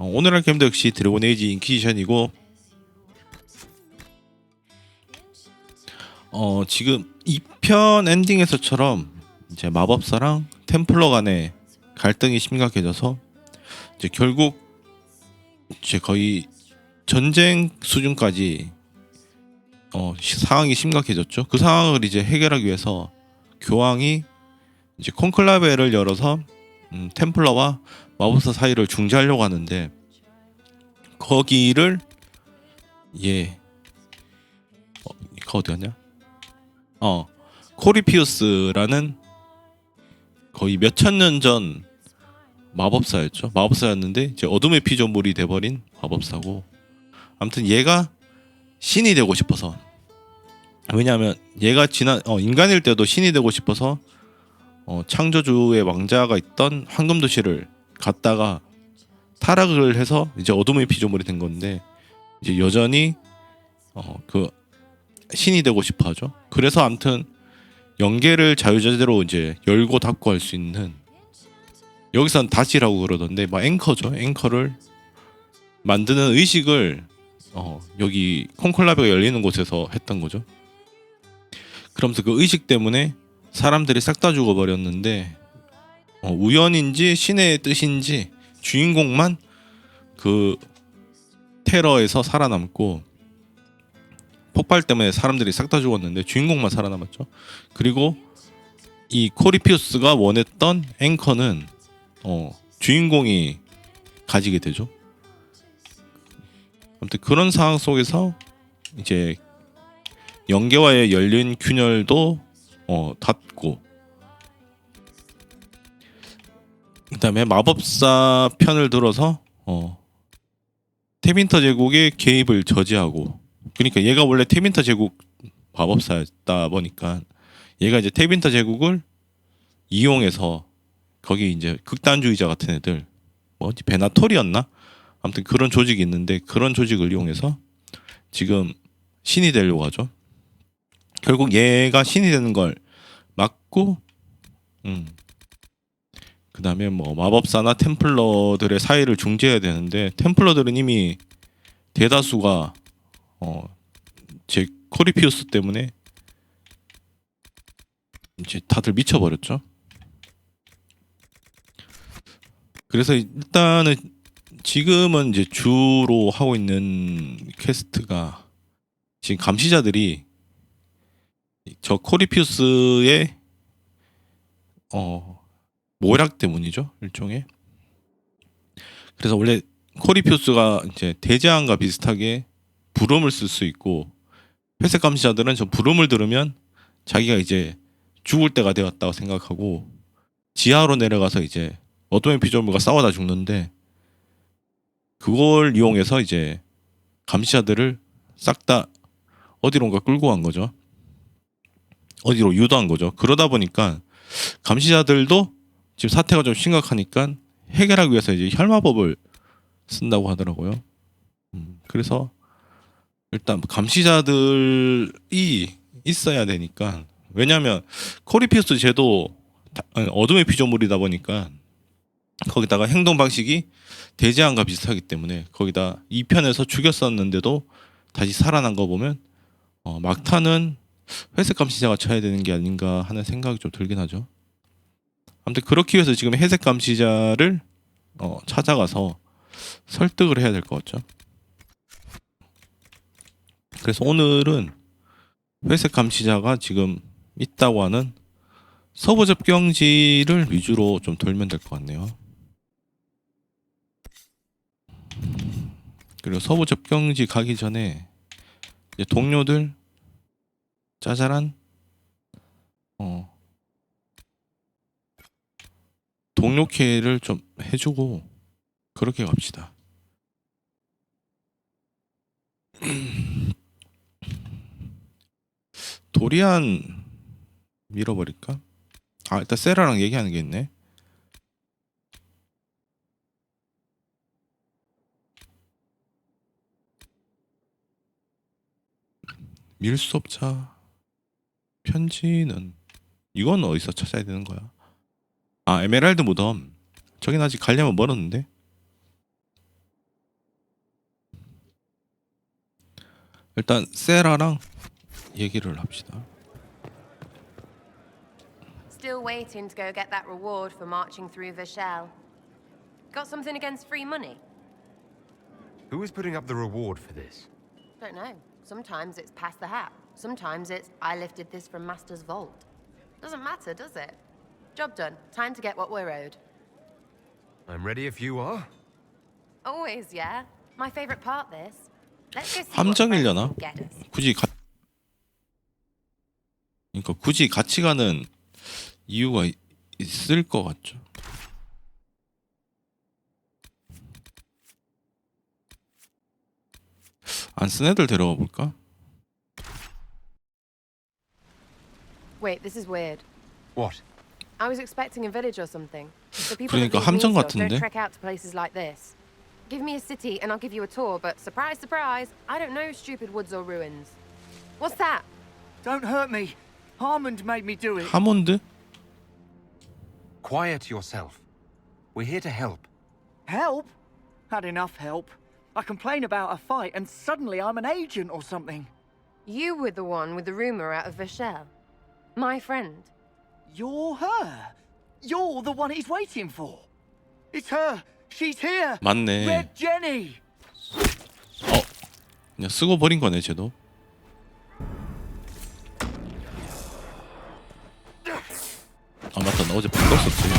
오늘 할 게임도 역시 드래곤 에이지 인퀴지션이고 지금 2편 엔딩에서처럼 이제 마법사랑 템플러 간의 갈등이 심각해져서 이제 결국 이제 거의 전쟁 수준까지 상황이 심각해졌죠. 그 상황을 이제 해결하기 위해서 교황이 이제 콘클라베를 열어서 템플러와 마법사 사이를 중재하려고 하는데 거기를 어디 갔냐? 코리피우스라는 거의 몇천 년 전 마법사였죠. 마법사였는데 이제 어둠의 피조물이 돼버린 마법사고, 아무튼 얘가 신이 되고 싶어서, 왜냐하면 얘가 인간일 때도 신이 되고 싶어서 창조주의 왕자가 있던 황금도시를 갔다가 타락을 해서 이제 어둠의 피조물이 된 건데, 이제 여전히 그 신이 되고 싶어 하죠. 그래서 아무튼 영계를 자유자재로 이제 열고 닫고 할 수 있는, 여기선 다시라고 그러던데 막 앵커죠. 앵커를 만드는 의식을 여기 콘클라베가 열리는 곳에서 했던 거죠. 그러면서 그 의식 때문에 사람들이 싹 다 죽어버렸는데 우연인지 신의 뜻인지 주인공만 그 테러에서 살아남고, 폭발 때문에 사람들이 싹 다 죽었는데 주인공만 살아남았죠. 그리고 이 코리피우스가 원했던 앵커는 주인공이 가지게 되죠. 아무튼 그런 상황 속에서 이제 영계와의 열린 균열도 닫고, 그 다음에 마법사 편을 들어서 테빈터 제국의 개입을 저지하고, 그러니까 얘가 원래 테빈터 제국 마법사였다 보니까 얘가 이제 테빈터 제국을 이용해서 거기 이제 극단주의자 같은 애들, 뭐지 베나톨이었나? 아무튼 그런 조직이 있는데 그런 조직을 이용해서 지금 신이 되려고 하죠. 결국 얘가 신이 되는 걸 막고, 그 다음에 뭐 마법사나 템플러들의 사이를 중재해야 되는데, 템플러들은 이미 대다수가 제 코리피우스 때문에 이제 다들 미쳐버렸죠. 그래서 일단은 지금은 이제 주로 하고 있는 퀘스트가, 지금 감시자들이 저 코리피우스의 모략 때문이죠, 일종의. 그래서 원래 코리피우스가 이제 대재앙과 비슷하게 부름을 쓸 수 있고, 회색 감시자들은 저 부름을 들으면 자기가 이제 죽을 때가 되었다고 생각하고 지하로 내려가서 이제 어둠의 피조물과 싸우다 죽는데, 그걸 이용해서 이제 감시자들을 싹 다 어디론가 끌고 간 거죠. 어디로 유도한 거죠. 그러다 보니까 감시자들도 지금 사태가 좀 심각하니까 해결하기 위해서 이제 혈마법을 쓴다고 하더라고요. 그래서 일단 감시자들이 있어야 되니까, 왜냐하면 코리피우스 제도 어둠의 피조물이다 보니까 거기다가 행동 방식이 대재앙과 비슷하기 때문에, 거기다 2편에서 죽였었는데도 다시 살아난 거 보면 막타는 회색 감시자가 쳐야 되는 게 아닌가 하는 생각이 좀 들긴 하죠. 아무튼 그렇기 위해서 지금 회색 감시자를 찾아가서 설득을 해야 될 것 같죠. 그래서 오늘은 회색 감시자가 지금 있다고 하는 서부 접경지를 위주로 좀 돌면 될 것 같네요. 그리고 서부 접경지 가기 전에 이제 동료들 짜잘한 동료 케어를 좀 해주고 그렇게 갑시다. 도리안 밀어버릴까? 일단 세라랑 얘기하는 게 있네. 밀수업자 편지는 이건 어디서 찾아야 되는 거야? 에메랄드 무덤. 저긴 아직 가려면 멀었는데. 일단 세라랑 얘기를 합시다. Still waiting to go get that reward for marching through Vishal. Got something against free money? Who is putting up the reward for this? Don't know. Sometimes it's pass the hat. Sometimes it's I lifted this from Master's vault. Doesn't matter, does it? Job done. Time to get what we're owed. I'm ready if you are. Always, yeah. My favorite part, this. Let's go see what 함정이려나? friends can get us. 그러니까 굳이 같이 가는 이유가 있을 것 같죠. 안 쓴 애들 데려가 볼까? Wait, this is weird. What? I was expecting a village or something. The people 그러니까 that leave 함정 Meteor don't 같은데? trek out to places like this. Give me a city and I'll give you a tour, but surprise, surprise, I don't know stupid woods or ruins. What's that? Don't hurt me. Harmond made me do it. 하몬드? Quiet yourself. We're here to help. Help? Had enough help. I complain about a fight and suddenly I'm an agent or something. You were the one with the rumor out of Vishal. My friend. You're her. You're the one he's waiting for. It's her. She's here. 맞네. Red Jenny. 그냥 쓰고 버린 거네 쟤도. 아 맞다 나 어제 바꿨었지.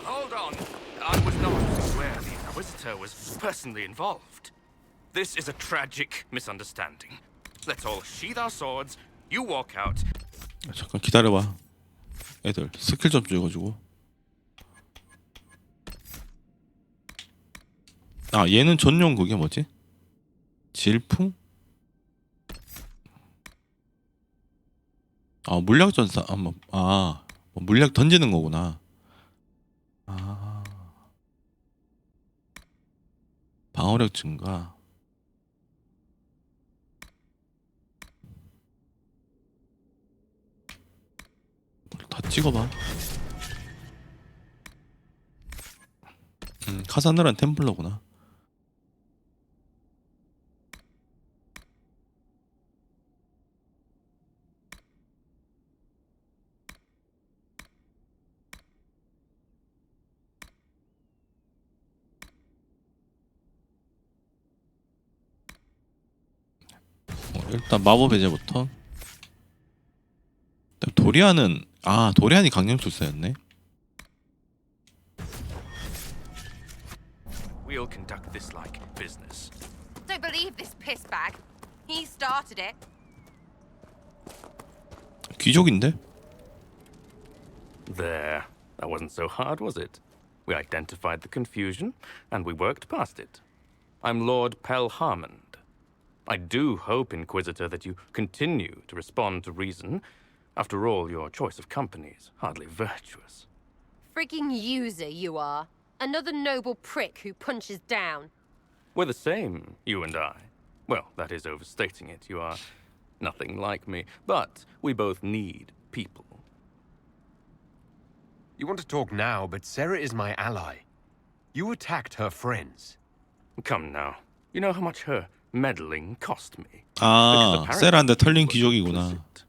Hold on. I was not aware the Inquisitor was personally involved. This is a tragic misunderstanding. Let's all sheath our swords. You walk out. 잠깐 기다려봐. 애들 스킬 좀 줘가지고. 아 얘는 전용 그게 뭐지? 질풍? 아 물약 전사 물약 던지는 거구나. 아 방어력 증가. 다 찍어봐. 카사느란 템플러구나. 일단 마법 해제부터. 도리안은 도리안이 강령술사였네. We'll conduct this like business. Don't believe this piss bag. He started it. 귀족인데? There. That wasn't so hard, was it? We identified the confusion, and we worked past it. I'm Lord Pel Harmond. I do hope, Inquisitor, that you continue to respond to reason. After all, your choice of company is hardly virtuous. Freaking user you are. Another noble prick who punches down. We're the same, you and I. Well, that is overstating it. You are nothing like me. But we both need people. You want to talk now, but Sarah is my ally. You attacked her friends. Come now. You know how much her meddling cost me. 아 세라한테 털린 Because 귀족이구나. apparently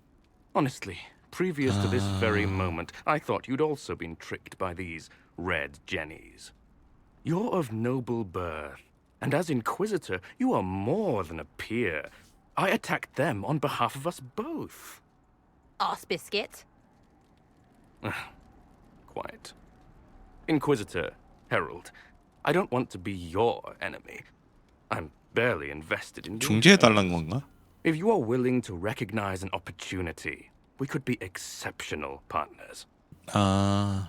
Honestly, previous to this very moment, I thought you'd also been tricked by these red jennies. You're of noble birth, and as Inquisitor, you are more than a peer. I attacked them on behalf of us both. Arse biscuit. Quiet. Inquisitor, Herald, I don't want to be your enemy. I'm barely invested in your 중재해달란 건가? If you are willing to recognize an opportunity, we could be exceptional partners. 아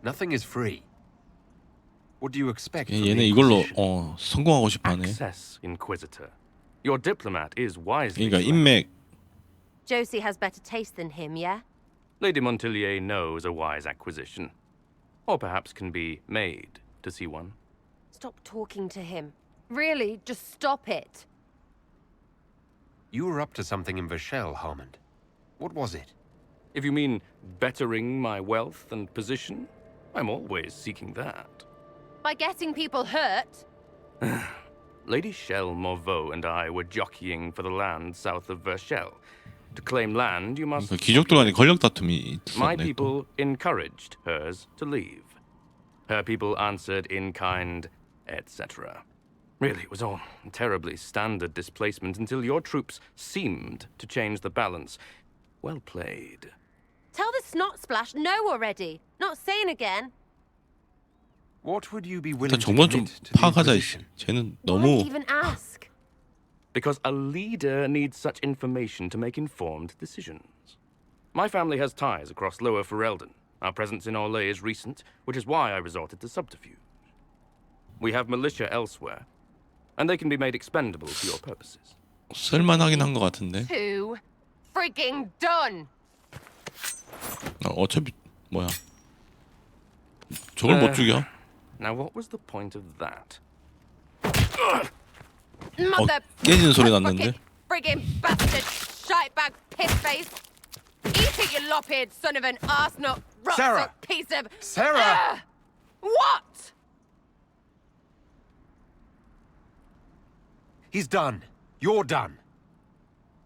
Nothing is free. What do you expect from 얘네 the 이걸로 Inquisition? 성공하고 싶어하네. Access, Inquisitor. Your diplomat is wisely 그러니까 selected. 인맥. Josie has better taste than him, yeah? Lady Montillier knows a wise acquisition. Or perhaps can be made to see one. Stop talking to him. Really, just stop it. You were up to something in Vishal, Harmond. What was it? If you mean bettering my wealth and position, I'm always seeking that. By getting people hurt. Lady Shell Morveau and I were jockeying for the land south of Verchelles. To claim land, you must... 그 귀족들 간의 권력 다툼이 My 있었네. 또. people encouraged hers to leave. Her people answered in kind, etc. Really, it was all terribly standard displacement until your troops seemed to change the balance. Well played. Tell the snot splash no already. Not saying again. What would you be willing 일단 to 정보 좀 commit to the 파악하자. Inquisition? 쟤는 Why 너무 even ask? Because a leader needs such information to make informed decisions. My family has ties across Lower Ferelden. Our presence in Orlais is recent, which is why I resorted to subterfuge. We have militia elsewhere, and they can be made expendable for your purposes. 쓸만하긴 한 것 같은데. Too frigging done. 어차피 뭐야? 저걸 못 죽여? Now, what was the point of that? Mother 깨지는 소리 났는데. frigging bastard shitebag pissface. Eat it, you lop-eared son of an arsenal Sarah! rock piece of... Sarah! What? He's done. You're done.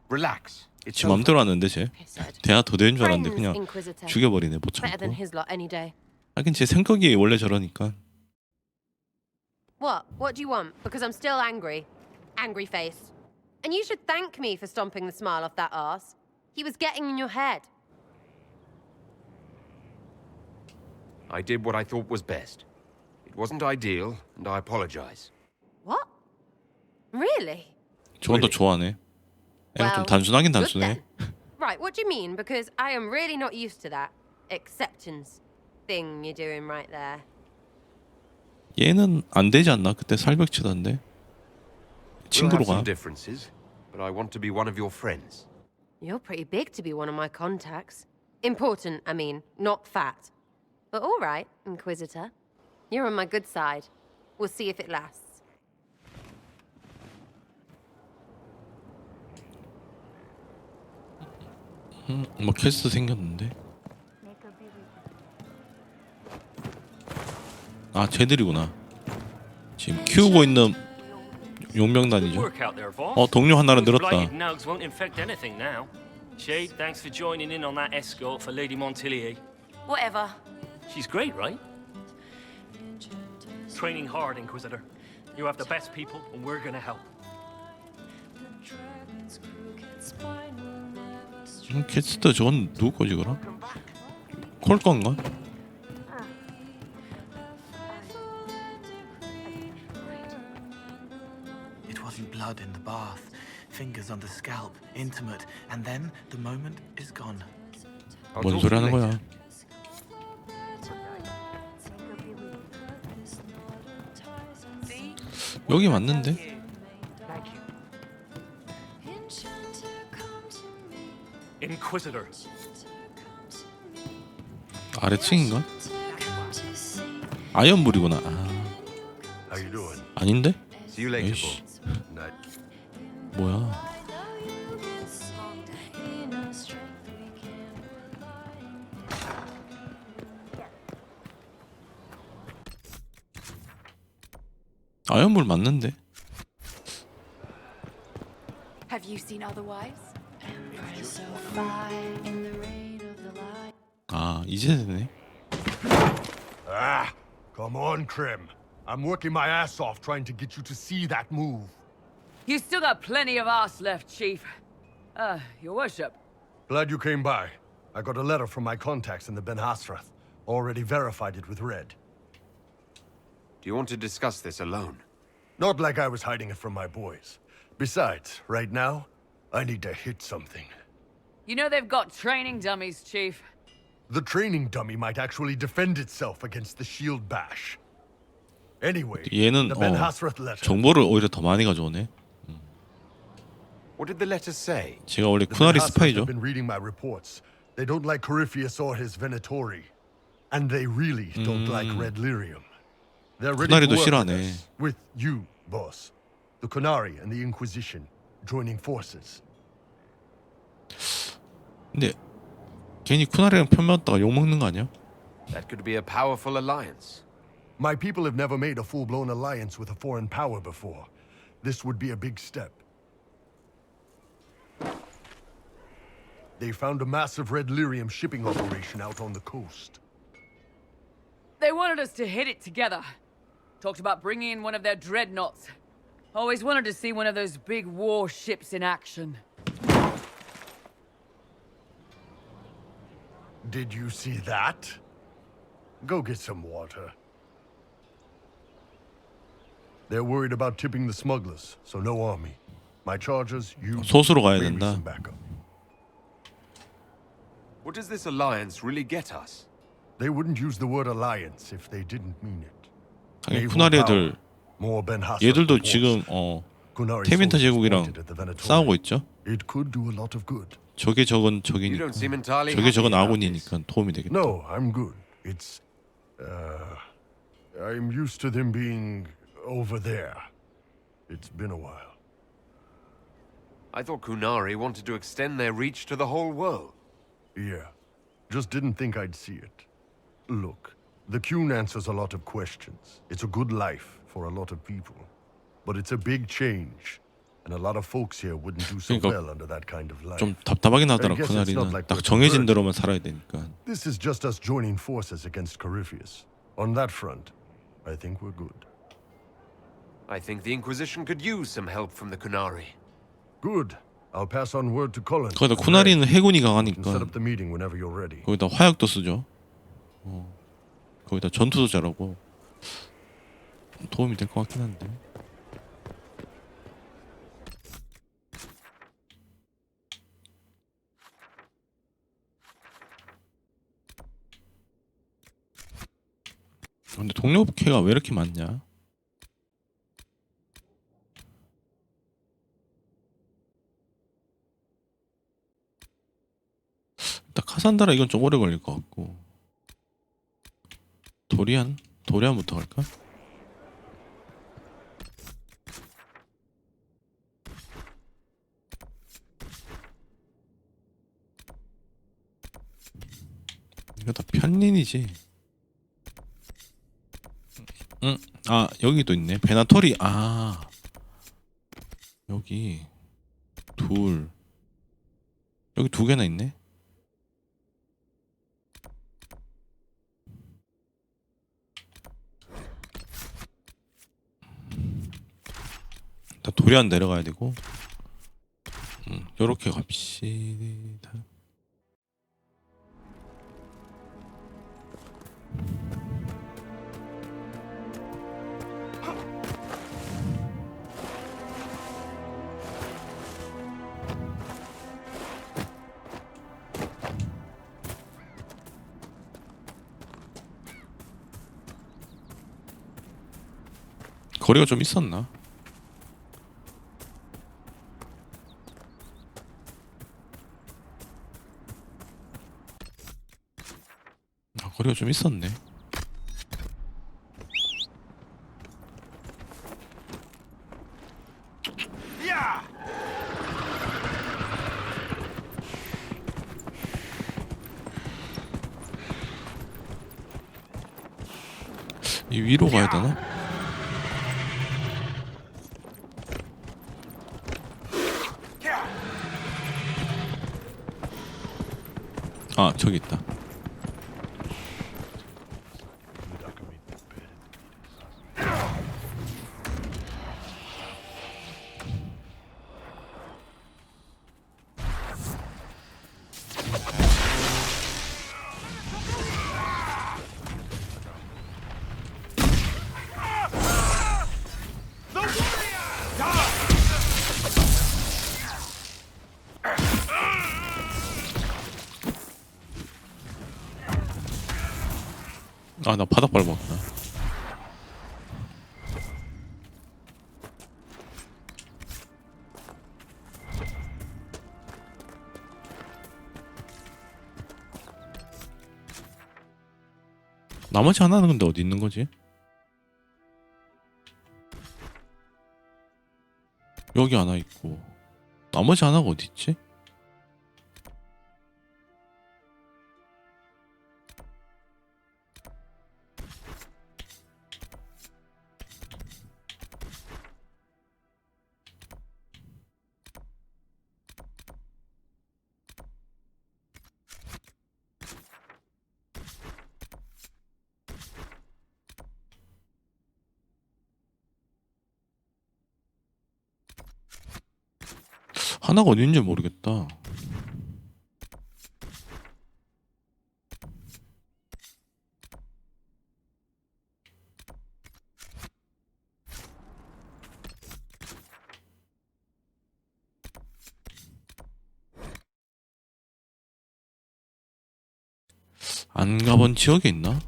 Relax. It's 지 over. 맘대로 왔는데 쟤. Pisshead. 대화 더 되는 줄 알았는데 Friends, 그냥 Inquisitor. 죽여버리네 못 Better than 참고. his lot any day. 하긴 제 성격이 원래 저러니까. What? What do you want? Because I'm still angry. Angry face. And you should thank me for stomping the smile off that arse. He was getting in your head. I did what I thought was best. It wasn't ideal, and I apologize. What? Really? 저건 더 좋아하네. 애가 좀 단순하긴 good 단순해. then. Right, what do you mean? Because I am really not used to that acceptance thing you're doing right there. 얘는 안 되지 않나? 그때 살벽 치던데. We'll have 친구로 some 가. differences, but I want to be one of your friends. You're pretty big to be one of my contacts. Important, I mean, not fat. But all right, Inquisitor. You're on my good side. We'll see if it lasts. 뭐 퀘스트 생겼는데. 아 쟤들이구나. 지금 키우고 있는 용병단이죠. Work out there, Voss. 동료 하나는 Those 늘었다. blighted nugs won't infect anything now. Shade, thanks for joining in on that escort for Lady Montilier. Whatever. She's great, right? Training hard, Inquisitor. You have the best people, and we're gonna help. 퀘스트 저건 누구 거지 그럼? 콜 건가? It wasn't blood in the bath, fingers on the scalp, intimate, and then the moment is gone. I'll 뭔 talk 소리 to you 하는 later. 거야? 여기 맞는데? Inquisitor. 아래층인가? 아이언불이구나. 아, How you doing? 아닌데? See you later, 에이씨. Bob. Night. 뭐야? 아이언불 맞는데? Have you seen otherwise? 아 이제 되네. Ah, come on, Krim. I'm working my ass off trying to get you to see that move. You still got plenty of arse left, Chief. Your worship. Glad you came by. I got a letter from my contacts in the Ben Hasrath. Already verified it with Red. Do you want to discuss this alone? Not like I was hiding it from my boys. Besides, right now, I need to hit something. You know they've got training dummies, Chief. The training dummy might actually defend itself against the shield bash. Anyway, 얘는 the Ben Hasrath letter. 정보를 오히려 더 많이 가져오네. What did the letter say? 제가 원래 The Ben 쿠나리 Hasrath 스파이죠. have been reading my reports. They don't like Corypheus or his Venatori. And they really don't like Red Lyrium. They're ready 쿠나리도 to work with 싫어하네. us. With you, boss. The Kunari and the Inquisition joining forces. 근데 괜히 쿠나리랑 편 맞다가 욕 먹는 거 아니야? That could be a powerful alliance. My people have never made a full-blown alliance with a foreign power before. This would be a big step. They found a massive red lyrium shipping operation out on the coast. They wanted us to hit it together. Talked about bringing in one of their dreadnoughts. Always wanted to see one of those big warships in action. Did you see that? Go get some water. They're worried about tipping the smugglers, so no army. My chargers, you 소수로 가야 maybe 된다. some backup. What does this alliance really get us? They wouldn't use the word alliance if they didn't mean it. 당연히 Naval 쿠나리 애들 power, more Ben Hassel 얘들도 force. 지금 Kunari 테빈터 soldiers 제국이랑 pointed at the Venatori. 싸우고 있죠. It could do a lot of good. 저게 저건 You 적이니까. don't seem entirely 저게 happy 저건 about this. 아군이니까 도움이 되겠다. No, I'm good. It's I'm used to them being over there. It's been a while. I thought Kunari wanted to extend their reach to the whole world. Yeah. Just didn't think I'd see it. Look, the Qun answers a lot of questions. It's a good life for a lot of people. But it's a big change. And a lot of folks here wouldn't do so 그러니까 well under that kind of life. 좀 답답하긴 하더라. I guess it's not 쿠나리는 like 딱 we're 정해진 converted. 대로만 살아야 되니까. This is just us joining forces against Corypheus. On that front, I think we're good. I think the Inquisition could use some help from the Kunari. Good. I'll pass on word to Colin. 거기다 쿠나리는 해군이 Set 강하니까 up the meeting whenever you're ready. 거기다 화약도 쓰죠. 거기다 전투도 잘하고 도움이 될 것 같긴 한데. 근데 동료캐가 왜 이렇게 많냐? 일단 카산다라 이건 좀 오래 걸릴 것 같고. 도리안부터 갈까? 이거 다 편린이지. 응. 아 여기도 있네. 베나토리. 아 여기 여기 두 개나 있네. 도리안 내려가야 되고. 요렇게 갑시다. 거리가 좀 있었나? 거리가 좀 있었네. 이 위로 가야 되나? 아 저기 있다. 아 나 바닥 밟았구나. 나머지 하나는 근데 어디 있는 거지? 여기 하나 있고 나머지 하나가 어디 있지? 하나가 어디 있는지 모르겠다. 안 가본 지역에 있나?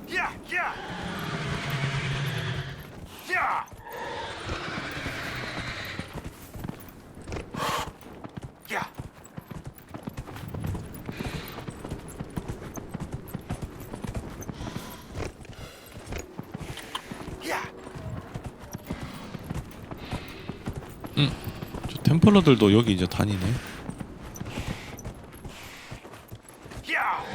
Yeah, yeah. Yeah. Yeah. Yeah. 저 템플러들도 여기 이제 다니네. Yeah.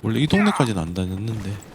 원래 이 동네까지는 안 다녔는데.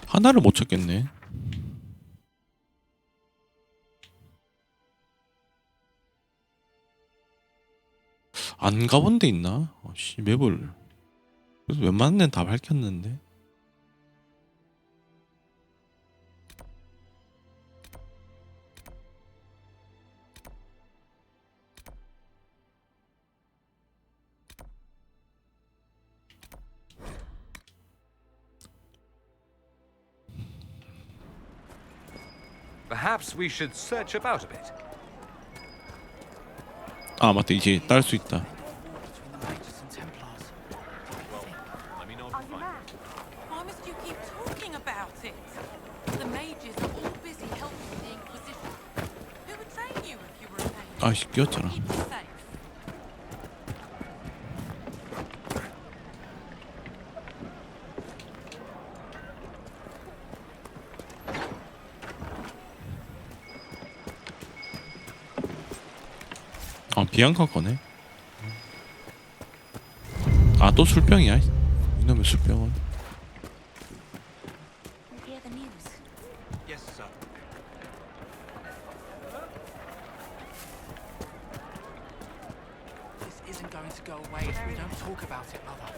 하나를 못 찾겠네. 안 가본 데 있나? 씨, 맵을 그래서 웬만한 데는 다 밝혔는데. Perhaps we should search about a bit. 아 맞다, 이제 딸 수 있다. Why must you keep talking about it? The mages are all busy helping the Inquisition. Who would train you if you were a mage? 아씨 끼었잖아. Keep you safe. 아 비앙카 거네. 아 또 술병이야. 이놈의 술병은. Hear the news. Yes, sir. This isn't going to go away if we don't talk about it, Mother.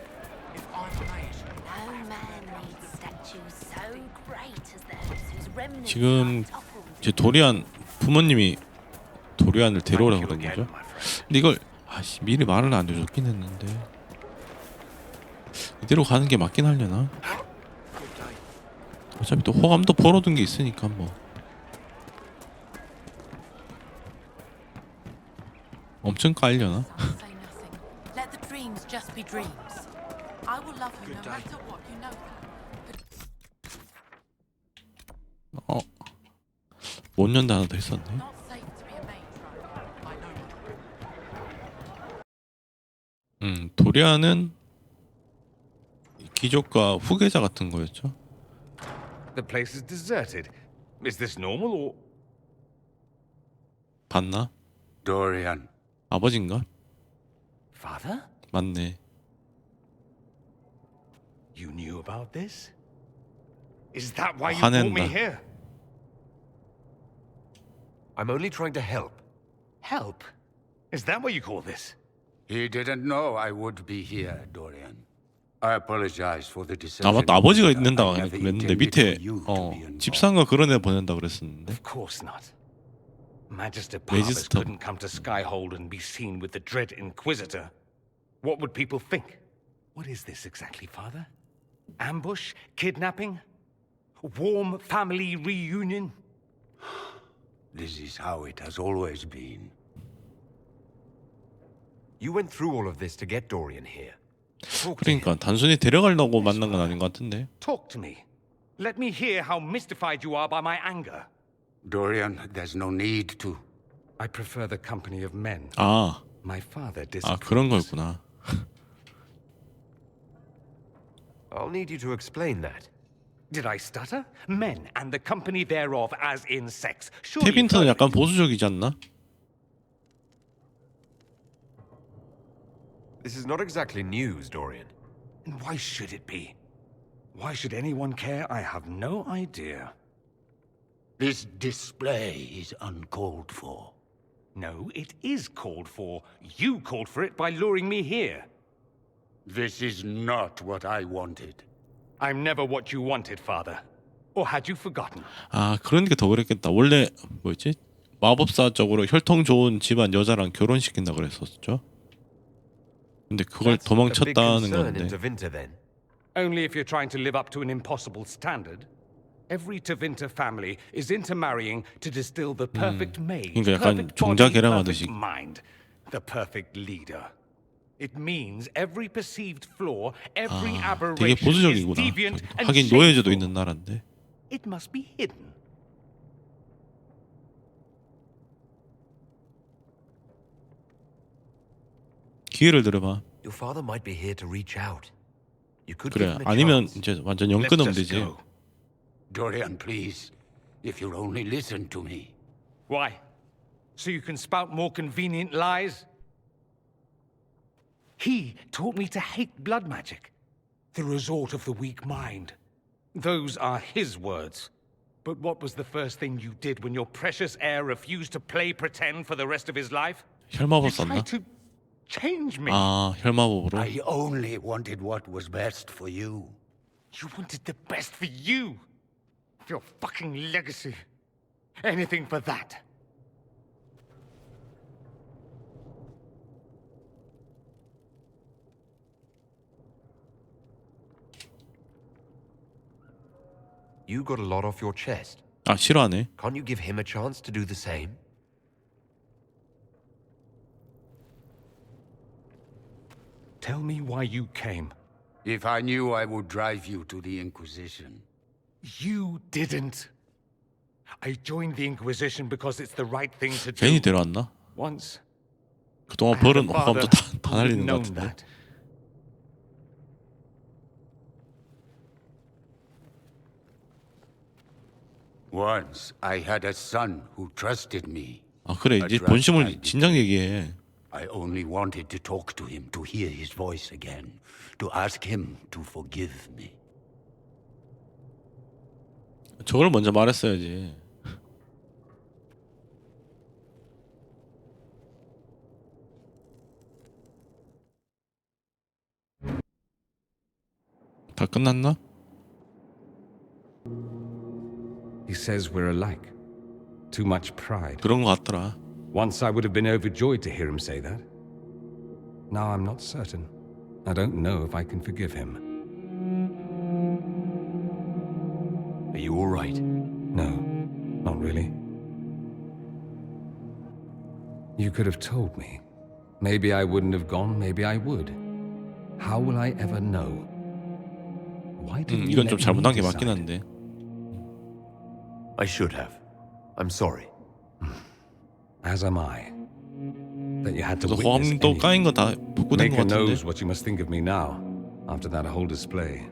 If I'm a mage, No man needs statues so great as those whose remnants 지금 are toppled. 제 도리안 부모님이 도리안을 데려오라고 Thank you 그런 again, 거죠. my friend. 근데 이걸 아씨 미리 말을 안 해줬긴 했는데 이대로 가는 게 맞긴 하려나? good day. 어차피 또 호감도 벌어둔 게 있으니까 뭐 엄청 깔려나? Some say nothing. Let the dreams just be dreams. I will love you no matter what. You know that. 못 연다 하나 더 있었네. Not safe to be a mage, right? I know. 도리안은 귀족과 후계자 같은 거였죠. The place is deserted. Is this normal or? 봤나? Dorian, 아버지인가? Father? 맞네. You knew about this? Is that why you brought me 화낸다. here? I'm only trying to help. Help? Is that what you call this? he didn't know I would be here, Dorian. I apologize for the 아 deception. 맞다, 아버지가 I 있는다고 never 그랬는데 intended 밑에 for you to be involved. 집상과 그런 애 보낸다 그랬었는데. Of course not. Magister Parvis Magister. couldn't come to Skyhold and be seen with the dread Inquisitor. What would people think? What is this exactly, Father? Ambush? Kidnapping? Warm family reunion? This is how it has always been. You went through all of this to get Dorian here. 그러니까 단순히 데려가려고 만난 건 아닌 것 같은데. Talk to me. Let me hear how mystified you are by my anger. Dorian, there's no need to. I prefer the company of men. 아, My father 그런 disapproves. 거였구나. I'll need you to explain that. Did I stutter? Men and the company thereof, as in sex. Surely 태빈턴은 you've heard 약간 of it. 보수적이지 않나? This is not exactly news, Dorian. And why should it be? Why should anyone care? I have no idea. This display is uncalled for. No, it is called for. You called for it by luring me here. This is not what I wanted. I'm never what you wanted, father. Or had you forgotten? 아, 그러니까 더 그랬겠다. 원래 뭐였지? 마법사적으로 혈통 좋은 집안 여자랑 결혼시킨다 그랬었죠. 근데 그걸 That's a big 도망쳤다는 concern 건데. in Tevinter, then. Only if you're trying to live up to an impossible standard. Every Tevinter family is intermarrying to distill the perfect maid, 그러니까 약간 perfect 종자 body, 계량하듯이. perfect mind, the perfect leader. It means every perceived flaw, every 아, 되게 aberration is 보수적이구나. deviant and 하긴 노예제도 shameful. 있는 나라인데. It must be hidden. 기회를 들어봐. Your father might be here to reach out. You could 그래. give him a 아니면 chance. 이제 완전 영 Let's 끊으면 just 되지. go. Dorian, please. If you'll only listen to me. Why? So you can spout more convenient lies? He taught me to hate blood magic, the resort of the weak mind. Those are his words. But what was the first thing you did when your precious heir refused to play pretend for the rest of his life? 혈마법 You 썼나? tried to change me. 아, 혈마법으로. I only wanted what was best for you. You wanted the best for you. Your fucking legacy. Anything for that. You got a lot off your chest. 아, 싫어하네. Can't you give him a chance to do the same? Tell me why you came. If I knew, I would drive you to the Inquisition. You didn't. I joined the Inquisition because it's the right thing to do. 괜히 데려왔나? Once. 그동안 I had a 벌은 father 엄청 다 who would have 날리는 것 known 같은데. that. Once, I had a son who trusted me. 아, 그래. 이제 본심을 진작 얘기해. I only wanted to talk to him, to hear his voice again, to ask him to forgive me. 저걸 먼저 말했어야지. 다 끝났나? He says we're alike. Too much pride. 그런 것 같더라. Once I would have been overjoyed to hear him say that. Now I'm not certain. I don't know if I can forgive him. Are you all right? No, not really. You could have told me. Maybe I wouldn't have gone, maybe I would. How will I ever know? Why didn't you 이건 좀 let 잘못한 me 게 맞긴 decide? 한데. I should have. I'm sorry. As am I. That you had to 그래서 witness 호감도 까인 anything. 거 다 복구된 것 Maker knows 같은데. what you must think of me now, after that whole display.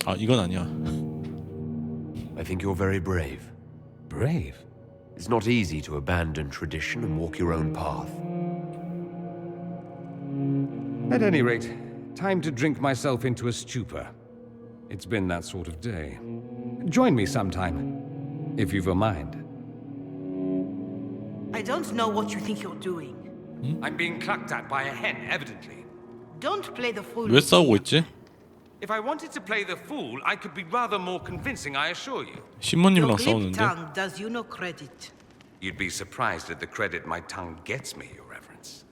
아, 이건 아니야. I think you're very brave. Brave? It's not easy to abandon tradition and walk your own path. At any rate, time to drink myself into a stupor. It's been that sort of day. Join me sometime, if you've a mind. I don't know what you think you're doing. I'm being clucked at by a hen, evidently. Don't play the fool. 왜 싸우고 있지? If I wanted to play the fool, I could be rather more convincing, I assure you. Your 신모님이랑 clipped 싸우는데. tongue does you no credit. You'd be surprised at the credit my tongue gets me, Your Reverence.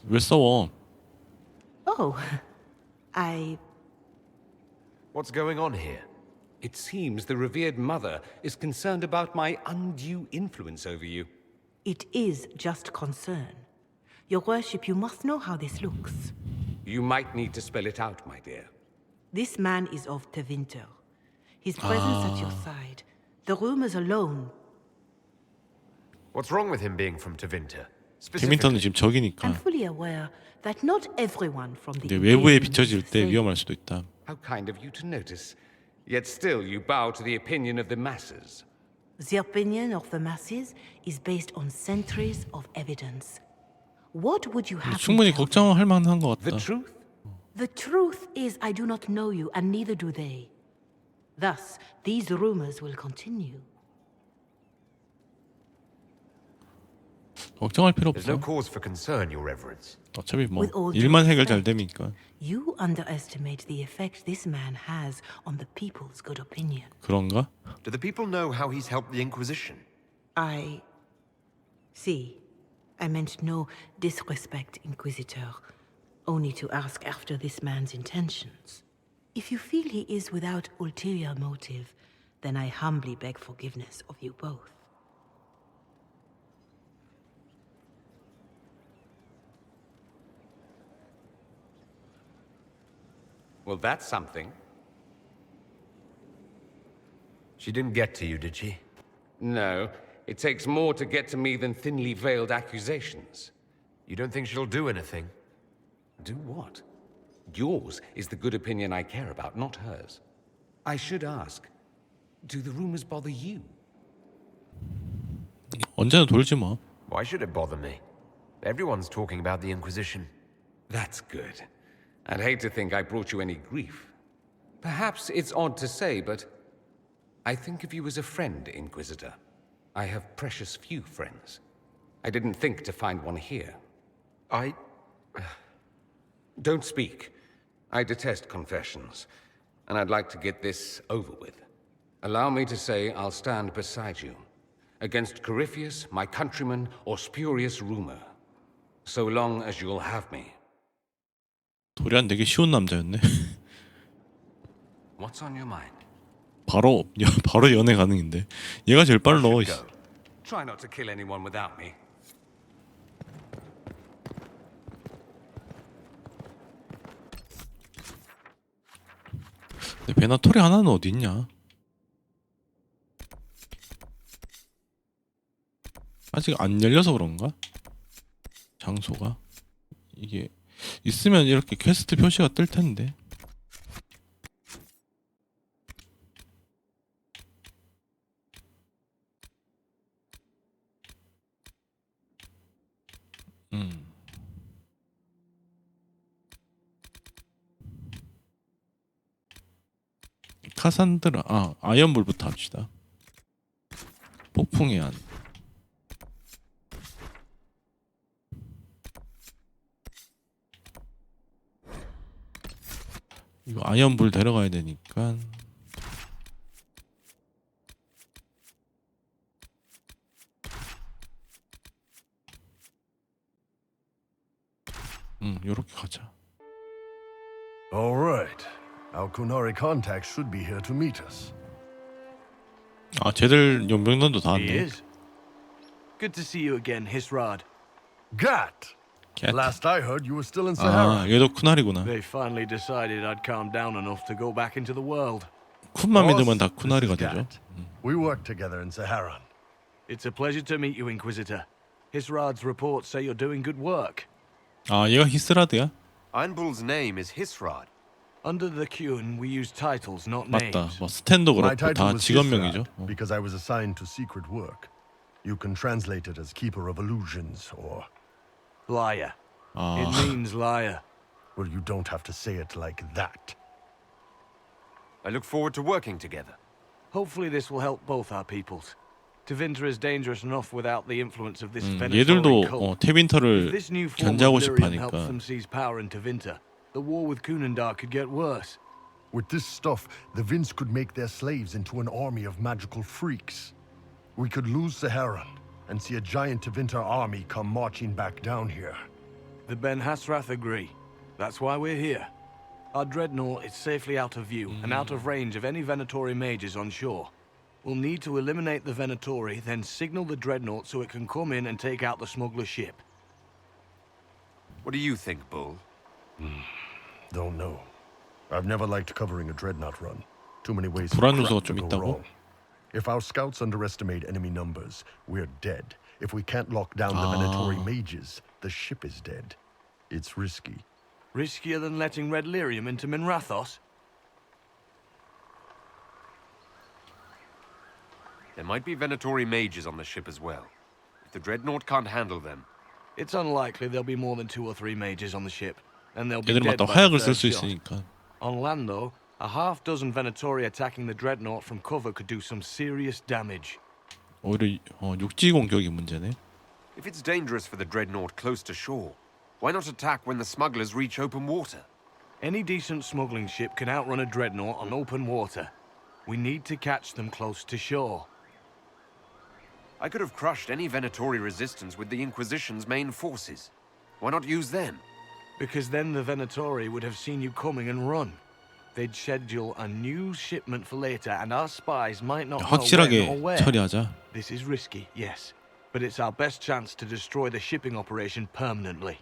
왜 싸워? Oh, I... What's going on here? It seems the revered mother is concerned about my undue influence over you. It is just concern. Your worship, you must know how this looks. You might need to spell it out, my dear. This man is of Tevinter. His presence at your side. The rumors alone. What's wrong with him being from Tevinter? 데민턴은 지금 적이니까. I'm fully aware that not everyone from the 근데 외부에 invasion 비춰질 is 때 the same. 위험할 수도 있다. How kind of you to notice. Yet still you bow to the opinion of the masses. The opinion of the masses is based on centuries of evidence. What would you have? 충분히 걱정할 만한 것 같다. The truth? The truth is, I do not know you, and neither do they. Thus, these rumors will continue. 걱정할 필요 There's no 없어. cause for concern, Your Reverence. 어차피 뭐 With all due 일만 해결 잘 respect, 되니까. You underestimate the effect this man has on the people's good opinion. 그런가? Do the people know how he's helped the Inquisition? I see. I meant no disrespect, Inquisitor. Only to ask after this man's intentions. If you feel he is without ulterior motive, then I humbly beg forgiveness of you both. Well, that's something. She didn't get to you, did she? No, it takes more to get to me than thinly veiled accusations. You don't think she'll do anything? Do what? Yours is the good opinion I care about, not hers. I should ask, do the rumors bother you? 언제나 돌지 뭐. Why should it bother me? Everyone's talking about the Inquisition. That's good. I'd hate to think I brought you any grief. Perhaps it's odd to say, but I think of you as a friend, Inquisitor. I have precious few friends. I didn't think to find one here. Don't speak. I detest confessions, and I'd like to get this over with. Allow me to say I'll stand beside you, against Corypheus, my countrymen, or spurious rumor, so long as you'll have me. 도리안 되게 쉬운 남자였네. What's on your mind? 바로 연애 가능인데. 얘가 제일 빨라. Go. Try not to kill anyone without me. 근데 베나토리 하나는 어디 있냐? 아직 안 열려서 그런가? 장소가 이게 있으면 이렇게 퀘스트 표시가 뜰 텐데. 카산드라 아이언볼부터 합시다. 폭풍의 안. 이거 아이언볼 데려가야 되니까. 요렇게 가자. All right. Our Kunari contacts should be here to meet us. 쟤들 용병단도 다 He 왔네. is. Good to see you again, Hisrad. Gat! 갓. Last I heard, you were still in Sahara. 얘도 쿠나리구나. They finally decided I'd calmed down enough to go back into the world. 쿤만 믿으면 다 Boss, 쿠나리가 this is 되죠. Gat. We worked together in Saharan. It's a pleasure to meet you, Inquisitor. Hisrad's reports say you're doing good work. 얘가 히스라드야? Einbul's name is Hisrad. Under the Qun, we use titles, not 맞다. names. 뭐 스탠도 My 그렇고 title 다 was 직업명이죠. Hisrad because I was assigned to secret work. You can translate it as Keeper of Illusions or... Liar. It means liar. Well, you don't have to say it like that. I look forward to working together. Hopefully this will help both our peoples. Tevinter is dangerous enough without the influence of this Venatorian 얘들도 cult. If 테빈터를 this new form 견제하고 of 싶어 Lyrium helps 하니까. them seize power in Tevinter, the war with Kunandar could get worse. With this stuff, the Vince could make their slaves into an army of magical freaks. We could lose Saharan and see a giant Tevinter army come marching back down here. The Ben Hasrath agree. That's why we're here. Our dreadnought is safely out of view and out of range of any Venatori mages on shore. We'll need to eliminate the Venatori, then signal the dreadnought so it can come in and take out the smuggler ship. What do you think, Bull? Don't know. I've never liked covering a dreadnought run. Too many ways 불안 for 요소가 crap to 좀 go 있다고? wrong. If our scouts underestimate enemy numbers, we're dead. If we can't lock down the Venatori mages, the ship is dead. It's risky. Riskier than letting Red Lyrium into Minrathos? There might be Venatori mages on the ship as well. If the dreadnought can't handle them, It's unlikely there'll be more than 2 or 3 mages on the ship, and they'll be 얘들은 dead 맞다 by the 화약을 쓸 third 수 shot. 있으니까. On land, though, a half dozen Venatori attacking the dreadnought from cover could do some serious damage. 오히려 육지 공격이 문제네. if it's dangerous for the dreadnought close to shore, why not attack when the smugglers reach open water? Any decent smuggling ship can outrun a dreadnought on open water. We need to catch them close to shore. I could have crushed any Venatori resistance with the Inquisition's main forces. Why not use them? Because then the Venatori would have seen you coming and run. They'd schedule a new shipment for later, and our spies might not know when or 확실하게 where. 처리하자. This is risky, yes, but it's our best chance to destroy the shipping operation permanently.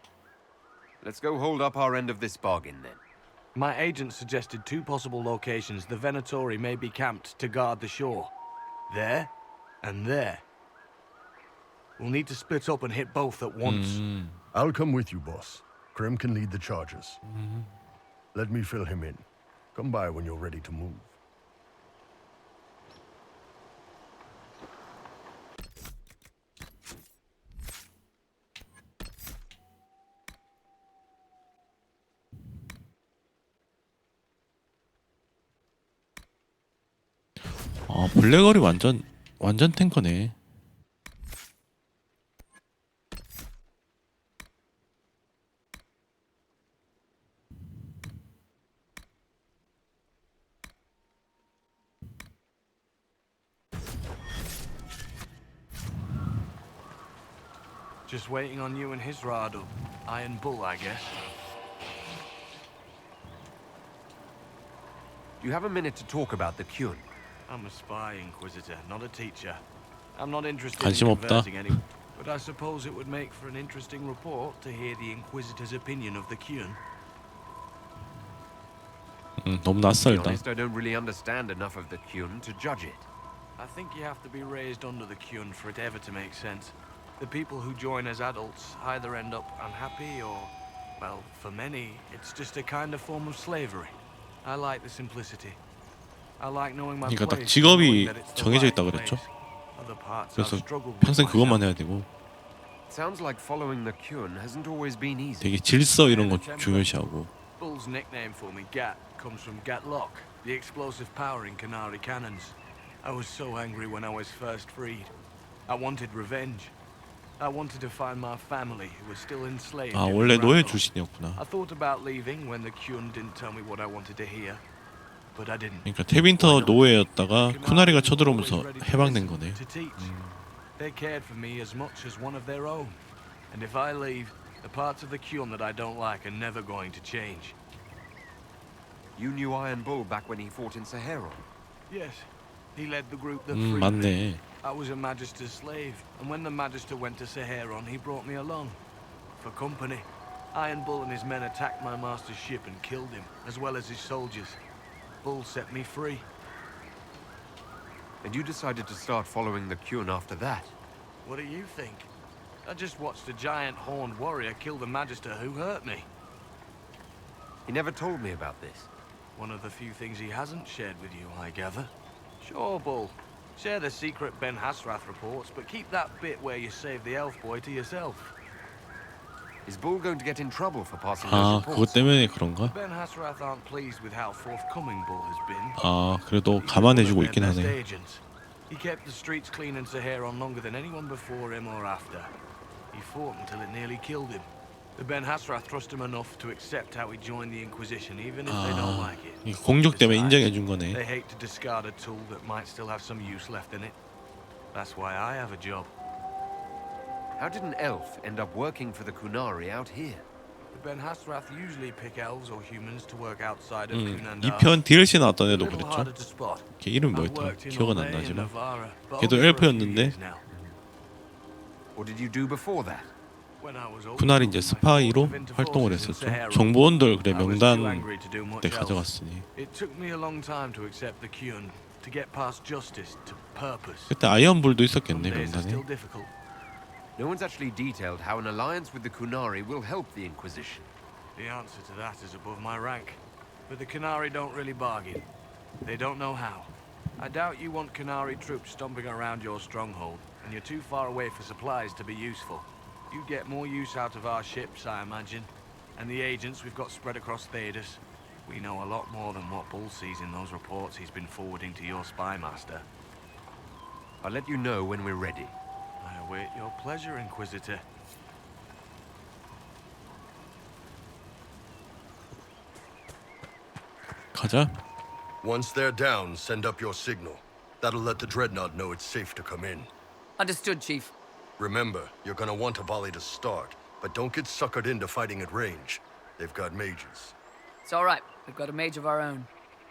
Let's go hold up our end of this bargain then. My agent suggested 2 possible locations the Venatori may be camped to guard the shore. There and there. We'll need to split up and hit both at once. I'll come with you, boss. Krem can lead the charges. Let me fill him in. Come by when you're ready to move. 아 블랙얼이 완전 탱커네. Just waiting on you and his Rado. Iron Bull, I guess. You have a minute to talk about the Kyun. I'm a spy, Inquisitor, not a teacher. I'm not interested 관심 in 없다. converting anyone. But I suppose it would make for an interesting report to hear the Inquisitor's opinion of the Kyun. 너무 To be 낯설다. honest, I don't really understand enough of the Kyun to judge it. I think you have to be raised under the Kyun for it ever to make sense. The people who join as adults either end up unhappy or, well, for many, it's just a kind of form of slavery. I like the simplicity. I like knowing my 그러니까 딱 place, 직업이 knowing that it's the 정해져 right 있다 그랬죠. place. Other parts 그래서 I've struggled with 평생 그것만 myself. 해야 되고 Sounds like following the Kyun hasn't always been easy. 되게 질서 이런 거 중요시하고. Bull's nickname for me, Gat, comes from Gatlock, the explosive power in Canary cannons. I was so angry when I was first freed. I wanted revenge. I wanted to find my family who was still enslaved. 아 in 원래 노예 Marathon. 출신이었구나. I thought about leaving when the Kyun didn't tell me what I wanted to hear, but I didn't. 그러니까 테빈터 노예였다가 쿠나리가 쳐들어오면서 해방된 거네. To teach. They cared for me as much as one of their own. And if I leave, the parts of the Kyun that I don't like are never going to change. You knew Iron Bull back when he fought in Saharon. Yes, he led the group that freed me. 맞네. I was a Magister's slave, and when the Magister went to Saharon, he brought me along. For company, Iron Bull and his men attacked my master's ship and killed him, as well as his soldiers. Bull set me free. And you decided to start following the Kyun after that. What do you think? I just watched a giant horned warrior kill the Magister who hurt me. He never told me about this. One of the few things he hasn't shared with you, I gather. Sure, Bull. Share the secret Ben Hasrath reports, but keep that bit where you saved the elf boy to yourself. Is Bull going to get in trouble for passing 아 those 그것 reports? 때문에 그런가? Ben Hasrath aren't pleased with how forthcoming Bull has been. 아 그래도 He was 감안해주고 one of 있긴 their best 하네. agents. He kept the streets clean in Saharon longer than anyone before him or after. He fought until it nearly killed him. The Ben Hasrath trust him enough to accept how he joined the Inquisition, even if they don't like it. 이 공격 때문에 Besides, 인정해준 거네. They hate to discard a tool that might still have some use left in it. That's why I have a job. How did an elf end up working for the Kunari out here? The Ben Hasrath usually pick elves or humans to work outside of Kunandar. 2편 DLC 나왔던 A 애도 little 그랬죠. harder to spot. 걔 이름이 I've 뭐였더라? worked in 기억은 안 Orlais and 나지만 Navarra, but 걔도 only for a few 엘프였는데 years now. What did you do before that? When I was old, 그날이 이제 I 스파이로 fought into 활동을 forces in 했었죠. Sahara. 정보원들 그래 I was too 명단 angry to do much 때 else. 가져갔으니. It took me a long time to accept the Kyun, to get past justice, to purpose. 그때 아이언불도 Some 있었겠네 days are still 명단에. difficult. No one's actually detailed how an alliance with the Kunari will help the Inquisition. The answer to that is above my rank. But the Kunari don't really bargain. They don't know how. I doubt you want Kunari troops stomping around your stronghold, and you're too far away for supplies to be useful. You'd get more use out of our ships, I imagine. And the agents we've got spread across Thedas. We know a lot more than what Bull sees in those reports he's been forwarding to your spy master. I'll let you know when we're ready. I await your pleasure, Inquisitor. 가자. Once they're down, send up your signal. That'll let the Dreadnought know it's safe to come in. Understood, Chief. Remember, you're gonna want a volley to start, but don't get suckered into fighting at range. They've got mages. It's all right. We've got a mage of our own.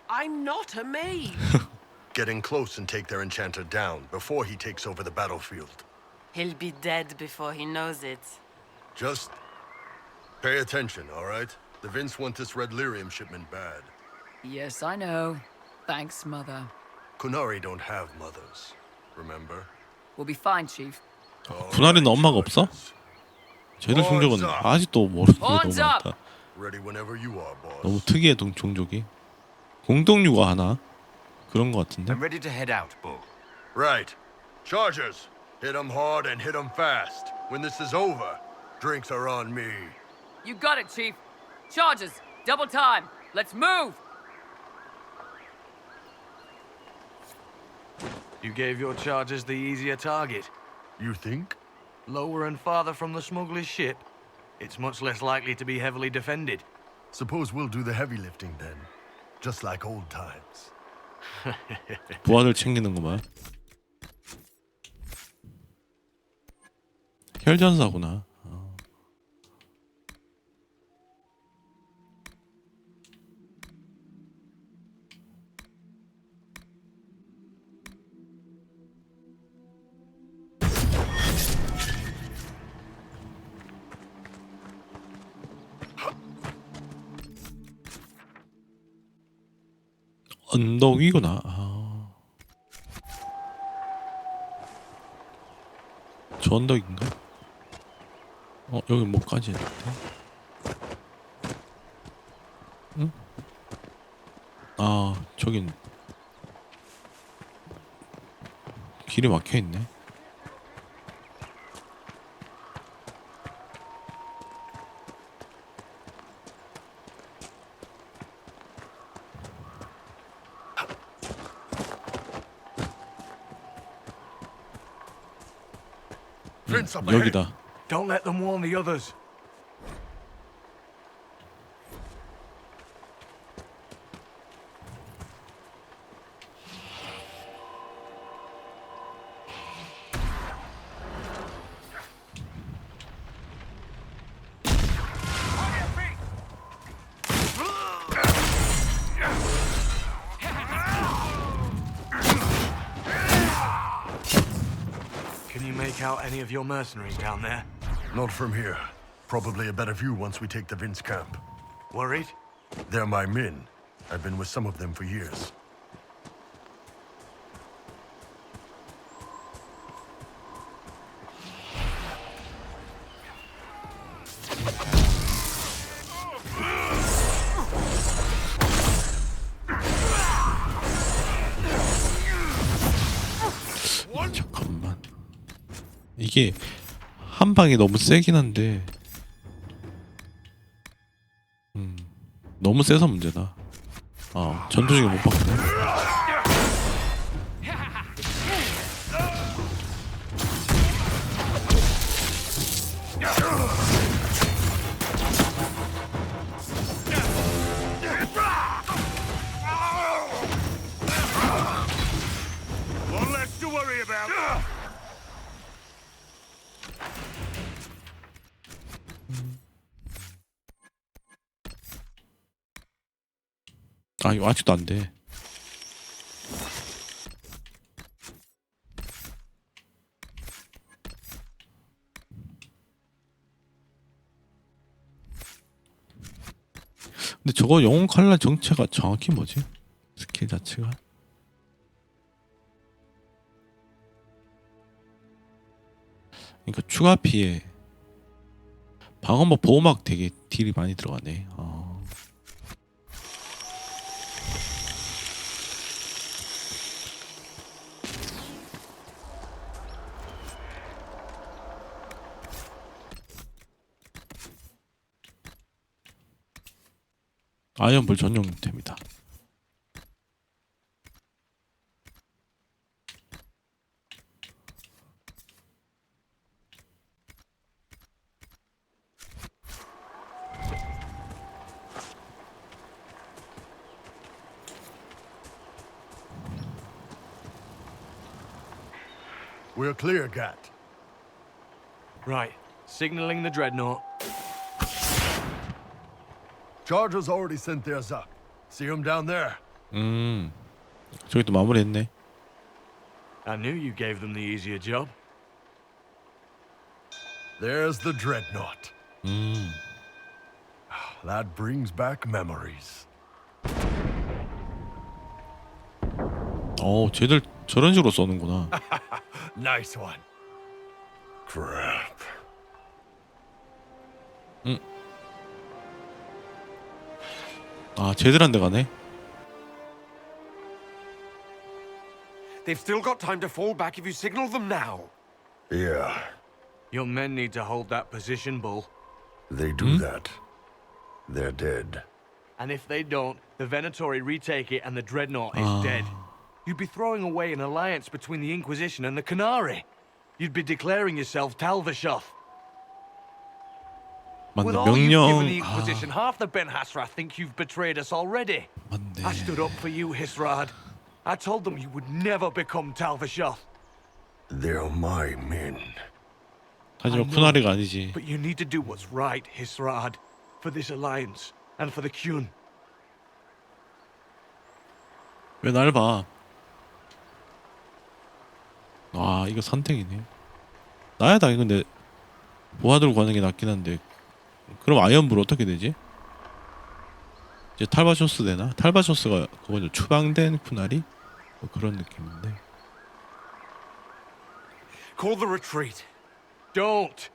I'm not a mage. Get in close and take their enchanter down before he takes over the battlefield. He'll be dead before he knows it. Just pay attention, all right? The Vince want this red lyrium shipment bad. Yes, I know. Thanks, Mother. Kunari don't have mothers, remember? We'll be fine, Chief. 군아리는 엄마가 없어? 쟤들 종족은 아직도 모르는 게 너무 Horns up! 많다. Ready whenever you are, boss. 너무 특이해 종족이. 공동육아 하나? 그런 거 같은데. I'm ready to head out, Bull. Right. Chargers, hit 'em hard and hit 'em fast. When this is over, drinks are on me. You got it, Chief. Charges. Double time. Let's move. You gave your chargers the easier target. You think? Lower and farther from the smuggler's ship, it's much less likely to be heavily defended. Suppose we'll do the heavy lifting then. Just like old times. 부하들 챙기는구만. 혈전사구나. 언덕 위구나. 저 언덕인가? 여기 뭐까지 있는데? 응? 저긴 길이 막혀 있네. 여기다. Don't let them warn the others. Can you make out any of your mercenaries down there? Not from here. Probably a better view once we take the Vince camp. Worried? They're my men. I've been with some of them for years. 잠깐만. 이게 한 방이 너무 세긴 한데 너무 세서 문제다. 전투식을 못 봤네. One less to worry about. 이거 아직도 안 돼. 근데 저거 영웅 칼날 정체가 정확히 뭐지? 스킬 자체가? 그러니까 추가 피해, 방어막 보호막 되게 딜이 많이 들어가네. 아이언볼 전용템이다. We're clear, Gat. Right. Signaling the dreadnought. Chargers already sent theirs up. See them down there? 저기 또 마무리했네. I knew you gave them the easier job. There's the dreadnought. That brings back memories. 쟤들 저런 식으로 쏘는구나. Nice one. Crap. 쟤들한테 가네. They've still got time to fall back if you signal them now. Yeah, Your men need to hold that position, Bull. they do that. They're dead. And if they don't, the Venatori retake it and the dreadnought is dead. You'd be throwing away an alliance between the Inquisition and the Canary. You'd be declaring yourself Talvashoth. With 맞네. all you've given the 명령. Inquisition, half the Ben Hasrath think you've betrayed us already. 맞네. I stood up for you, Hisrad. I told them you would never become Talvashoth. They're my men. 하지만 쿠나리가 아니지. But you need to do what's right, Hisrad. For this alliance, and for the Kyun. 왜 날 봐? 이거 선택이네. 나야 다 근데 모아 들고 가는 게 낫긴 한데. 그럼 아이언불 어떻게 되지? 이제 탈바쇼스 되나? 탈바쇼스가 그거죠. 추방된 쿠나리? 뭐 그런 느낌인데. Call the retreat. Don't.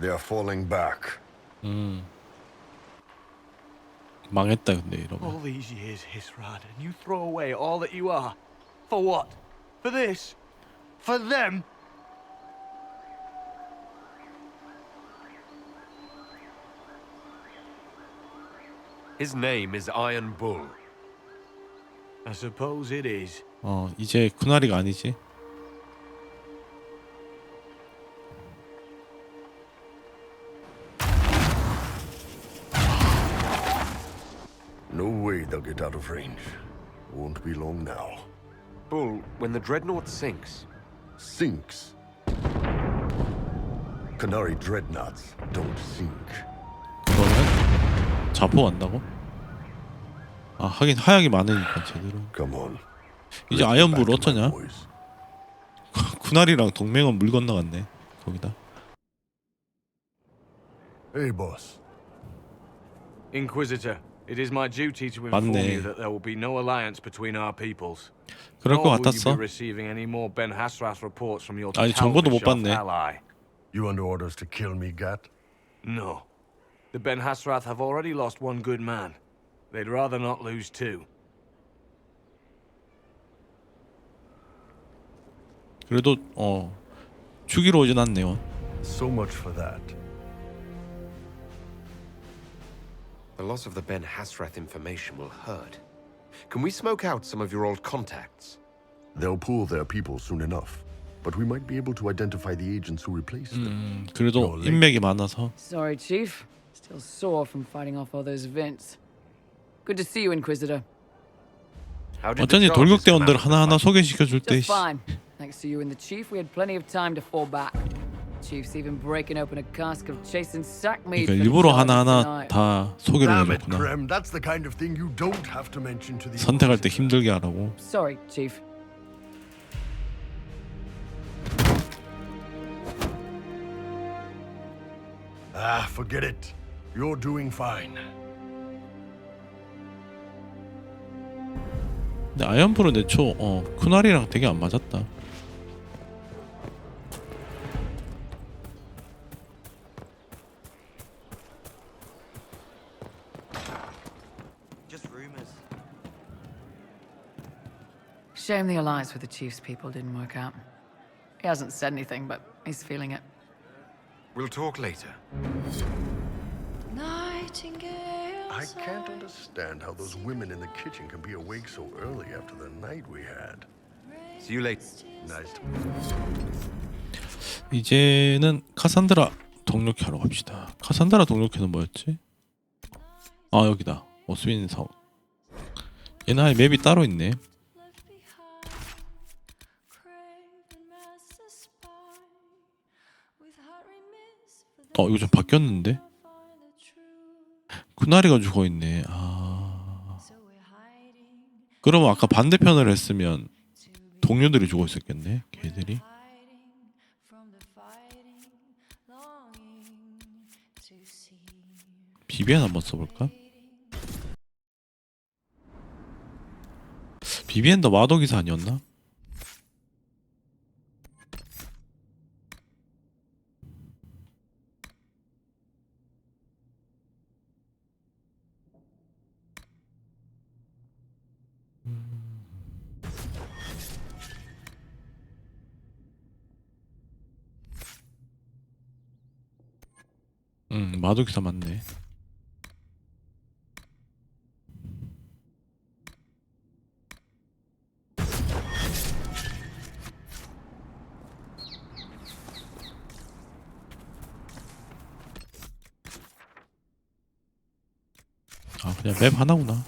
They're falling back. 망했다 근데 이러면. All these years, Hisrad, and you throw away all that you are. For what? For this? For them? His name is Iron Bull. I suppose it is. 이제 쿠나리가 아니지. No way they'll get out of range. Won't be long now. Bull, when the dreadnought sinks, Sinks. Canary dreadnoughts don't sink. 그러면 자포 간다고? 하긴 하약이 많으니까 제대로. Come on. 이제 Let's get 아이언불 back to my 어쩌냐? boys. 쿠나리랑 동맹은 물 건너갔네. 거기다. Hey, boss. Inquisitor, it is my duty to inform 맞네. you that there will be no alliance between our peoples. 그럴 것 Nor will you 같았어. be receiving any more Ben Hasrath reports from your 아니, 정보도 못 Talvashoth 받네. ally. You under orders to kill me, Gat? No. The Ben Hasrath have already lost one good man. They'd rather not lose two. 그래도 죽이러 오진 않네요. So much for that. the loss of the Ben Hasrath information will hurt. Can we smoke out some of your old contacts? They'll pull their people soon enough. But we might be able to identify the agents who replaced them. 그래도 인맥이 많아서. Sorry, Chief. Still sore from fighting off all those vents. Good to see you, Inquisitor. 어쩐지 돌격대원들 하나하나 소개시켜 줄 때. Just fine. Thanks to you and the Chief, we had plenty of time to fall back. Chief's even breaking open a cask of chasing sack meat. 그러니까 일부러 하나하나 다 소개를 Damn it, 해줬구나. Krem. That's the kind of thing you don't have to mention to the 선택할 때 힘들게 하라고. Sorry, Chief. Ah, forget it. You're doing fine. 근데 아이언프로 내초 쿠나리랑 되게 안 맞았다. Just rumors. Shame the alliance with the Chief's people didn't work out. He hasn't said anything, but he's feeling it. We'll talk later. I can't understand how those women in the kitchen can be awake so early after the night we had. See you later. Nice to meet you. 이제는 카산드라 동력회하러 갑시다. 카산드라 동력회는 뭐였지? 아 여기다. 오스윈 사원. 얘는 아예 맵이 따로 있네. 이거 좀 바뀌었는데? 쿠나리가 죽어있네. 그러면 아까 반대편을 했으면 동료들이 죽어있었겠네. 걔들이. 비비안 한번 써볼까? 비비안도 마도기사 아니었나? 마도기사 맞네. 그냥 맵 하나구나.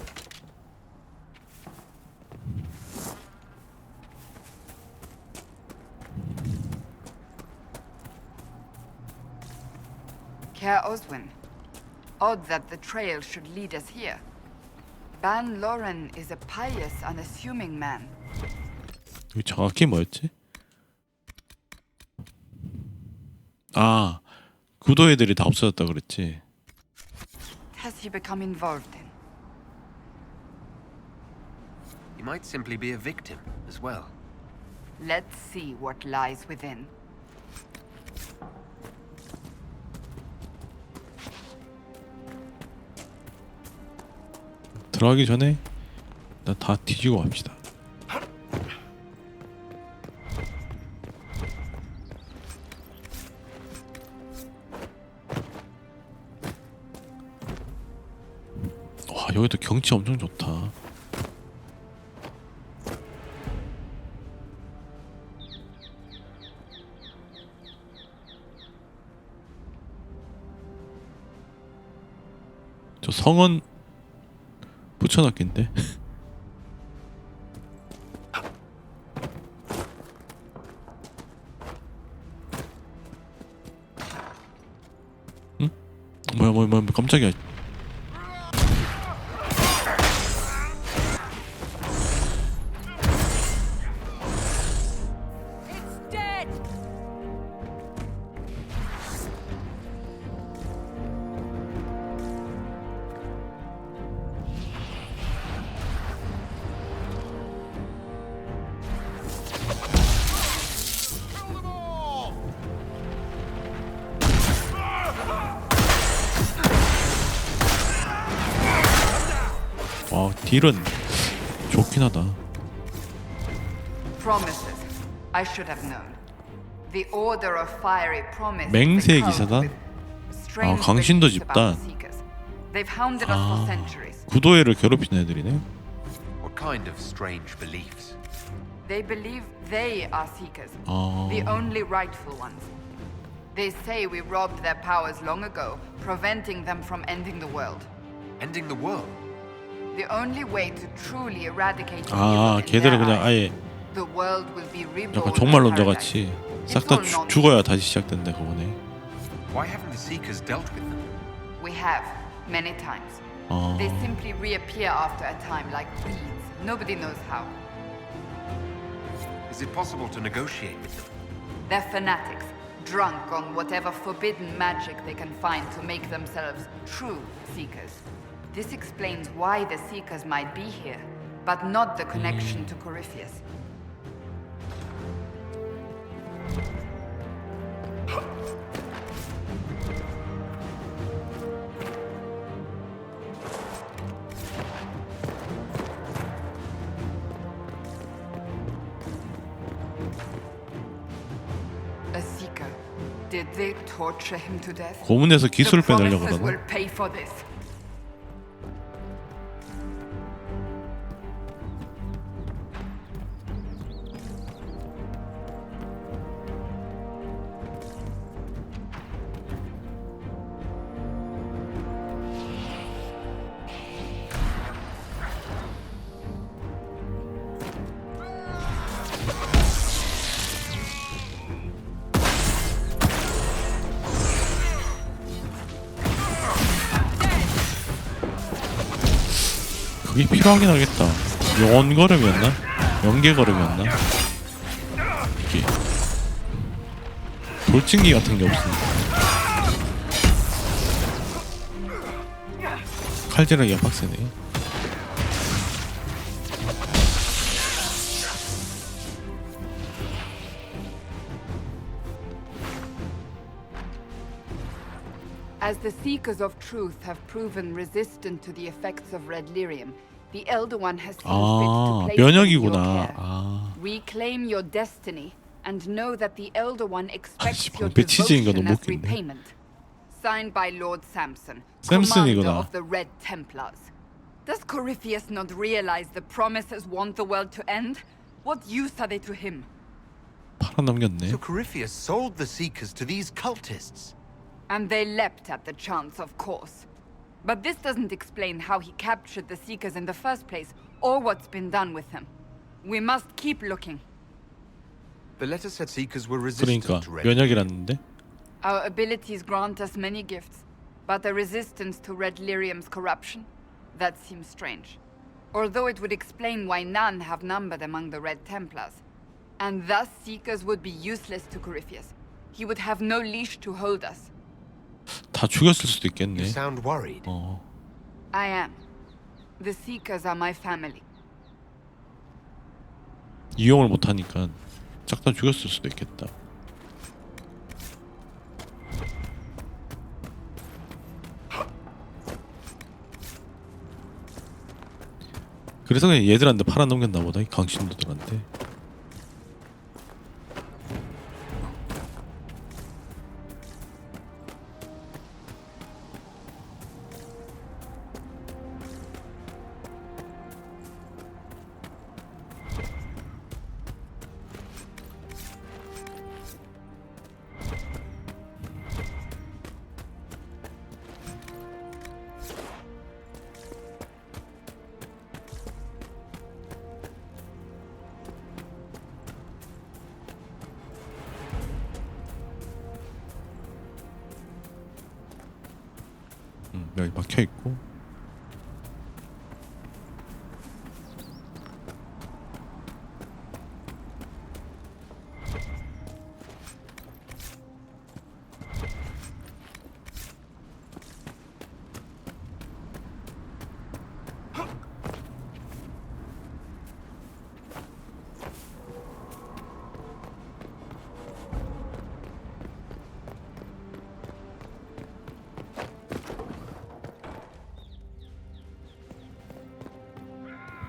Care Oswin, odd that the trail should lead us here. Ban Loren is a pious, unassuming man. 여기 정확히 뭐였지? 구도 애들이 다 없어졌다 그랬지. Has he become involved in? He might simply be a victim as well. Let's see what lies within. 들어가기 전에 나 다 뒤지고 갑시다. 와 여기도 경치 엄청 좋다. 저 성은 붙여놨겠는데? 응? 뭐야 깜짝이야. 딜은 좋긴 하다. Promises. I should have known. The Order of Fiery Promise. 맹세 기사단? 강신도 집단. They've hounded us for centuries. 구도애를 괴롭히는 애들이네. What kind of strange beliefs? They believe they are Seekers, the only rightful ones. They say we robbed their powers long ago, preventing them from ending the world. Ending the world? The only way to truly eradicate evil in 걔들은 their 그냥 eyes. 아예 The world will be reborn 약간 in 종말론자 paradise. 같이 싹 다 죽어야 다시 시작된다 그거네. Why haven't the Seekers dealt with them? We have, many times. They simply reappear after a time like weeds. Nobody knows how. Is it possible to negotiate with them? They're fanatics, drunk on whatever forbidden magic they can find to make themselves true Seekers. This explains why the Seekers might be here, but not the connection to Corypheus. A Seeker. Did they torture him to death? 고문에서 기술을 The 빼내려고 promises 그러나? will pay for this. 그게 필요하긴 하겠다. 연걸음이었나? 연계걸음이었나? 이게 돌진기 같은 게 없으니까 칼질하기가 빡세네. As the Seekers of Truth have proven resistant to the effects of red lyrium, the Elder One has seen fit to place them in your 면역이구나. care. Reclaim your destiny and know that the Elder One expects your 방패 치즈인 거 devotion 너무 as 웃긴데. repayment. Signed by Lord Samson, 샘슨이구나. commander of the Red Templars. Does Corypheus not realize the promises want the world to end? What use are they to him? 팔아넘겼네. So Corypheus sold the Seekers to these cultists. And they leapt at the chance, of course. But this doesn't explain how he captured the Seekers in the first place, or what's been done with them. We must keep looking. The letter said Seekers were resistant 그러니까 to red. 면역이라는데? Our abilities grant us many gifts, but a resistance to Red Lyrium's corruption? That seems strange. Although it would explain why none have numbered among the Red Templars. And thus Seekers would be useless to Corypheus. He would have no leash to hold us. 다 죽였을 수도 있겠네. You sound worried. I am. The Seekers are my family. 이용을 못하니까 싹 다 죽였을 수도 있겠다. 그래서 그냥 얘들한테 팔아넘겼나 보다. 이 강신도들한테. 여기 막혀 있고.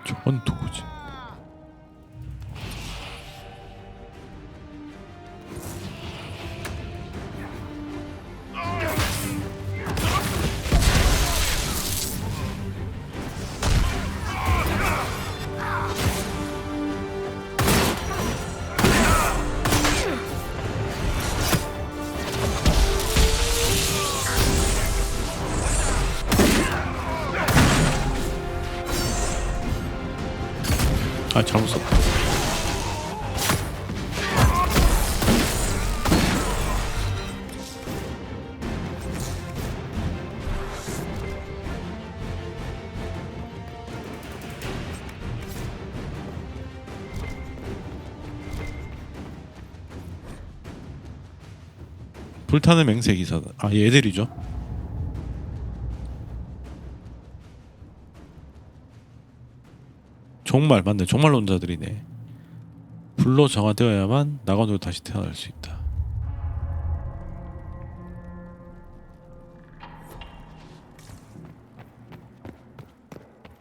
저건 누구지? 아, 잘못 썼다. 불타는 맹세 기사다. 아 얘들이죠. 종말 맞네. 종말론자들이네. 불로 정화되어야만 낙원으로 다시 태어날 수 있다.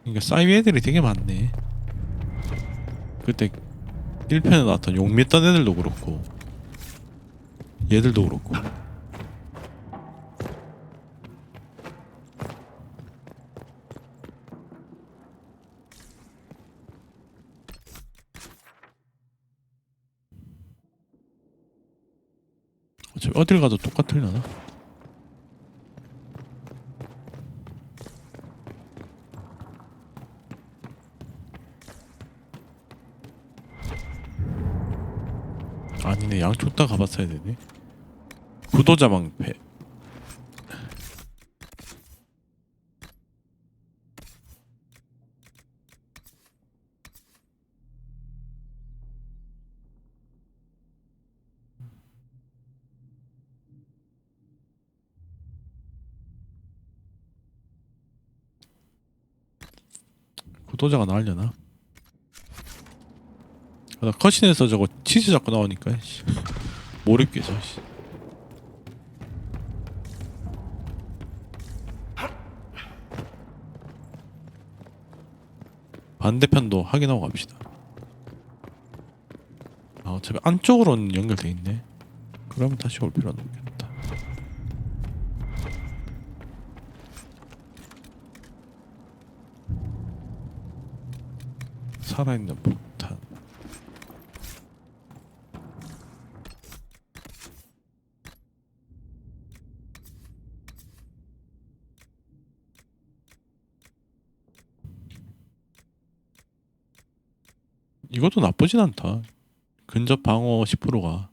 그러니까 사이비 애들이 되게 많네. 그때 1편에 나왔던 용 믿던 애들도 그렇고 얘들도 그렇고. 어차피 어딜 가도 똑같으려나? 아니네, 양쪽 다 가봤어야 되네. 구도자 방패. 구도자가 나으려나? 나 컷신에서 저거 치즈 잡고 나오니까 씨. 몰입겠어. 씨. 반대편도 확인하고 갑시다. 아 어차피 안쪽으로는 연결돼 있네. 그러면 다시 올 필요는 없겠다. 살아있는 폭탄. 이것도 나쁘진 않다. 근접 방어 10%가.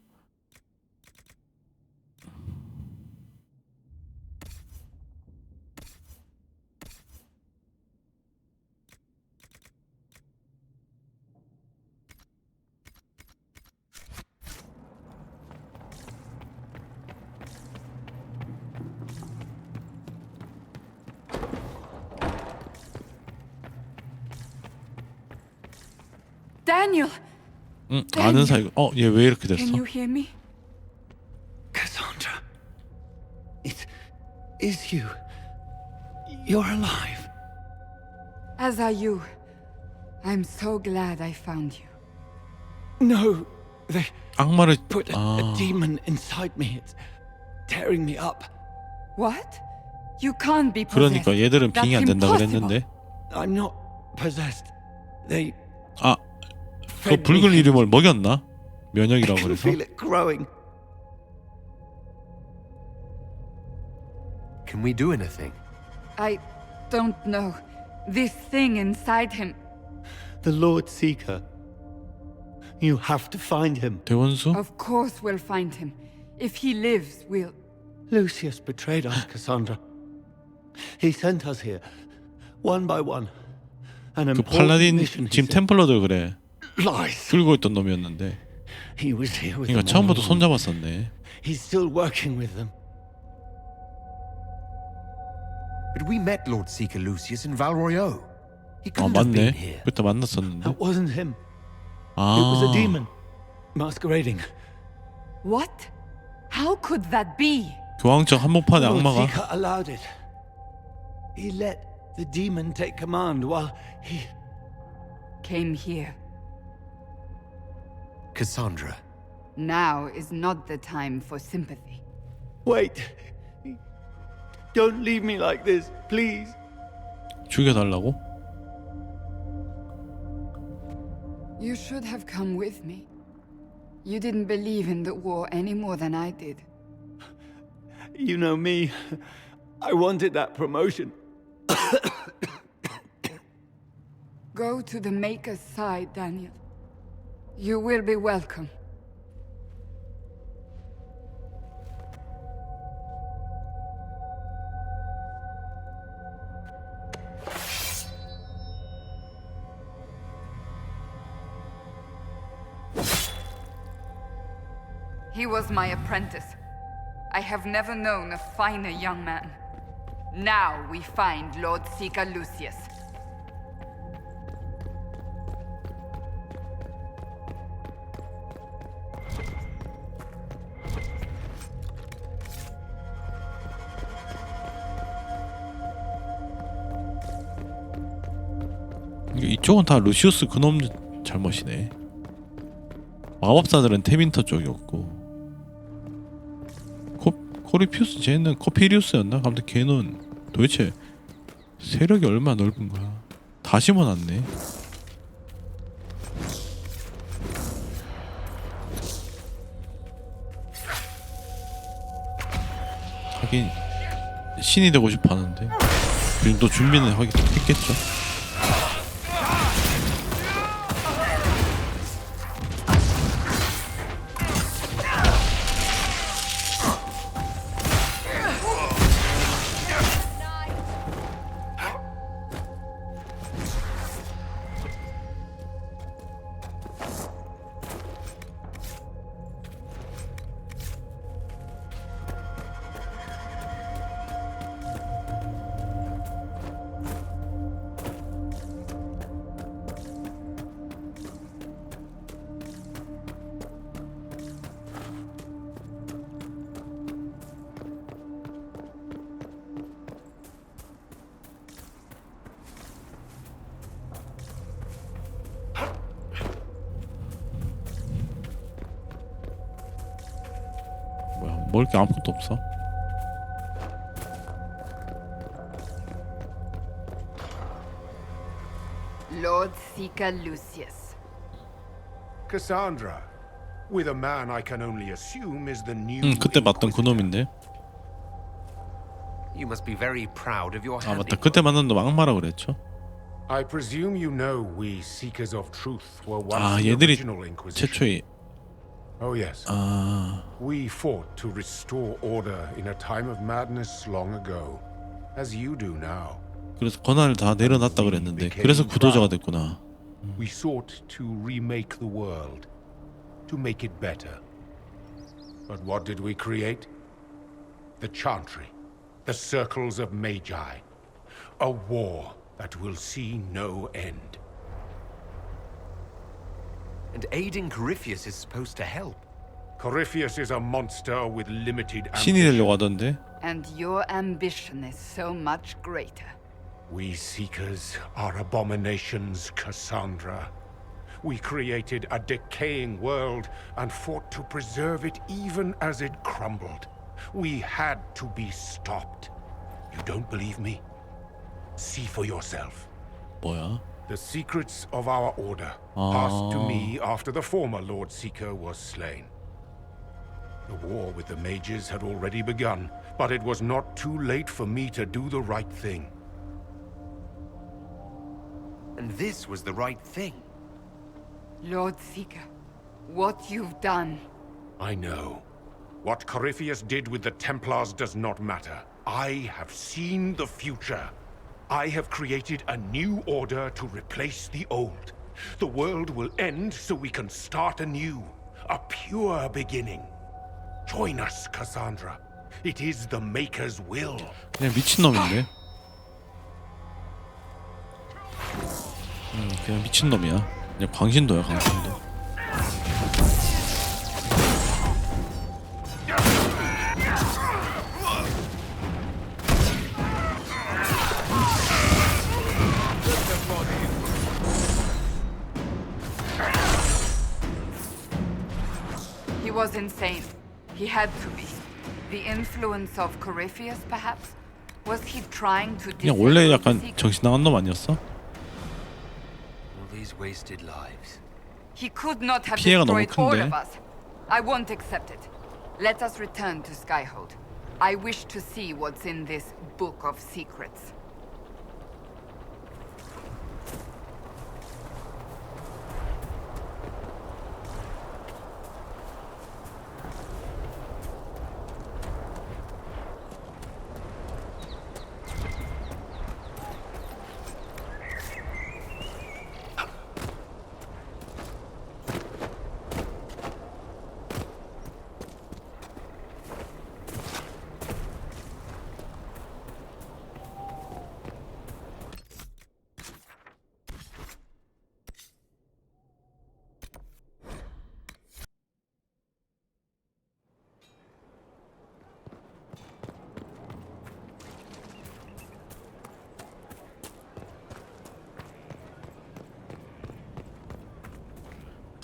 Daniel! 아는 사이. 얘 왜 이렇게 됐어? Can you hear me? Cassandra, it is you. You're alive. As are you. I'm so glad I found you. No, they 악마를 put a demon inside me. It's tearing me up. What? You can't be possessed. 그러니까 얘들은 That's 빙의 안 된다 impossible. 그랬는데. I'm not possessed. They 그 붉은 이름을 먹였나? 면역이라고 I can 그래서. feel it growing. Can we do anything? I don't know. This thing inside him. The Lord Seeker. You have to find him. 대원수? Of course we'll find him. If he lives, we'll... Lucius betrayed us, Cassandra. He sent us here, one by one. An 그 important 팔라딘 mission. 지금 템플러들 그래. Lies. 끌고 있던 놈이었는데. He was here with 그러니까 them 처음부터 all 손 along. 잡았었네. He's still working with them. But we met Lord Seeker Lucius in Val Royeaux. He 아 couldn't have been 맞네. here. 그때 만났었는데. That wasn't him. It was a 아. demon, masquerading. What? How could that be? 교황청 한복판에 Lord 악마가. Seeker allowed it. He let the demon take command while he... Came here. Cassandra. Now is not the time for sympathy. Wait. Don't leave me like this, please. 죽여달라고? You should have come with me. You didn't believe in the war any more than I did. You know me. I wanted that promotion. Go to the Maker's side, Daniel. You will be welcome. He was my apprentice. I have never known a finer young man. Now we find Lord Seeker Lucius. 이쪽은 다 루시우스 그놈 잘못이네. 마법사들은 테민터 쪽이었고 코리피우스 쟤는 코피리우스였나? 아무튼 걔는 도대체 세력이 얼마나 넓은 거야. 다 심어놨네. 하긴 신이 되고 싶어 하는데 그 정도 준비는 하긴 했겠죠. 먹을 게 아무것도 없어. Lord Seeker Lucius. Cassandra, with a man I can only assume is the new. 그때 봤던 그 놈인데. You must be very proud of your 아 맞다. 그때 만난 놈 악마라 그랬죠. I presume you know we seekers of truth were once 아 the 얘들이 original Inquisition. 최초의. Oh yes. We fought to restore order in a time of madness long ago, as you do now. 그래서 권한을 다 내려놨다 그랬는데 그래서 구도자가 됐구나. We sought to remake the world, to make it better. But what did we create? The Chantry, the circles of Magi, a war that will see no end. And aiding Corypheus is supposed to help. Corypheus is a monster with limited 신이 ambition. 되려고 하던데. And your ambition is so much greater. We Seekers are abominations, Cassandra. We created a decaying world and fought to preserve it even as it crumbled. We had to be stopped. You don't believe me? See for yourself. 뭐야? The secrets of our order passed to me after the former Lord Seeker was slain. The war with the mages had already begun, but it was not too late for me to do the right thing. And this was the right thing. Lord Seeker, what you've done. I know. What Corypheus did with the Templars does not matter. I have seen the future. I have created a new order to replace the old. The world will end so we can start anew. A pure beginning. Join us, Cassandra. It is the Maker's will. 그냥 미친놈인데. 그냥 미친놈이야. 그냥 광신도야 광신도. He was insane. He had to be. The influence of Corypheus, perhaps? Was he trying to 그냥 원래 약간 정신 나간 놈 아니었어? All these wasted lives. He could not have 피해가 너무 destroyed all 큰데. of us. I won't accept it. Let us return to Skyhold. I wish to see what's in this book of secrets.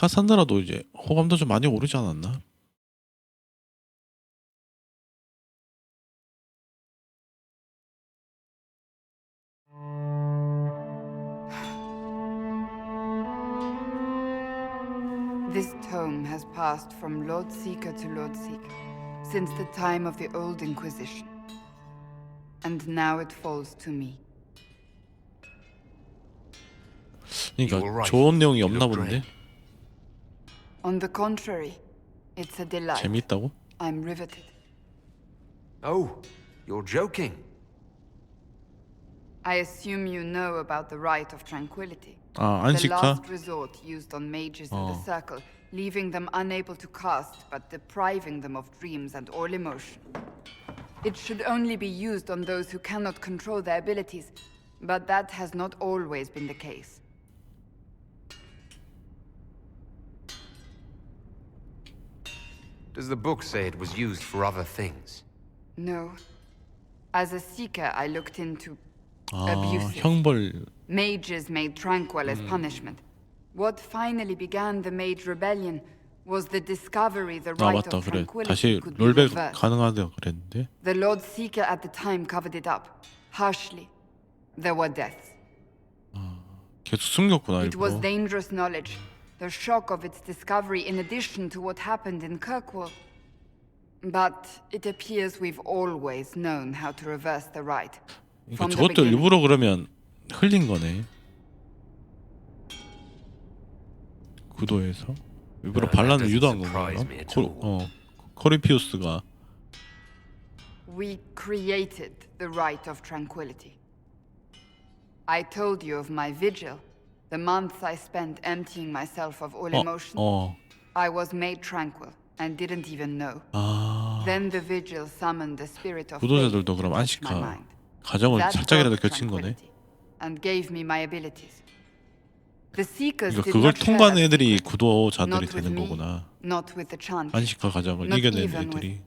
카산드라도 이제 호감도 좀 많이 오르지 않았나? This tome has passed from Lord Seeker to Lord Seeker since the time of the Old Inquisition. And now it falls to me. 그러니까 좋은 내용이 없나 본데. On the contrary, it's a delight. 재밌다고? I'm riveted. Oh, you're joking. I assume you know about the Rite of Tranquility. 아, The 안식화? last resort used on mages in the circle, leaving them unable to cast but depriving them of dreams and all emotion. It should only be used on those who cannot control their abilities, but that has not always been the case. Does the book say it was used for other things? No. As a seeker, I looked into 아, abuses. 형벌. Mages made tranquil as punishment. What finally began the Mage Rebellion was the discovery the 아, Rite 맞다. of 그래. Tranquility 다시 could be 롤백 reversed. 가능하다 그랬는데. The Lord Seeker at the time covered it up, harshly. There were deaths. 계속 숨겼구나, It was 일부러. dangerous knowledge. The shock of its discovery in addition to what happened in Kirkwall. But it appears we've always known how to reverse the rite. 그러니까 From the 저것도 beginning. 일부러 그러면 흘린 거네. 구도에서 일부러 반란을 유도한 건가? 코리피우스가 We created the Rite of Tranquility. I told you of my vigil, the months I spent emptying myself of all emotion. I was made tranquil and didn't even know. Then the vigil summoned the spirit of faith 구도자들도 그럼 to touch my 안식화 mind. 가정을 That 살짝이라도 brought 겹친 거네. tranquility and gave me my abilities. The seekers 그러니까 did 그걸 not share 통과한 that 애들이 secret. 구도자들이 Not with 되는 me, 거구나. not with the chant. 안식화 가정을 Not 이겨낸 even 애들이.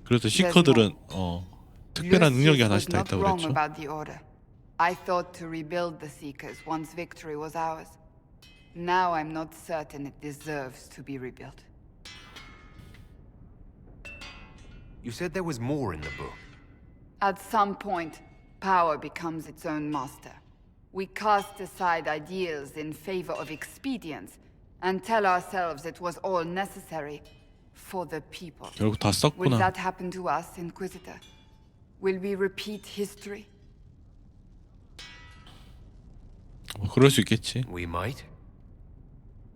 그래서 시커들은 특별한 능력이 하나씩 다 있다고 wrong 그랬죠. about the order. I thought to rebuild the Seekers once victory was ours. Now I'm not certain it deserves to be rebuilt. You said there was more in the book. At some point, power becomes its own master. We cast aside ideals in favor of expedience and tell ourselves it was all necessary for the people. 결국 다 Will 썼구나. that happen to us, Inquisitor? Will we repeat history? 그럴 수 있겠지. We might.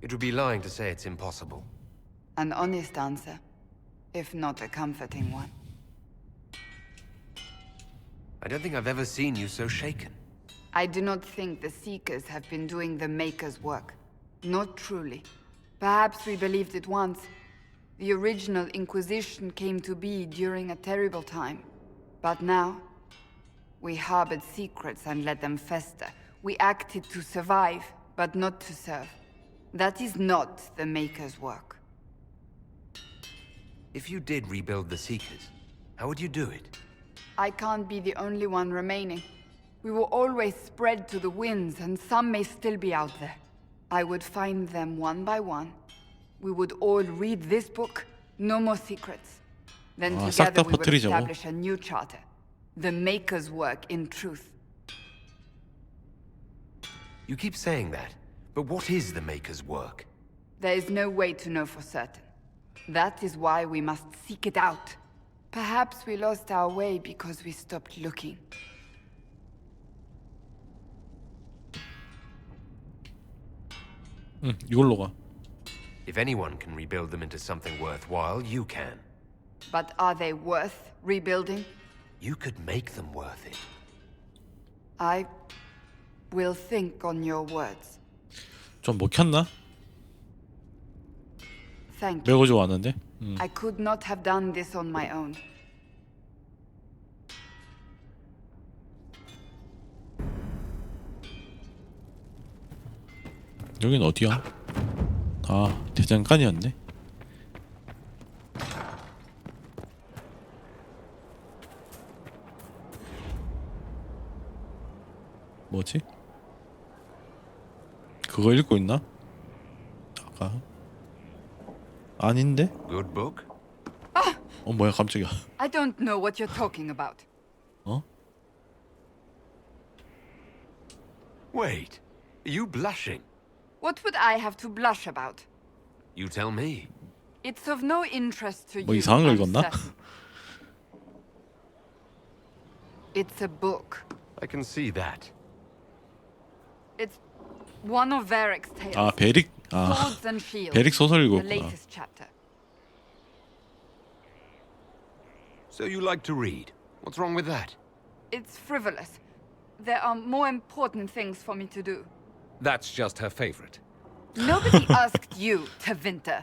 It would be lying to say it's impossible. An honest answer, if not a comforting one. I don't think I've ever seen you so shaken. I do not think the Seekers have been doing the Maker's work. Not truly. Perhaps we believed it once. The original Inquisition came to be during a terrible time. But now, we harbored secrets and let them fester. We acted to survive, but not to serve. That is not the Maker's work. If you did rebuild the Seekers, how would you do it? I can't be the only one remaining. We will always spread to the winds, and some may still be out there. I would find them one by one. We would all read this book, no more secrets. Then 싹 together 다 we would 퍼뜨리자고. establish a new charter. The Maker's work in truth. You keep saying that, but what is the Maker's work? There is no way to know for certain. That is why we must seek it out. Perhaps we lost our way because we stopped looking. 이걸로 가. If anyone can rebuild them into something worthwhile, you can. But are they worth rebuilding? You could make them worth it. I will think on your words. 좀 먹혔나? Thank you. 매우 좋아하는데. I could not have done this on my own. 여긴 어디야? 아, 대장간이었네. 뭐지? 그거 읽고 있나? 아까 아닌데? Good book? 뭐야 깜짝이야. I don't know what you're talking about. 어? Wait, are you blushing? What would I have to blush about? You tell me. It's of no interest to 뭐 you. 이상한 거 I'm 읽었나? certain. It's a book. I can see that. It's one of Varric's tales. 아 베릭 Swords and shields. 베릭 소설 The 읽었구나. latest chapter. So you like to read. What's wrong with that? It's frivolous. There are more important things for me to do. That's just her favorite. Nobody asked you to winter.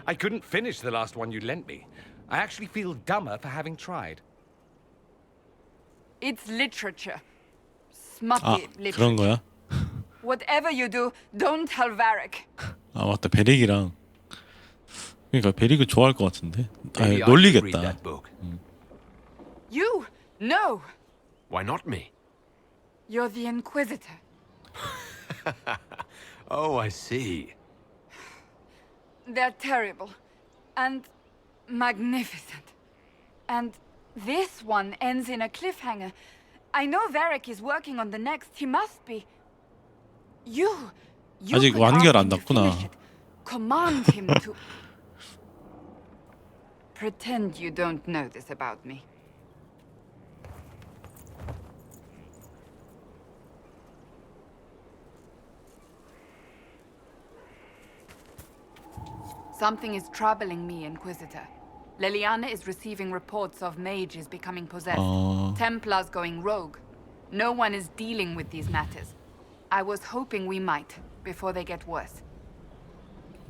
I couldn't finish the last one you lent me. I actually feel dumber for having tried. It's literature. 아 Smutty literature. 그런 거야? Whatever you do, don't tell Varric. 아 맞다 베릭이랑 그러니까 베릭을 좋아할 것 같은데. 아 Maybe I should read 놀리겠다. that book. You? No. Why not me? You're the Inquisitor. Oh, I see. They're terrible. And magnificent. And this one ends in a cliffhanger. I know Varric is working on the next. He must be. You 아직 could 완결 ask 안 him to 났구나. finish it. Command him to. Pretend you don't know this about me. Something is troubling me, Inquisitor. Leliana is receiving reports of mages becoming possessed, Templars going rogue. No one is dealing with these matters. I was hoping we might, before they get worse.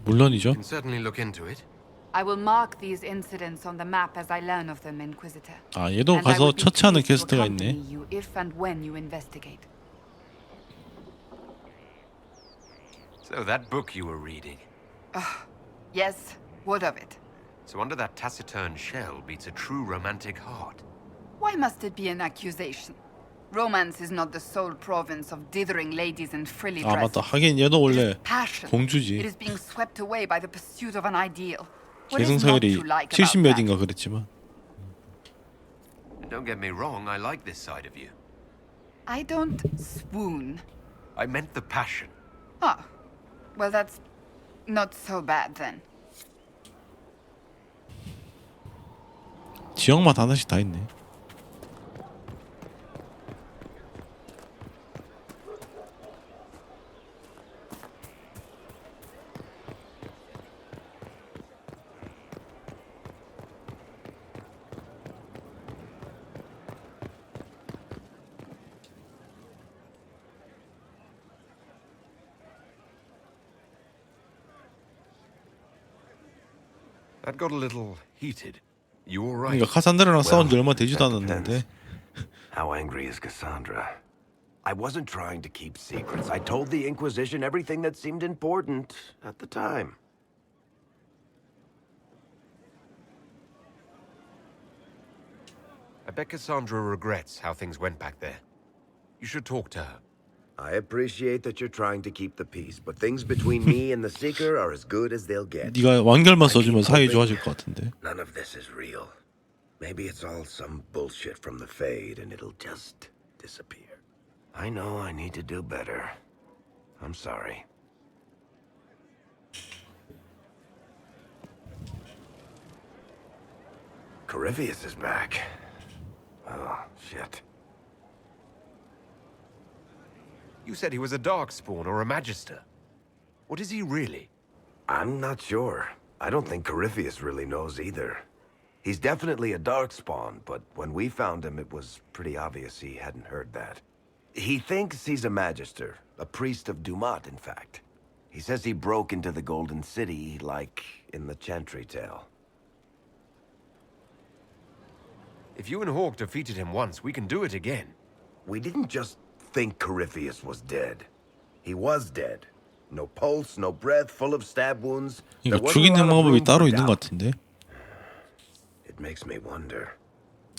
물론이죠. Can certainly look into it. I will mark these incidents on the map as I learn of them, Inquisitor. 아 얘도 And I 가서 would be 처치하는 pleased to 퀘스트가 accompany 있네. you if and when you investigate. So that book you were reading. Yes, what of it? So under that taciturn shell beats a true romantic heart. Why must it be an accusation? Romance is not the sole province of dithering ladies in frilly 아 dresses. 맞다. 하긴 얘도 원래 Passion. It 공주지. is being swept away by the pursuit of an ideal. What is not 계승서열이 to like about 70몇인가 그랬지만. And don't get me wrong, I like this side of you. I don't swoon. I meant the passion. Oh, well, that's not so bad then. 지역마다 하나씩 다 있네. That got a little heated. You all right? 그러니까 카산드라랑 싸운 지 Well, 얼마 되지도 that 않았는데. How angry is Cassandra? I wasn't trying to keep secrets. I told the Inquisition everything that seemed important at the time. I bet Cassandra regrets how things went back there. You should talk to her. I appreciate that you're trying to keep the peace, but things between me and the Seeker are as good as they'll get. 네가 완결만 I keep 써주면 사이 hoping 좋아질 것 같은데. None of this is real. Maybe it's all some bullshit from the Fade and it'll just disappear. I know I need to do better. I'm sorry. Corypheus is back. Oh, shit. You said he was a Darkspawn or a Magister. What is he really? I'm not sure. I don't think Corypheus really knows either. He's definitely a Darkspawn, but when we found him, it was pretty obvious he hadn't heard that. He thinks he's a Magister, a priest of Dumat, in fact. He says he broke into the Golden City, like in the Chantry tale. If you and Hawk defeated him once, we can do it again. We didn't just think Corypheus was dead. He was dead. No pulse, no breath, full of stab wounds. There 그러니까 wasn't a 죽이는 lot of 방법이 room 따로 for 있는 것 doubt. 같은데. It makes me wonder.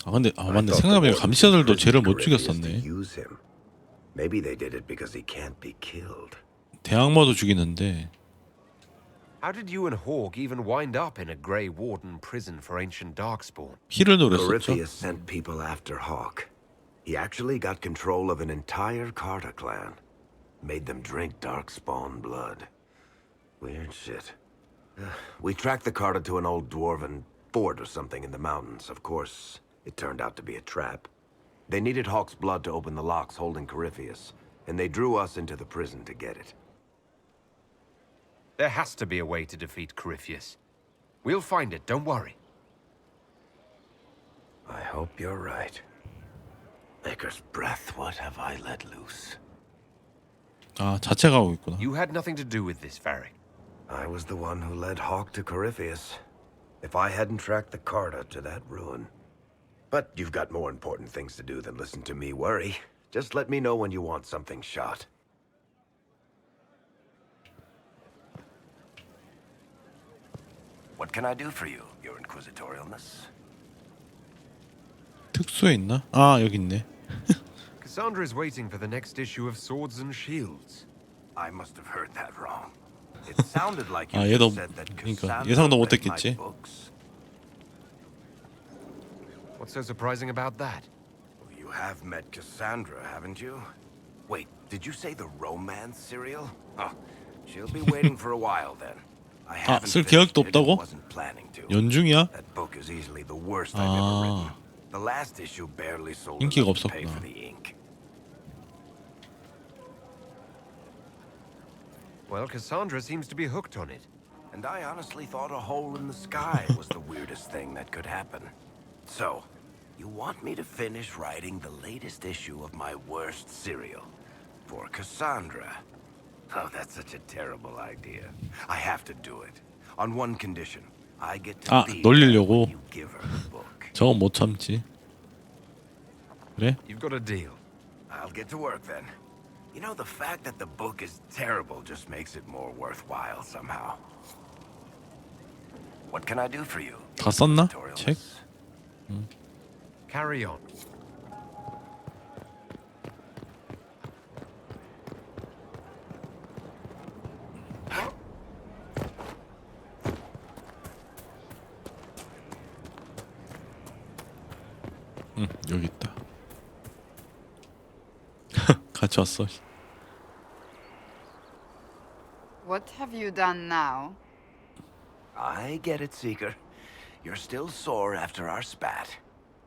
아 근데 아 I 맞네. thought the 생각해보니까 Wardens 감시자들도 imprisoned 쟤를 못 Corypheus to 죽였었네. use him. Maybe they did it because he can't be killed. 대항마도 죽이는데 How did you and Hawk even wind up in a Grey Warden prison for ancient Darkspawn? 피를 노렸었죠. Corypheus sent people after Hawk. He actually got control of an entire Carter clan. Made them drink Darkspawn blood. Weird shit. We tracked the Carter to an old dwarven fort or something in the mountains. Of course, it turned out to be a trap. They needed Hawk's blood to open the locks holding Corypheus, and they drew us into the prison to get it. There has to be a way to defeat Corypheus. We'll find it, don't worry. I hope you're right. Maker's breath, what have I let loose? 아, 자체 가고 있구나. You had nothing to do with this, Varric. I was the one who led Hawk to Corypheus. If I hadn't tracked the Carter to that ruin. But you've got more important things to do than listen to me worry. Just let me know when you want something shot. What can I do for you, your inquisitorialness? 특수에 있나? 아, 여기 있네. Cassandra is waiting for the next issue of Swords and Shields. I must have heard that wrong. It sounded like you 아, 얘도 said that 그러니까 Cassandra 예상도 read my 못했겠지. books. What's so surprising about that? You have met Cassandra, haven't you? Wait, did you say the romance serial? Oh, she'll be waiting for a while then. I 아, haven't 쓸 finished 계획도 it and 없다고? wasn't planning to. 연중이야? That book is easily the worst I've ever written. 아, The last issue barely sold 인기가 enough to pay 없었구나. for the ink. Well, Cassandra seems to be hooked on it. And I honestly thought a hole in the sky was the weirdest thing that could happen. So, you want me to finish writing the latest issue of my worst serial for Cassandra? Oh, that's such a terrible idea. I have to do it. On one condition. I get to 아, be 놀리려고. when you give her the book. 저건 못 참지. 그래? You've got a deal. I'll get to work then. You know, the fact that the book is terrible just makes it more worthwhile somehow. What can I do for you? 다 썼나? 책? Carry on. 응, 여기 있다. 같이 왔어. What have you done now? I get it, Seeker. You're still sore after our spat.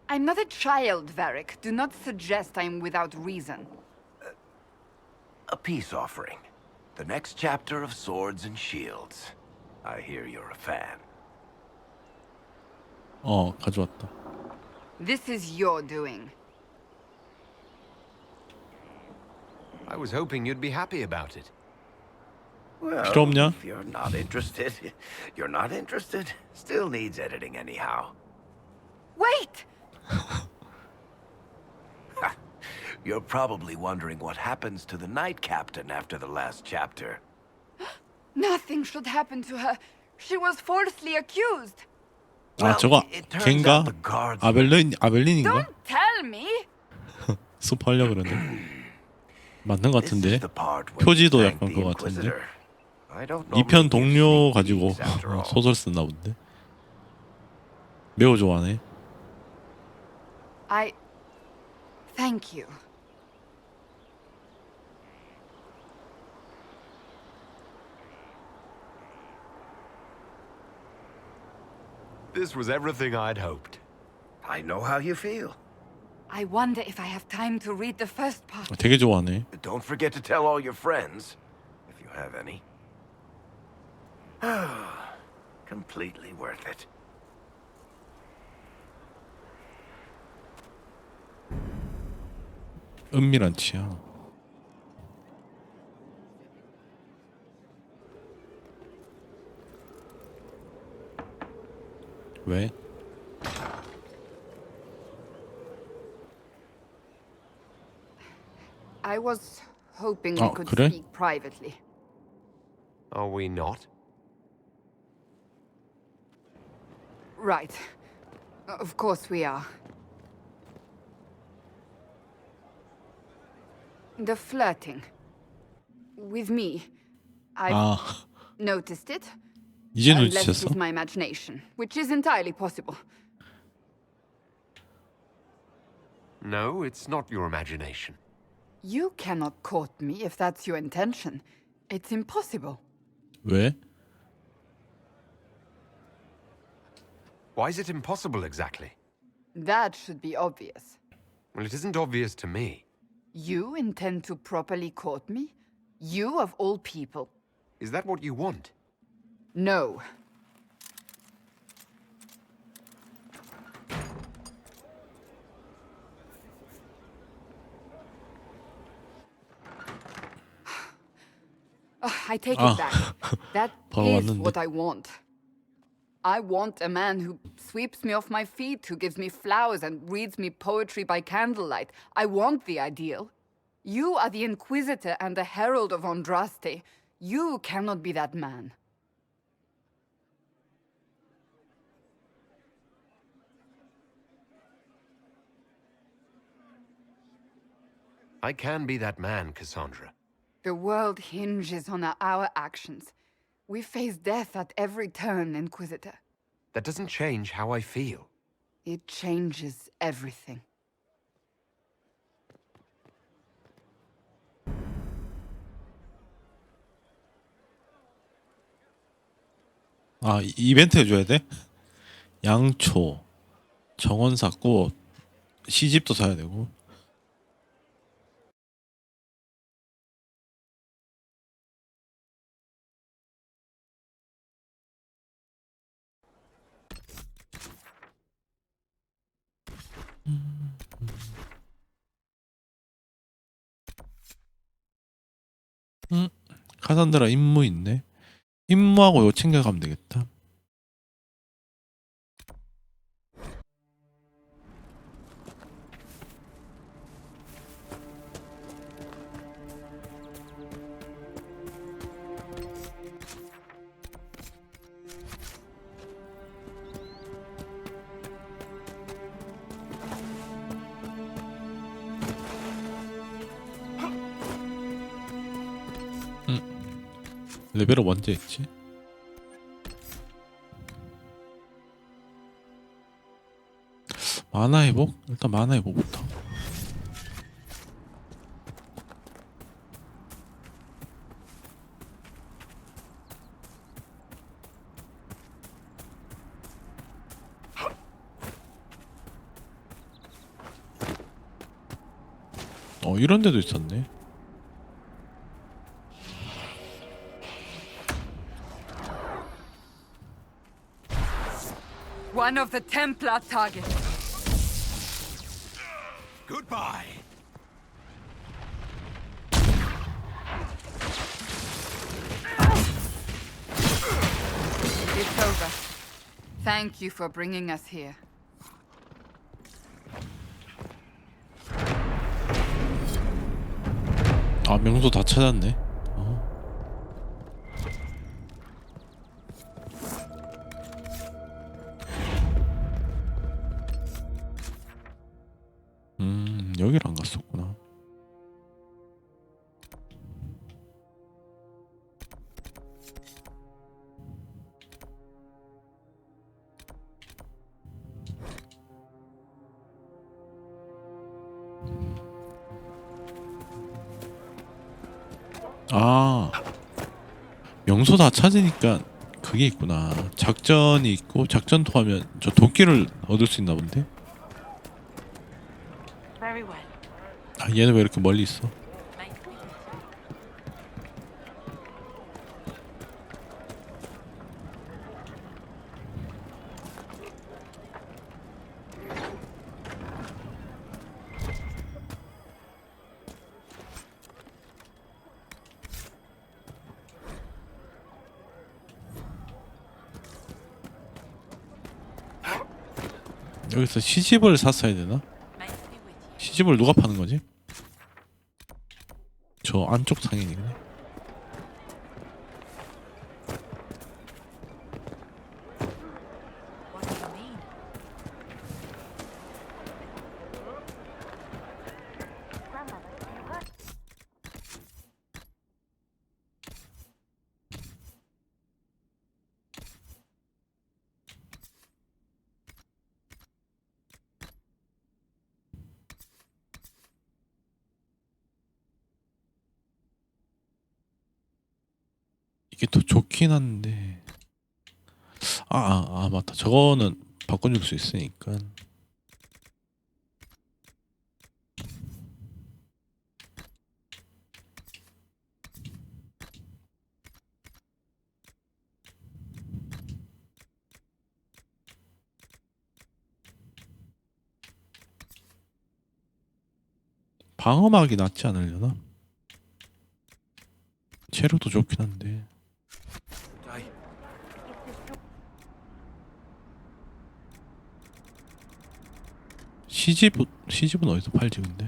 I'm not a child, Varric. Do not suggest I'm without reason. A peace offering. The next chapter of Swords and Shields. I hear you're a fan. 어, 가져왔다. This is your doing. I was hoping you'd be happy about it. Well, 필요 없냐? if you're not interested, you're not interested. Still needs editing anyhow. Wait! You're probably wondering what happens to the Knight Captain after the last chapter. Nothing should happen to her. She was falsely accused. 아, 저거 걘가? 아벨린인가? Don't tell me. 스포하려고 그러네. 맞는 것 같은데. 표지도 약간 그거 같은데. 2편 동료 가지고 소설 쓰나 본데. 매우 좋아하네. Thank you. This was everything I'd hoped. I know how you feel. I wonder if I have time to read the first part. 되게 좋아하네. Don't forget to tell all your friends, if you have any. Completely worth it. 은밀한 취향. 왜? I was hoping we could 그래? speak privately. Are we not? Right. Of course we are. The flirting. With me. I've 아, noticed it. 이제 Unless 눈치챘어? it's my imagination, which is entirely possible. No, it's not your imagination. You cannot court me if that's your intention. It's impossible. 왜? Why is it impossible exactly? That should be obvious. Well, it isn't obvious to me. You intend to properly court me? You of all people? Is that what you want? No. I take it back. That 바로 is 왔는데. what I want. I want a man who sweeps me off my feet, who gives me flowers and reads me poetry by candlelight. I want the ideal. You are the Inquisitor and the Herald of Andraste. You cannot be that man. I can be that man, Cassandra. The world hinges on our actions. We face death at every turn, Inquisitor. That doesn't change how I feel. It changes everything. 아, 이벤트 해줘야 돼? 양초, 정원사 꽃, 시집도 사야 되고. 카산드라 임무 있네. 임무하고 이거 챙겨가면 되겠다. 레벨업 언제 했지? 만화 회복? 일단 만화 회복부터. 이런 데도 있었네. One of the Templar targets. Goodbye. It's over. Thank you for bringing us here. 아, 명소 다 찾았네. 여기를 안 갔었구나. 아, 명소 다 찾으니까 그게 있구나. 작전이 있고 작전 통하면 저 도끼를 얻을 수 있나 본데? Very well. 아, 얘는 왜 이렇게 멀리 있어? 여기서 시집을 샀어야 되나? 시집을 누가 파는 거지? 저 안쪽 상인이네. 이게 더 좋긴 한데 맞다. 저거는 바꿔줄 수 있으니까. 방어막이 낫지 않으려나? 체력도 좋긴 한데. 시집은 어디서 팔지 근데?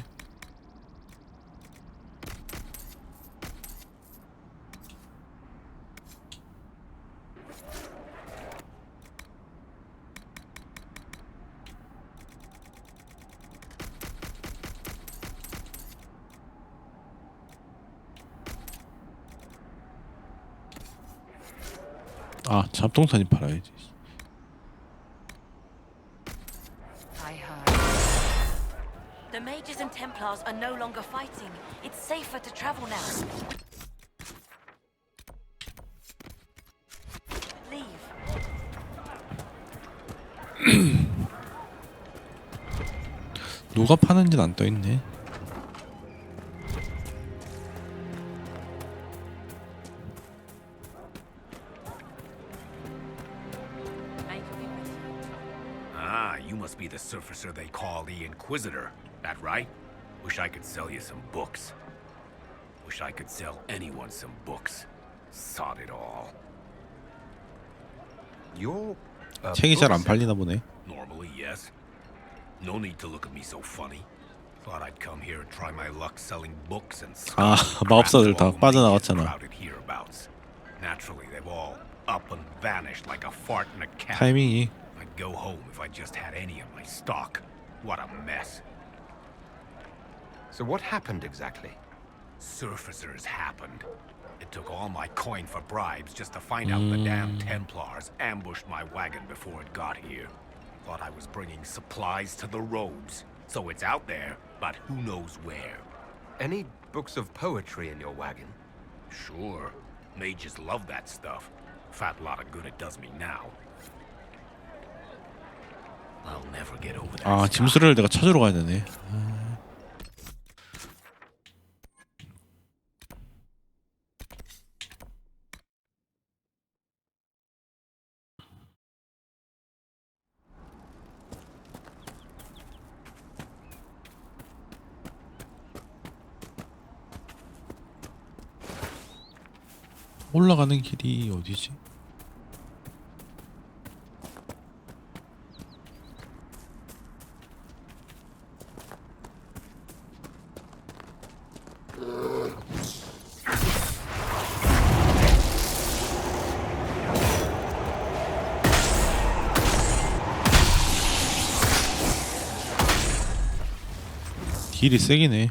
잡동사니 팔아야지. I heard. The mages and Templars are no longer fighting. It's safer to travel now. Leave. 누가 파는지는 안 떠있네. You must be the surfacer they call the Inquisitor. That right? Wish I could sell you some books. Wish I could sell anyone some books. Sod it all. You're 책이 잘 안 팔리나 보네. Normally, yes. No need to look at me so funny. Thought I'd come here and try my luck selling books and 마법사들 다 빠져나갔잖아. Naturally, they've all up and vanished like a fart in a cat. 타이밍이. I'd go home if I just had any of my stock. What a mess. So what happened exactly? Surfacers happened. It took all my coin for bribes just to find out the damn Templars ambushed my wagon before it got here. Thought I was bringing supplies to the robes. So it's out there, but who knows where. Any books of poetry in your wagon? Sure. Mages love that stuff. Fat lot of good it does me now. I'll never get over that. 짐수를 내가 찾으러 가야 되네. 올라가는 길이 어디지? 딜이 세기네.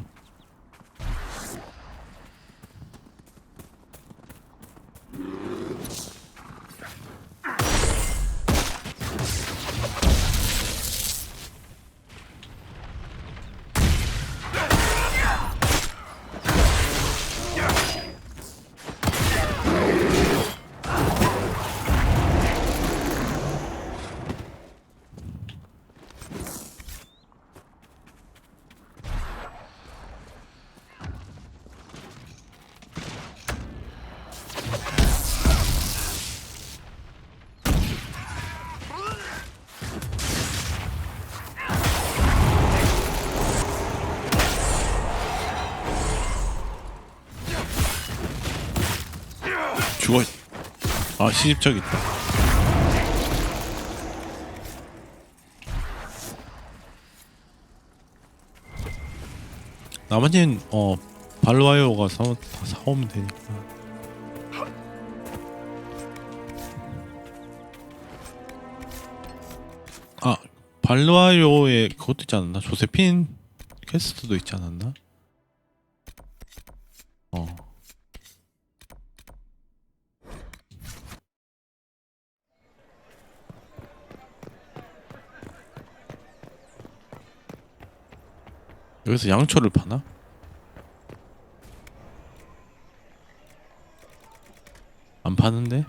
죽어. 시집적 있다. 나머지는 발로아이오가 사오면 되니까. 발로아이오에 그것도 있지 않았나? 조세핀 퀘스트도 있지 않았나? 여기서 양초를 파나? 안 파는데?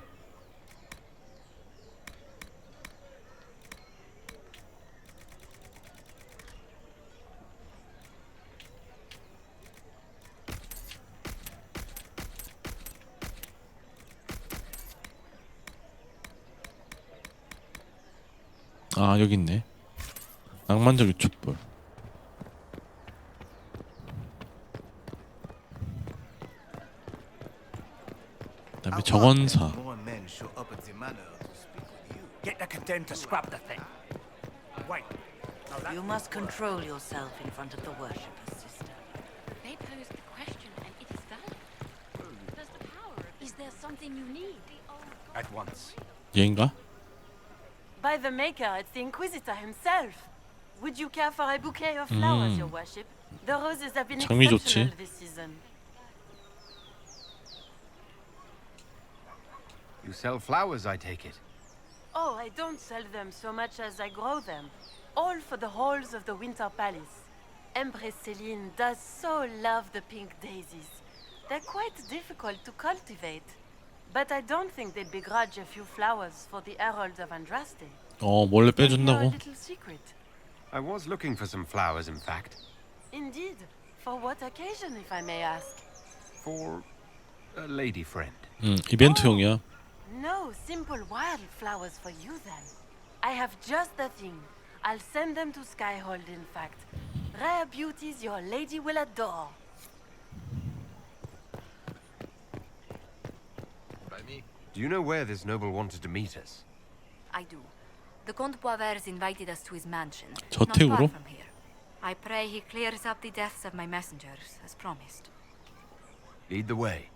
아 여기 있네. 낭만적인 촛불. 그다음에 정원사. More men show up at the manor to speak with you. Get the condemned to scrap the thing. Wait. You must control yourself in front of the worshippers, sister. They posed the question, and it is valid. Does the power of... Is there something you need? At once. 얘인가? By the Maker, it's the Inquisitor himself. Would you care for a bouquet of flowers, your worship? The roses have been 장미 exceptional 좋지. this season. You sell flowers, I take it. Oh, I don't sell them so much as I grow them. All for the halls of the Winter Palace. Empress Celine does so love the pink daisies. They're quite difficult to cultivate. But I don't think they'd begrudge a few flowers for the Herald of Andraste. 몰래 Maybe a 빼준다고? little secret. I was looking for some flowers, in fact. Indeed. For what occasion, if I may ask? For a lady friend. 이벤트용이야. No, simple wildflowers for you then. I have just the thing. I'll send them to Skyhold, in fact. Rare beauties your lady will adore. Do you know where this noble wanted to meet us? I do. The Comte Poivers invited us to his mansion, not 저택으로? far from here. I pray he clears up the deaths of my messengers, as promised. Lead the way.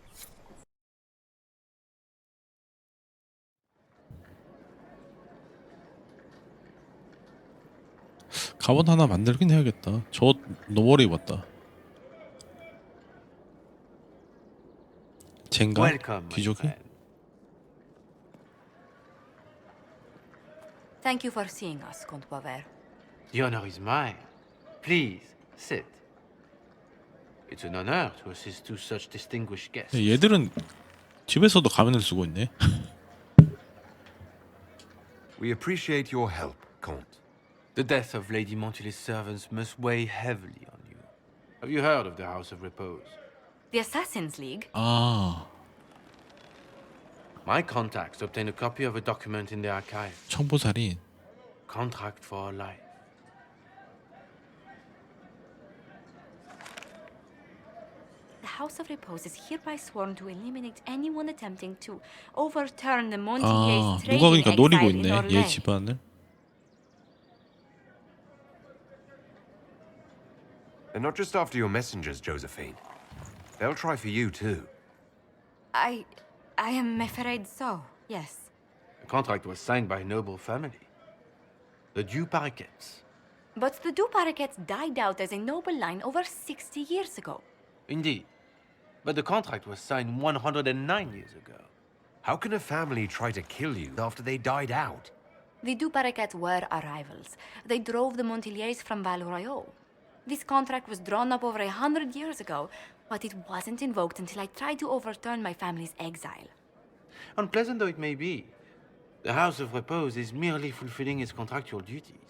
갑옷 하나 만들긴 해야겠다. 저 노멀 입었다. 젠가? Welcome, my 귀족이? friend. Thank you for seeing us, Comte Poivers. The honor is mine. Please, sit. It's an honor to assist two such distinguished guests. 얘들은 집에서도 가면을 쓰고 있네. We appreciate your help, Comte. The death of Lady Montilly's servants must weigh heavily on you. Have you heard of the House of Repose? The Assassin's League? 아, My contacts obtained a copy of a document in the archive. 청부살인. Contract for life. The House of Repose is hereby sworn to eliminate anyone attempting to overturn the Montilly's 아, trading 누가 그러니까 노리고 exile in 있네. 얘 Orlais. 집안을. They're not just after your messengers, Josephine. They'll try for you, too. I am afraid so, yes. The contract was signed by a noble family. The Du Paraquets. But the Du Paraquets died out as a noble line over 60 years ago. Indeed. But the contract was signed 109 years ago. How can a family try to kill you after they died out? The Du Paraquets were our rivals. They drove the Montilliers from Val Royaux. This contract was drawn up over 100 years ago, but it wasn't invoked until I tried to overturn my family's exile. Unpleasant though it may be, the House of Repose is merely fulfilling its contractual duties.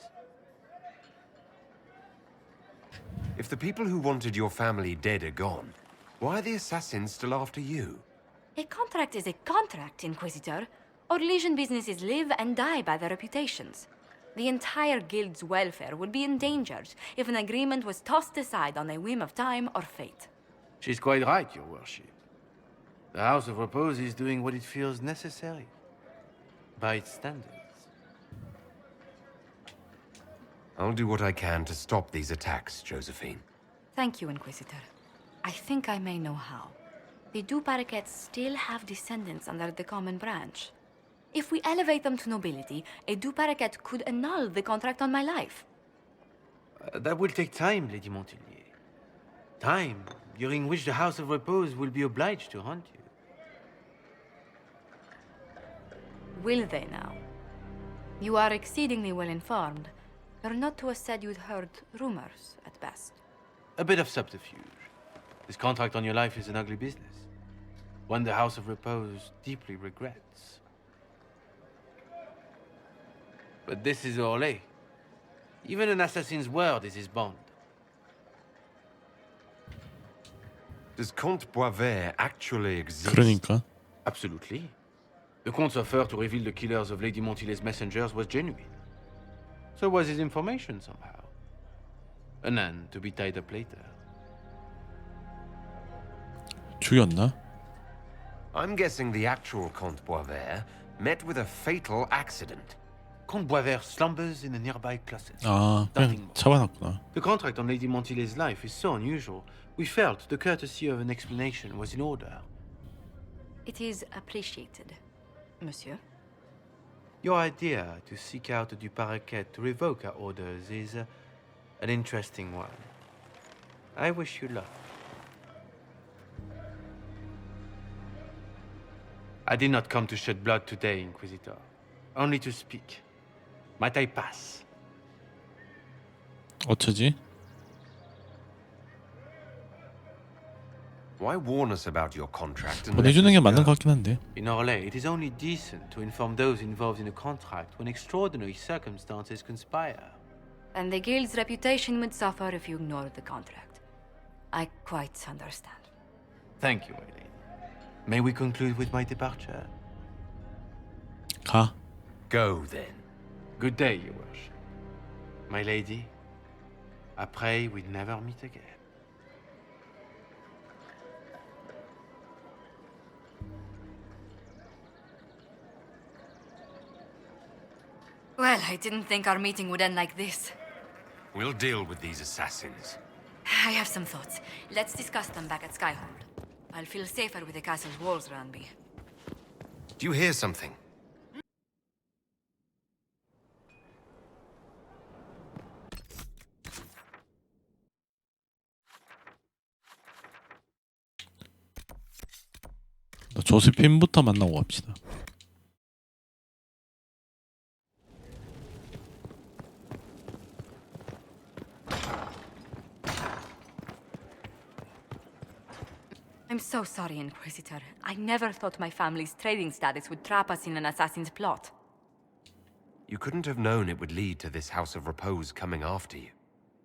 If the people who wanted your family dead are gone, why are the assassins still after you? A contract is a contract, Inquisitor. Orlesian businesses live and die by their reputations. The entire guild's welfare would be endangered if an agreement was tossed aside on a whim of time or fate. She's quite right, Your Worship. The House of Repose is doing what it feels necessary, by its standards. I'll do what I can to stop these attacks, Josephine. Thank you, Inquisitor. I think I may know how. The Du Paraquets still have descendants under the common branch. If we elevate them to nobility, a Du Paraquet could annul the contract on my life. That will take time, Lady Montillier. Time during which the House of Repose will be obliged to hunt you. Will they now? You are exceedingly well informed. You're not to have said you'd heard rumors, at best. A bit of subterfuge. This contract on your life is an ugly business. One the House of Repose deeply regrets. But this is Orlais. Even an assassin's word is his bond. Does Comte Boisvert actually exist? 그러니까. Absolutely. The Comte's offer to reveal the killers of Lady Montilet's messengers was genuine. So was his information somehow. An end to be tied up later. 죽였나? I'm guessing the actual Comte Boisvert met with a fatal accident. Comte Boisvert slumbers in a nearby closet. 아, 그냥 잡아놨구나. The contract on Lady Montilet's life is so unusual, we felt the courtesy of an explanation was in order. It is appreciated, monsieur. Your idea to seek out Du Paraquet to revoke our orders is an interesting one. I wish you luck. I did not come to shed blood today, Inquisitor. Only to speak. Might I pass? 어쩌지? Why warn us about your contract and 보내주는 게 맞는 것 같긴 한데. In Orlais, it is only decent to inform those involved in a contract when extraordinary circumstances conspire. And the guild's reputation would suffer if you ignored the contract. I quite understand. Thank you, my lady. May we conclude with my departure? 가. Go then. Good day, your worship. My lady, I pray we never meet again. Well, I didn't think our meeting would end like this. We'll deal with these assassins. I have some thoughts. Let's discuss them back at Skyhold. I'll feel safer with the castle's walls around me. Do you hear something? 조세핀부터 만나고 갑시다. I'm so sorry, Inquisitor. I never thought my family's trading status would trap us in an assassin's plot. You couldn't have known it would lead to this House of Repose coming after you.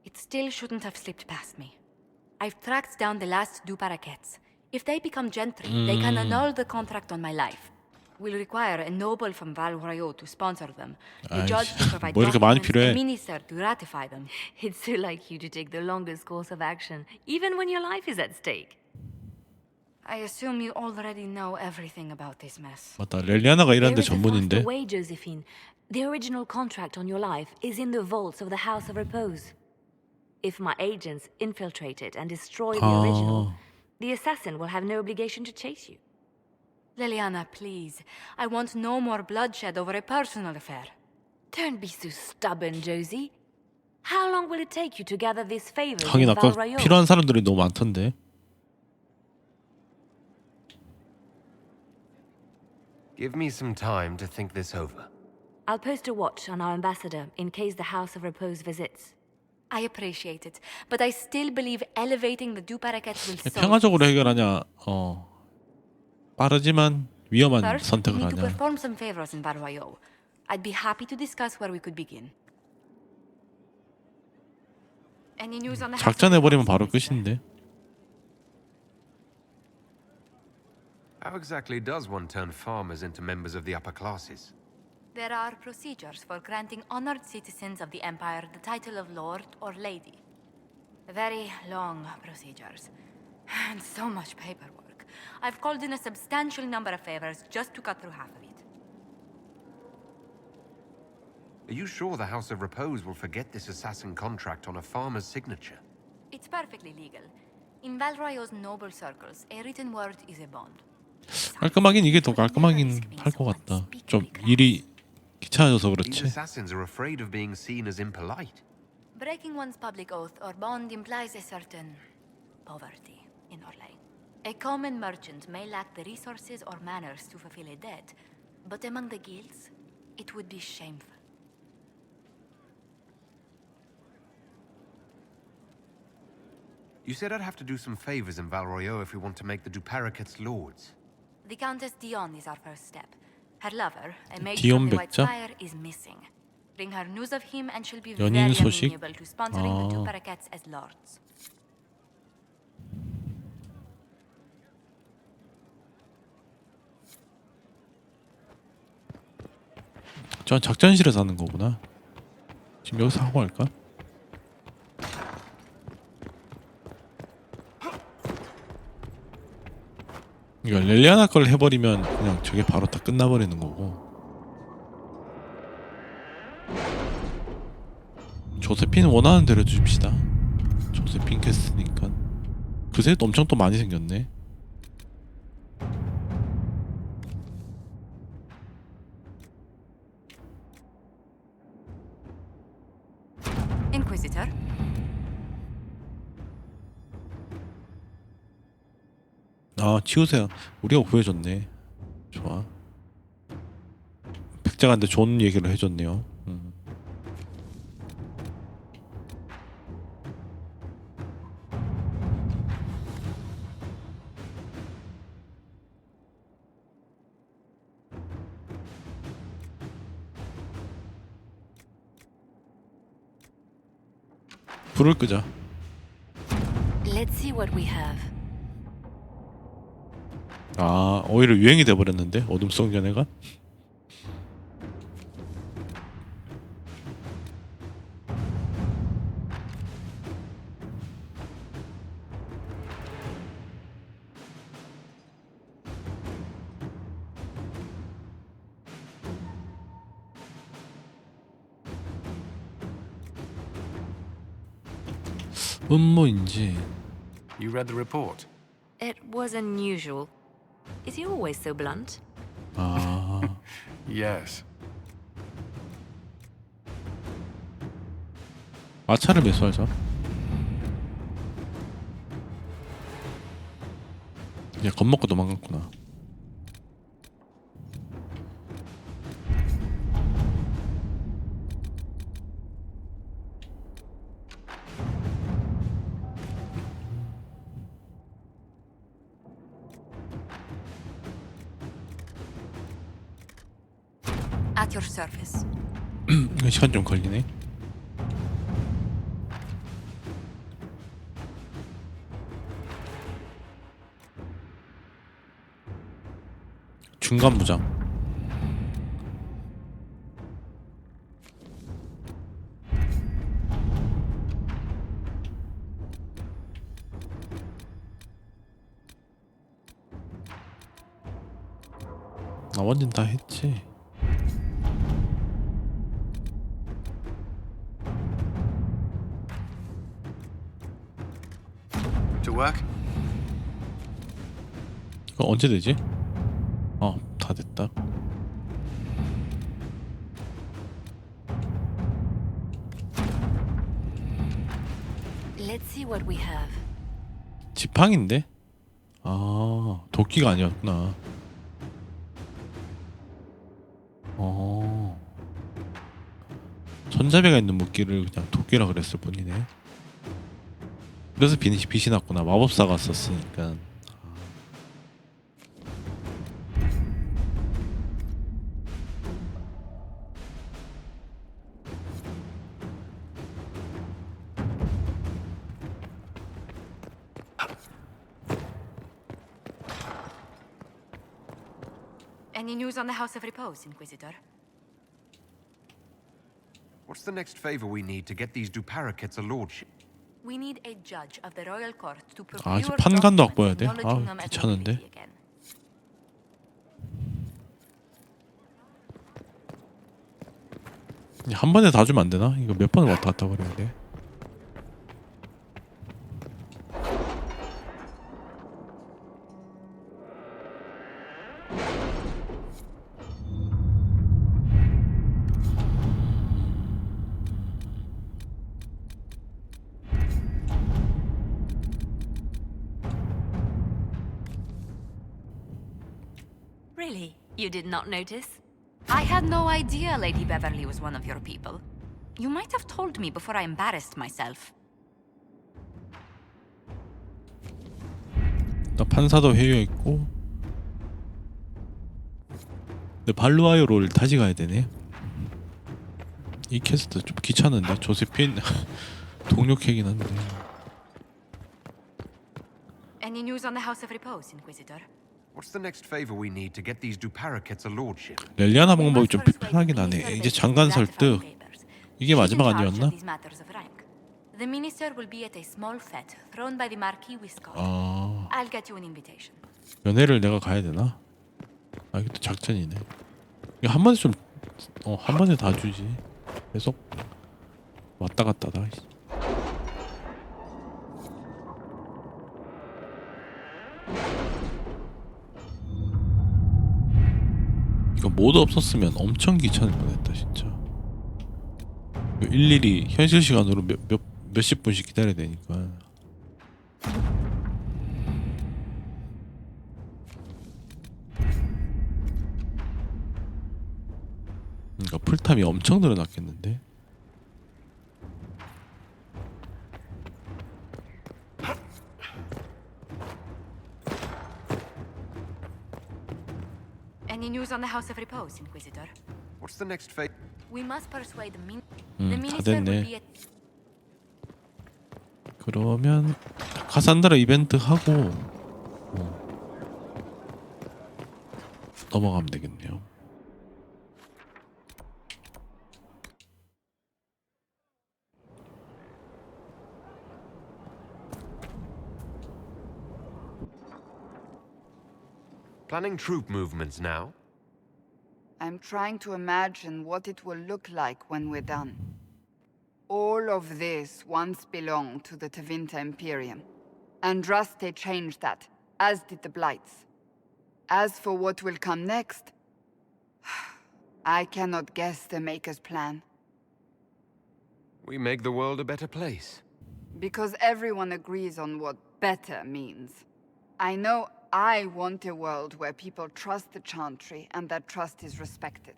It still shouldn't have slipped past me. I've tracked down the last Du Paraquets. If they become gentry, they can annul the contract on my life. We'll require a noble from Val Royaux to sponsor them, a judge to provide 뭐 이렇게 많이 documents, 필요해? a minister to ratify them. It's so like you to take the longest course of action, even when your life is at stake. I assume you already know everything about this mess. 맞다. 렐리아나가 There 이런데 is a 전문인데. faster way, Josephine. The original contract on your life is in the vaults of the House of Repose. If my agents infiltrate it and destroy the original, the assassin will have no obligation to chase you. Liliana, please. I want no more bloodshed over a personal affair. Don't be so stubborn, Josie. How long will it take you to gather these favors 하긴 in 아까 Val Royaux? 필요한 사람들이 너무 많던데. Give me some time to think this over. I'll post a watch on our ambassador in case the House of Repose visits. I appreciate it, but I still believe elevating the Du Paraquets will solve. 평화적으로 해결하냐, 빠르지만 위험한 First, we 선택을 need to 하냐. perform some favors in Val Royaux. I'd be happy to discuss where we could begin. Any news on the House 작전 of 해버리면 Repose? 바로 끝인데. How exactly does one turn farmers into members of the upper classes? There are procedures for granting honored citizens of the Empire the title of Lord or Lady. Very long procedures. And so much paperwork. I've called in a substantial number of favors just to cut through half of it. Are you sure the House of Repose will forget this assassin contract on a farmer's signature? It's perfectly legal. In Val Royaux's noble circles, a written word is a bond. 깔끔하긴 이게 더 깔끔하긴 할 것 같다. 좀 일이 귀찮아져서 These 그렇지. assassins are afraid of being seen as impolite. Breaking one's public oath or bond implies a certain poverty in Orlais. A common merchant may lack the resources or manners to fulfill a debt, but among the guilds, it would be shameful. You said I'd have to do some favors in Val Royaux if we want to make the Du Paraquets lords. The Countess Dion is our first step. Her lover, a mage 디온 from the White 백자? Spire, is missing. Bring her news of him, and she'll be 연인 very 소식? amenable to sponsoring the two parakeets as lords. 저 작전실에서 하는 거구나. 지금 여기서 하고 할까? 이거 렐리아나 걸 해버리면 그냥 저게 바로 다 끝나버리는 거고. 조세핀 원하는 대로 줍시다. 조세핀 캐스트니까. 그새 엄청 또 많이 생겼네. Inquisitor? 아, 치우세요. 우리가 구해줬네. 좋아. 백작한테 좋은 얘기를 해줬네요. 불을 끄자. Let's see what we have. 아, 오히려 유행이 돼버렸는데 어둠 속 연애가? 음모인지. You read the report? It was unusual. Is he always so blunt? 아, Yes. 마차를 매수하자. 야, 겁먹고 도망갔구나. At your service. 이거 시간 좀 걸리네. 중간 무장. 나머지는 다 했지. To work? 이거 언제 되지? 다 됐다. Let's see what we have. 지팡인데? 아, 도끼가 아니었구나. 손잡이가 있는 무기를 그냥 도끼라 그랬을 뿐이네. 그래서 빛이 났구나. 마법사가 썼으니까. Any news on the House of Repose, Inquisitor? What's the next favor we need to get these Duparakets a lordship? We need a judge of the royal court to 아, 이제 procure 판관도 documents 확보해야 돼? acknowledging 아, them as 귀찮은데? nobility again. 한 번에 다 주면 안 되나? 이거 몇 번을 왔다 갔다 거려야 돼? Really? You did not notice? I had no idea Lady Beverly was one of your people. You might have told me before I embarrassed myself. 나 판사도 회유했고 근데 발루아요를 다시 가야 되네. 이 퀘스트 좀 귀찮은데 조세핀 동료캐긴 한데. Any news on the House of Repose, Inquisitor? What's the next favor we need to get these two parakeets a lordship? 렐리아나 방법이 좀 불편하긴 하네. 이제 장관 설득. 이게 마지막 아니었나? The minister will be at a small fete thrown by the Marquis Wiscott. 아, I'll get you an invitation. 연애를 내가 가야 되나? 아, 이것도 작전이네. 이거 한 번에 좀, 한 번에 다 주지. 계속 왔다 갔다다. 이거 모드 없었으면 엄청 귀찮을 뻔했다 진짜. 일일이 현실 시간으로 몇십 분씩 기다려야 되니까. 그러니까 풀탑이 엄청 늘어났겠는데. Any news on the House of Repose, Inquisitor? What's the next favor? We must persuade the 다 minister will 됐네. be at 그러면 카산드라 이벤트 하고 넘어가면 되겠네요. Planning troop movements now? I'm trying to imagine what it will look like when we're done. All of this once belonged to the Tevinter Imperium. Andraste changed that, as did the Blights. As for what will come next, I cannot guess the Maker's plan. We make the world a better place. Because everyone agrees on what better means. I know I want a world where people trust the Chantry and that trust is respected.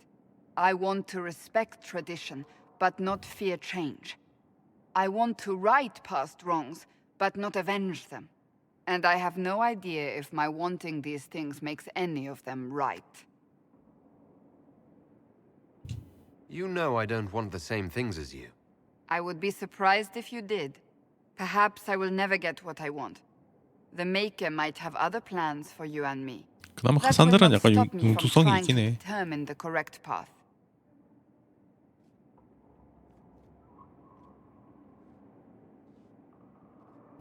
I want to respect tradition, but not fear change. I want to right past wrongs, but not avenge them. And I have no idea if my wanting these things makes any of them right. You know I don't want the same things as you. I would be surprised if you did. Perhaps I will never get what I want. The Maker might have other plans for you and me. 그나마 That will 카산드라는 not 약간 stop me from 융통성이 trying 있긴 to 해. determine the correct path.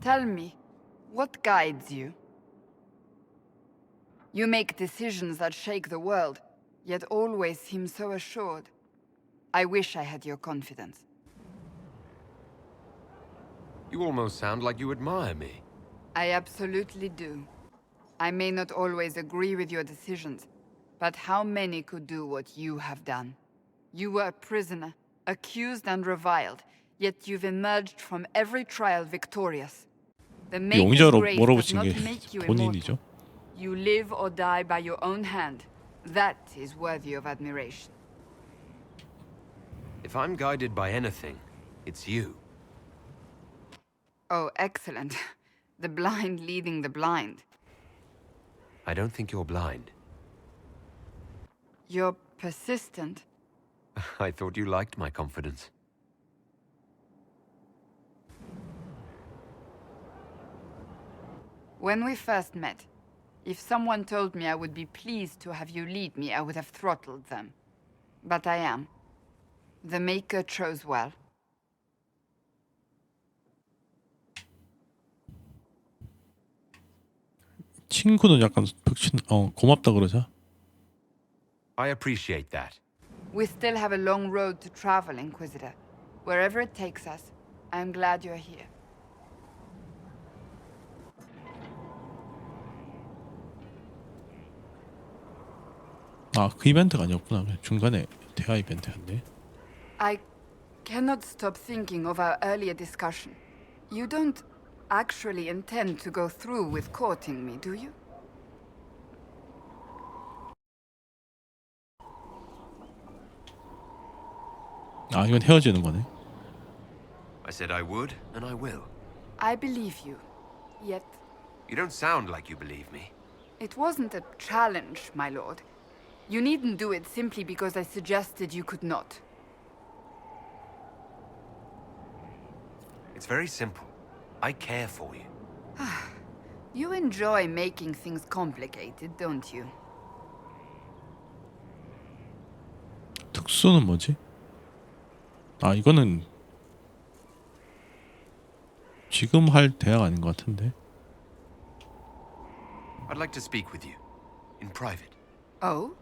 Tell me, what guides you? You make decisions that shake the world, yet always seem so assured. I wish I had your confidence. You almost sound like you admire me. I absolutely do. I may not always agree with your decisions, but how many could do what you have done? You were a prisoner, accused and reviled, yet you've emerged from every trial victorious. The Maker's 용의자로 grace does 몰아붙인 not 게 make you immortal. 본인이죠. You live or die by your own hand. That is worthy of admiration. If I'm guided by anything, it's you. Oh, excellent. The blind leading the blind. I don't think you're blind. You're persistent. I thought you liked my confidence. When we first met, if someone told me I would be pleased to have you lead me, I would have throttled them. But I am. The Maker chose well. 친구는 약간 고맙다 그러자. I appreciate that. We still have a long road to travel, Inquisitor. Wherever it takes us, I'm glad you're here. 아, 그 이벤트가 아니었구나. 그냥 중간에 대화 이벤트였네. I cannot stop thinking of our earlier discussion. You don't actually intend to go through with courting me, do you? 아, 이건 헤어지는 거네. I said I would, and I will. I believe you. Yet, You don't sound like you believe me. it wasn't a challenge, my lord. You needn't do it simply because I suggested you could not. It's very simple. I care for you. You enjoy making things complicated, don't you? 특수는 뭐지? 아 이거는 지금 할 대학 아닌 것 같은데. I'd like to speak with you. In private. Oh?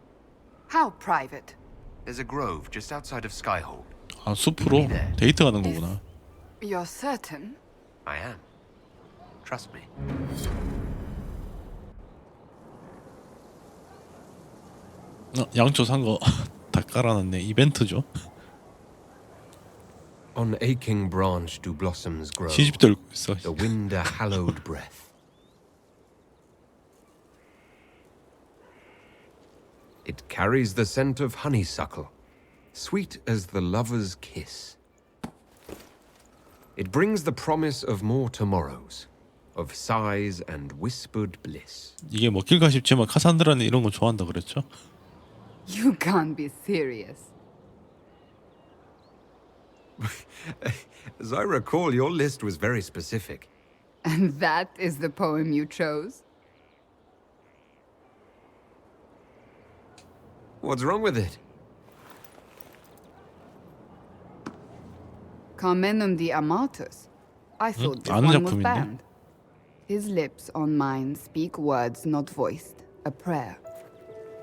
How private? There's a grove just outside of Skyhold. 아 숲으로 데이트 가는 거구나. You're certain? I am. Trust me. 양초 산 거 다 깔아놨네. 이벤트죠. On aching branch do blossoms grow. 시집도 읽고 있어. The wind a hallowed breath. It carries the scent of honeysuckle, sweet as the lover's kiss. It brings the promise of more tomorrows, of sighs and whispered bliss. 이게 먹힐까 싶지만 카산드라는 이런 거 좋아한다 그랬죠? You can't be serious. As I recall, your list was very specific. And that is the poem you chose? What's wrong with it? Carmenum de Amatus. I thought this 아는 one was 작품인데? banned. His lips on mine speak words not voiced, a prayer,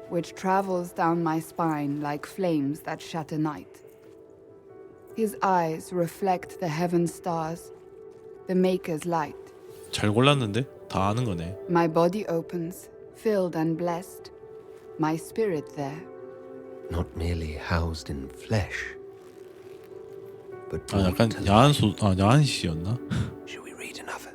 which travels down my spine like flames that shatter night. His eyes reflect the heaven stars, the Maker's light. 잘 골랐는데? 다 아는 거네. My body opens, filled and blessed, my spirit there. Not merely housed in flesh, but 아 약간 야한 시였나? Should we read another?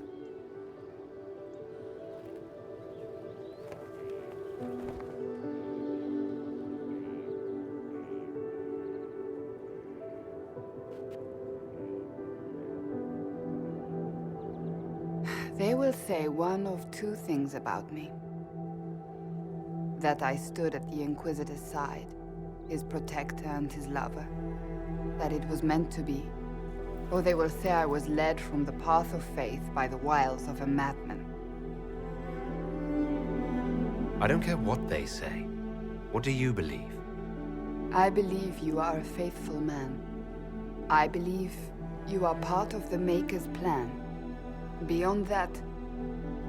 They will say one of two things about me. That I stood at the Inquisitor's side, his protector and his lover. That it was meant to be. Or they will say I was led from the path of faith by the wiles of a madman. I don't care what they say. What do you believe? I believe you are a faithful man. I believe you are part of the Maker's plan. Beyond that,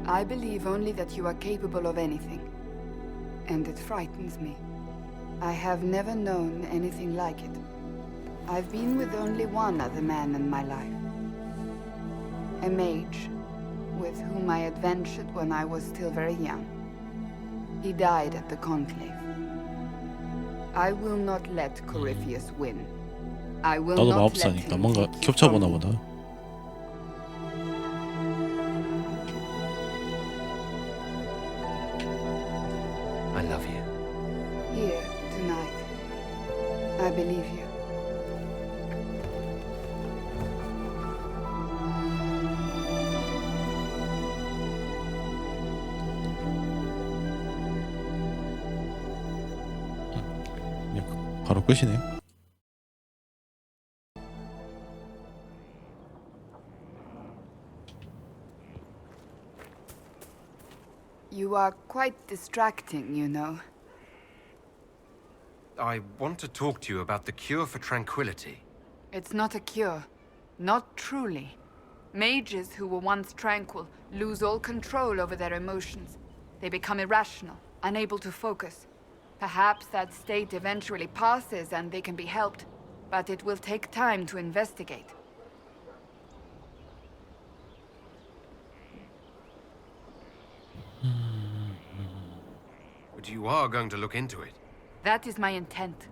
I believe only that you are capable of anything. And it frightens me. I have never known anything like it. I've been with only one other man in my life. A mage, with whom I adventured when I was still very young. He died at the Conclave. I will not let Corypheus win. I will 나도 not let 마법사니까 him 뭔가 take you 겹쳐보나 from me. 보다. I love you. Here, tonight. I believe you. 바로 끝이네. You are quite distracting, you know. I want to talk to you about the cure for tranquility. It's not a cure. Not truly. Mages who were once tranquil lose all control over their emotions. They become irrational, unable to focus. Perhaps that state eventually passes and they can be helped, but it will take time to investigate. But you are going to look into it. That is my intent.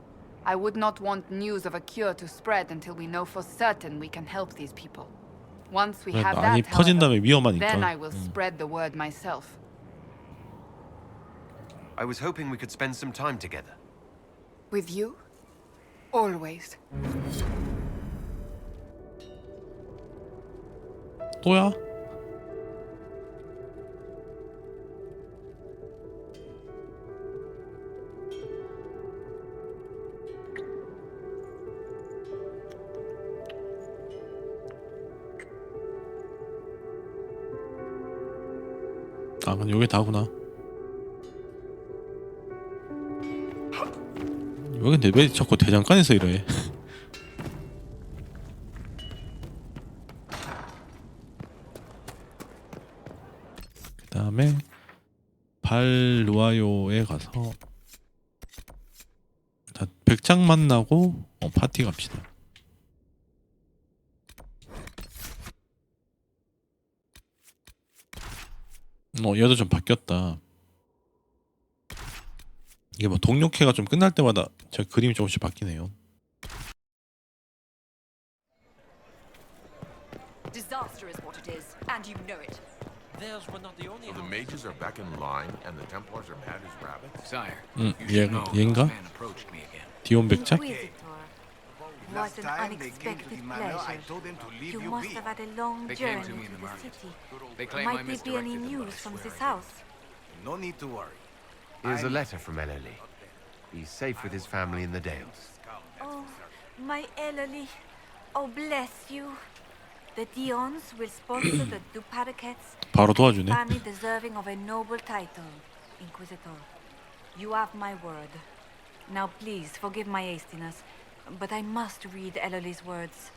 I would not want news of a cure to spread until we know for certain we can help these people. Once we have 많이 that, 퍼진 다음에 however, then 위험하니까. I will spread the word myself. I was hoping we could spend some time together. With you? Always. 또야? 아, 근데 요게 다구나. 여기 근데 왜 자꾸 대장간에서 이래? 그 다음에 발루아요에 가서 자, 백장 만나고 파티 갑시다. 얘도 좀 바뀌었다. 이게 뭐 동력회가 좀 끝날 때마다 제 그림이 조금씩 바뀌네요. Disaster is what it is, and you know it. Theirs were not the only. So the mages are back in line, and the Templars are mad as rabbits. Sire, 얘인가? approached me again. 디온 백작? What an unexpected pleasure. You must have had a long They came journey to me in to the the market. city. They claim I Might there be any misdirected them, but I news from swear this I house? No need to worry. Here's a letter from Ellerly. He's safe with his family in the Dales. Oh, my Ellerly. Oh, bless you. The Dions will sponsor the Duparakets. 바로 도와주네. Family deserving of a noble title, Inquisitor. You have my word. Now please forgive my hastiness, but I must read Ellerly's words.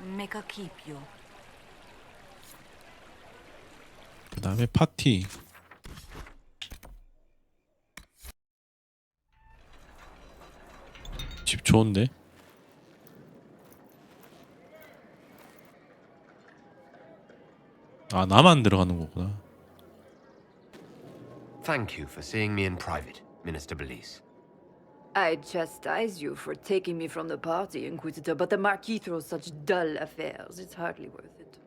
Make her keep you. 그 다음에 파티. 집 좋은데? 아, 나만 들어가는 거구나. Thank you for seeing me in private, Minister Belize. I chastise you for taking me from the party, Inquisitor, but the Marquis throws such dull affairs. It's hardly worth it.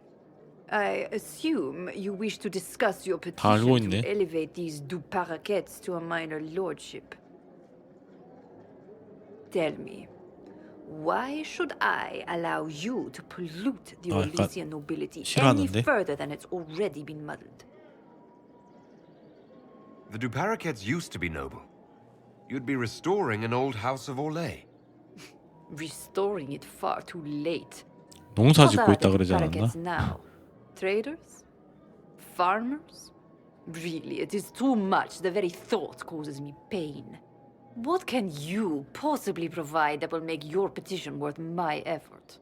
I assume you wish to discuss your 다 알고 petition 있네. to elevate these Duparakets to a minor lordship. Tell me, why should I allow you to pollute the 아, 약간 Orlesian nobility any 싫어하는데? further than it's already been muddled? The Duparakets used to be noble. You'd be restoring an old house of Orlais. Restoring it far too late. 농사 What 짓고 are 있다 the 그러지 않았나? Duparakets now? Traders? Farmers? Really, it is too much. The very thought causes me pain. What can you possibly provide that will make your petition worth my effort?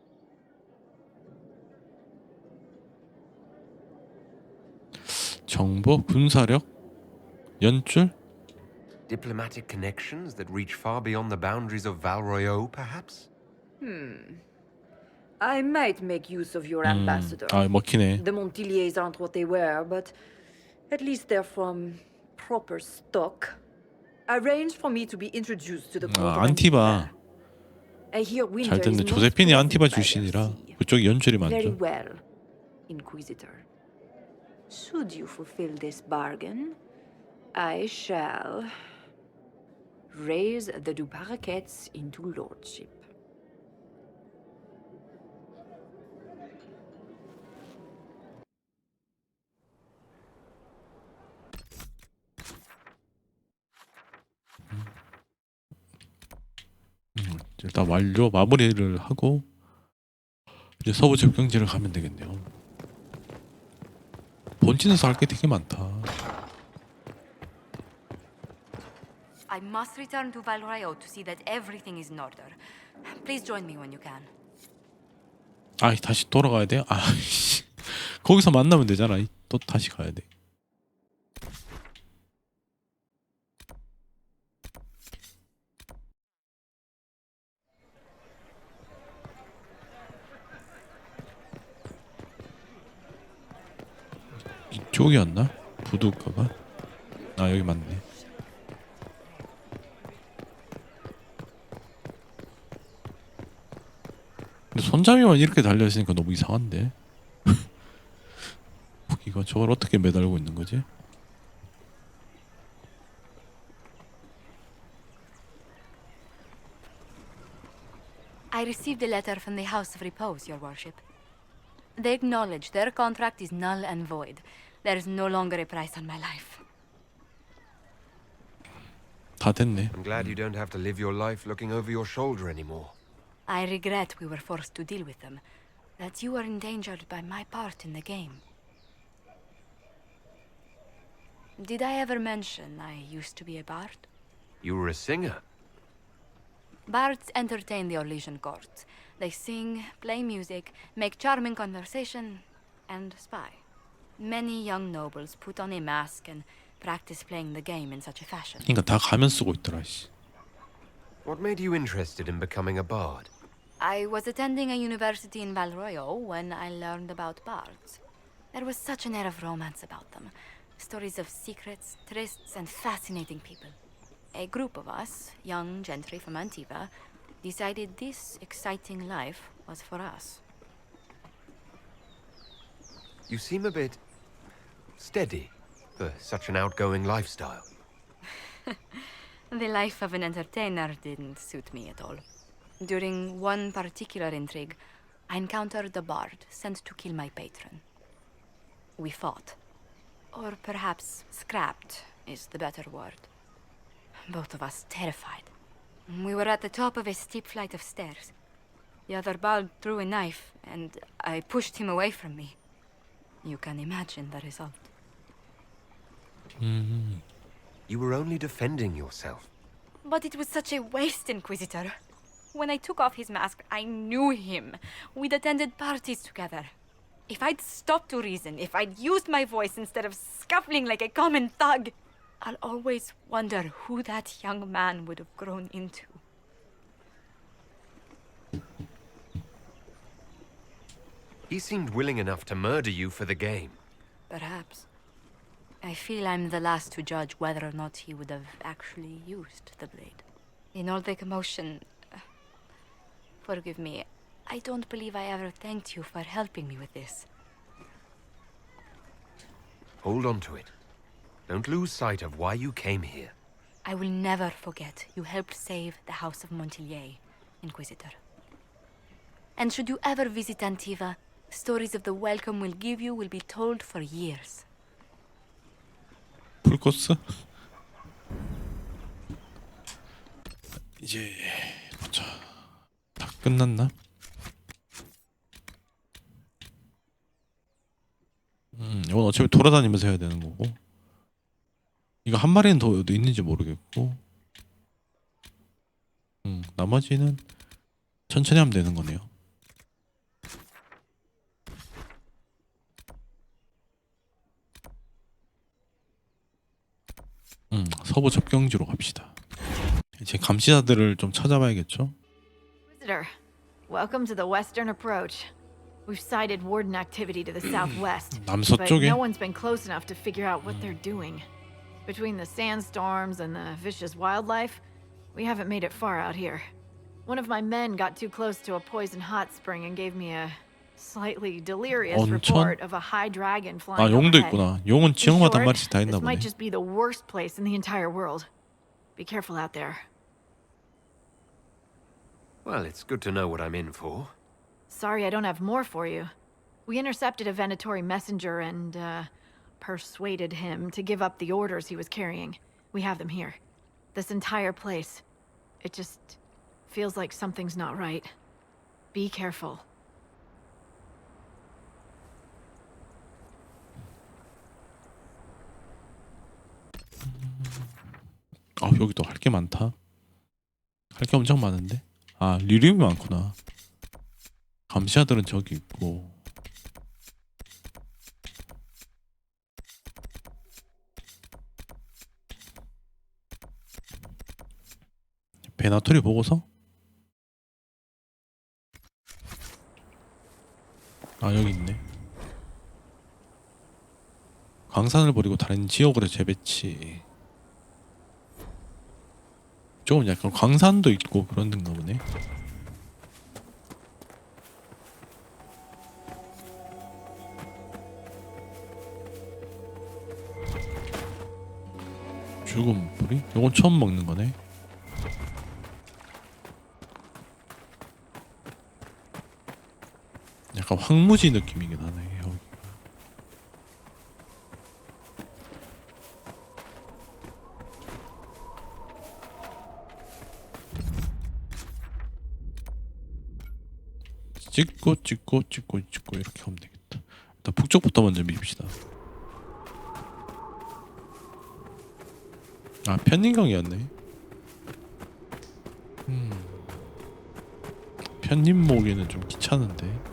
정보, 군사력, 연출? Diplomatic connections that reach far beyond the boundaries of Valroyo, perhaps? I might make use of your ambassador. 아, 먹히네. The Montiliers aren't what they were, but at least they're from proper stock. Arrange for me to be introduced to the court. 아, 안티바. I hear winter 잘 is 듣는 most 조세핀이 pleasant 안티바 by the 출신이라 sea. 그쪽이 연출이 Very 많죠. well, Inquisitor. Should you fulfill this bargain, I shall raise the Duparakets into lordship. 일단 완료 마무리를 하고 이제 서부 접경지를 가면 되겠네요. 본진에서 할 게 되게 많다. I must return to Valrayo to see that everything is in order. Please join me when you can. 아, 다시 돌아가야 돼요? 아, 씨. 거기서 만나면 되잖아. 또 다시 가야 돼. 이쪽이었나? 부두가가? 아, 여기 맞네. 근데 손잡이만 이렇게 달려있으니까 너무 이상한데? 이거 저걸 어떻게 매달고 있는 거지? I received a letter from the House of Repose, Your Worship. They acknowledge their contract is null and void. There is no longer a price on my life. 다 됐네. I'm glad you don't have to live your life looking over your shoulder anymore. I regret we were forced to deal with them. That you were endangered by my part in the game. Did I ever mention I used to be a bard? You were a singer. Bards entertain the Orlesian court. They sing, play music, make charming conversation, and spy. Many young nobles put on a mask and practice playing the game in such a fashion. 그러니까 다 가면 쓰고 있더라. 씨. What made you interested in becoming a bard? I was attending a university in Valroyo when I learned about bards. There was such an air of romance about them. Stories of secrets, trysts, and fascinating people. A group of us, young gentry from Antiva, decided this exciting life was for us. You seem a bit steady for such an outgoing lifestyle. The life of an entertainer didn't suit me at all. During one particular intrigue, I encountered a bard sent to kill my patron. We fought. Or perhaps scrapped is the better word. Both of us terrified. We were at the top of a steep flight of stairs. The other bard threw a knife, and I pushed him away from me. You can imagine the result. You were only defending yourself. But it was such a waste, Inquisitor. When I took off his mask, I knew him. We'd attended parties together. If I'd stopped to reason, if I'd used my voice instead of scuffling like a common thug, I'll always wonder who that young man would have grown into. He seemed willing enough to murder you for the game. Perhaps. I feel I'm the last to judge whether or not he would have actually used the blade. In all the commotion... Forgive me, I don't believe I ever thanked you for helping me with this. Hold on to it. Don't lose sight of why you came here. I will never forget you helped save the House of Montilyet, Inquisitor. And should you ever visit Antiva, stories of the welcome we'll give you will be told for years. 풀코스? 이제 보자. 다 끝났나? 이건 어차피 돌아다니면서 해야 되는 거고. 이거 한 마리는 더 있는지 모르겠고. 나머지는 천천히 하면 되는 거네요. 서부 접경지로 갑시다. 이제 감시자들을 좀 찾아봐야겠죠? Visitor, welcome to the western approach. We've sighted warden activity to the southwest, but 남서쪽에? no one's been close enough to figure out what they're doing. Between the sandstorms and the vicious wildlife, we haven't made it far out here. One of my men got too close to a poison hot spring and gave me a slightly delirious report of a high dragon flying 아, 용도 overhead. 있구나. 용은 In 지형마다 한 short, 마리씩 다 있나 this 보네. might just be the worst place in the entire world. Be careful out there. Well, it's good to know what I'm in for. Sorry I don't have more for you. We intercepted a Venatori messenger and, persuaded him to give up the orders he was carrying. We have them here. This entire place. It just feels like something's not right. Be careful. 아, 여기도 할 게 많다. 할 게 엄청 많은데? 아, 리륨이 많구나. 감시자들은 저기 있고. 베나토리 보고서? 아, 여기 있네. 광산을 버리고 다른 지역으로 재배치. 조금 약간 광산도 있고 그런 데인가 보네. 죽은 뿌리? 요건 처음 먹는 거네. 약간 황무지 느낌이긴 하네. 여기. 찍고 이렇게 하면 되겠다. 일단 북쪽부터 먼저 밉시다. 아, 편인경이었네. 편님 모으기는 좀 귀찮은데.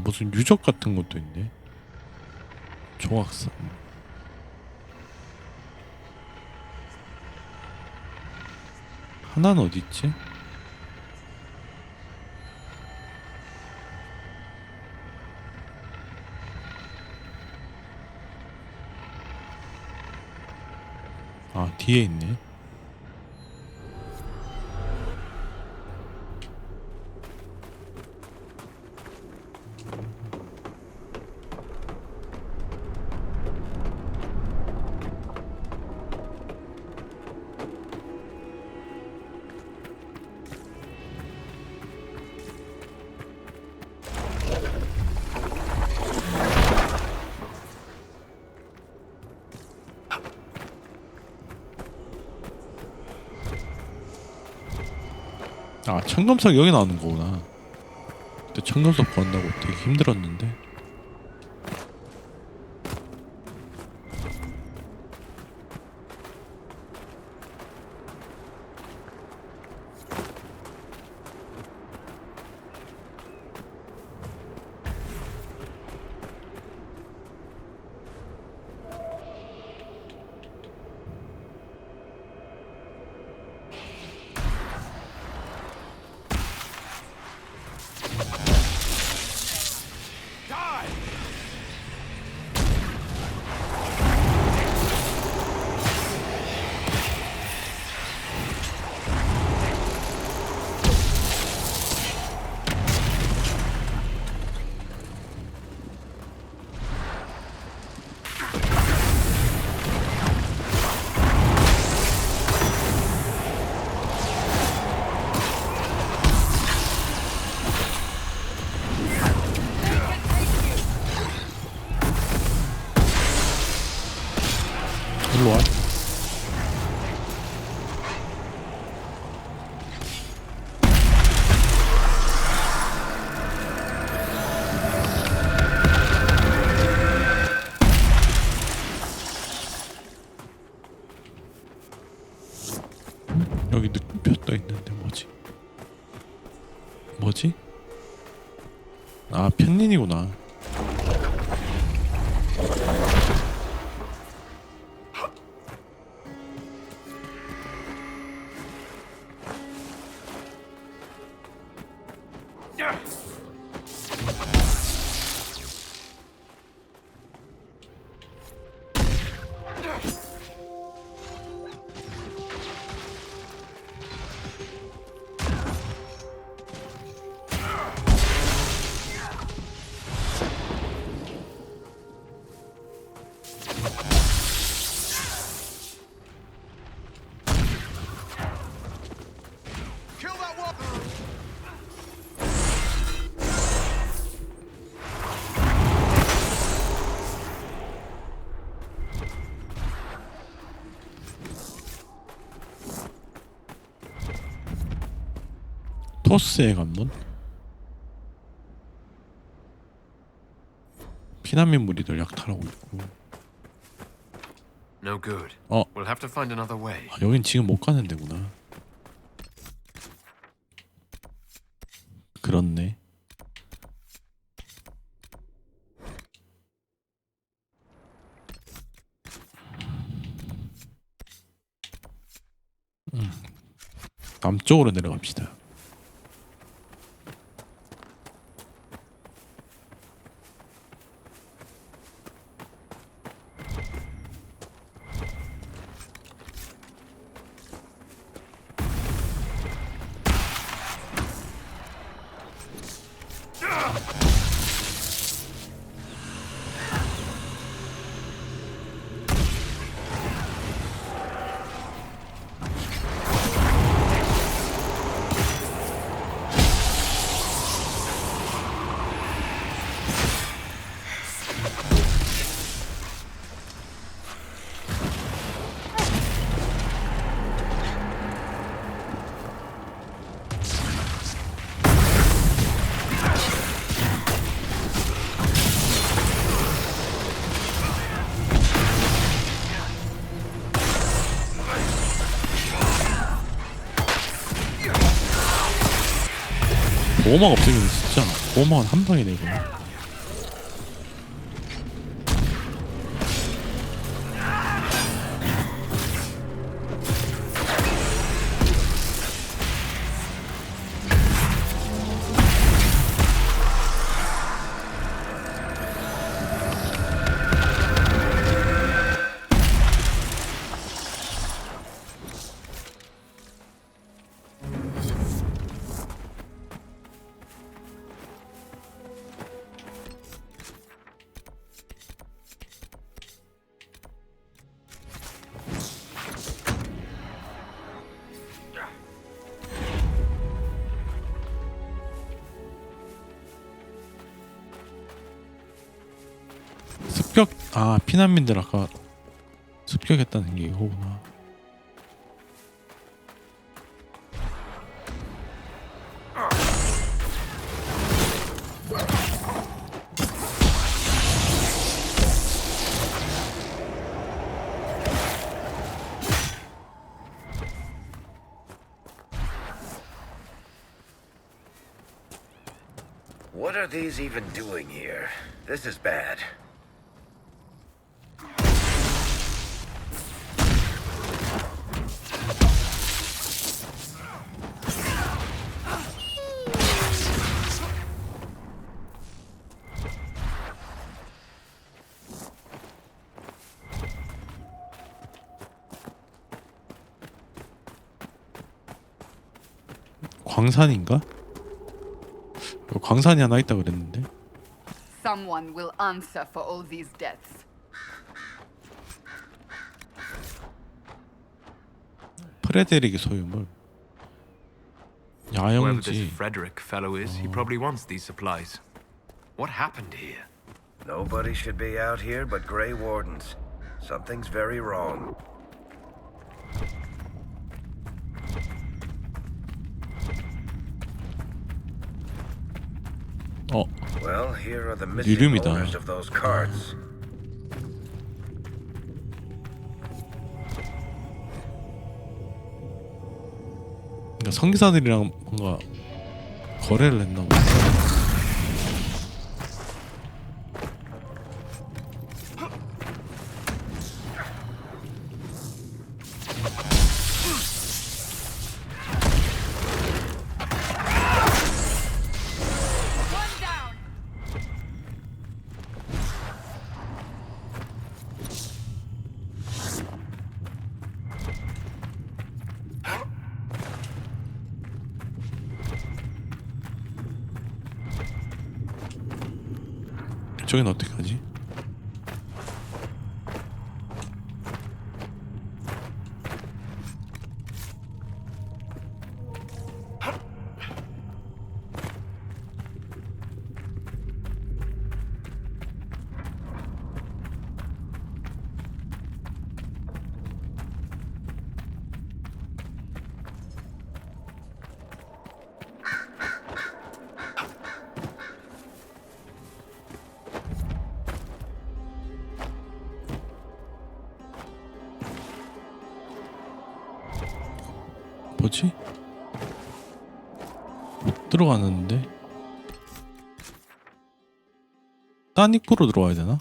무슨 유적 같은 것도 있네. 조각상. 하나는 어디 있지? 아, 뒤에 있네. 아, 청금석 여기 나오는 거구나. 그때 청금석 구한다고 되게 힘들었는데. 일로 와. 여기 느낌표 떠 있는데 뭐지? 뭐지? 아, 편린이구나. 토스의 관문? 피난민 무리들 약탈하고 있고. No good. 어, We'll have to find another way. 아, 여긴 지금 못 가는 데구나. 그렇네. 남쪽으로 내려갑시다. 보호막 없애기는 진짜 보호막은 한 방에 내고. 습격, 아 피난민들 아까 습격했다는 게 이거구나. What are these even doing here? This is bad. 광산인가? 광산이 하나 있다 그랬는데. Someone will answer for all these deaths. 프레데릭의 소유물. Whoever this 야영지. Frederick fellow is, he probably wants these supplies. What happened here? Nobody should be out here but Grey Wardens. Something's very wrong. Well, here are the missing 유름이다. owners of those carts. 그러니까 성기사들이랑 뭔가 거래를 했나 보다. 저긴 어떻게 하지? 뭐지? 못 들어가는데? 딴 입구로 들어와야 되나?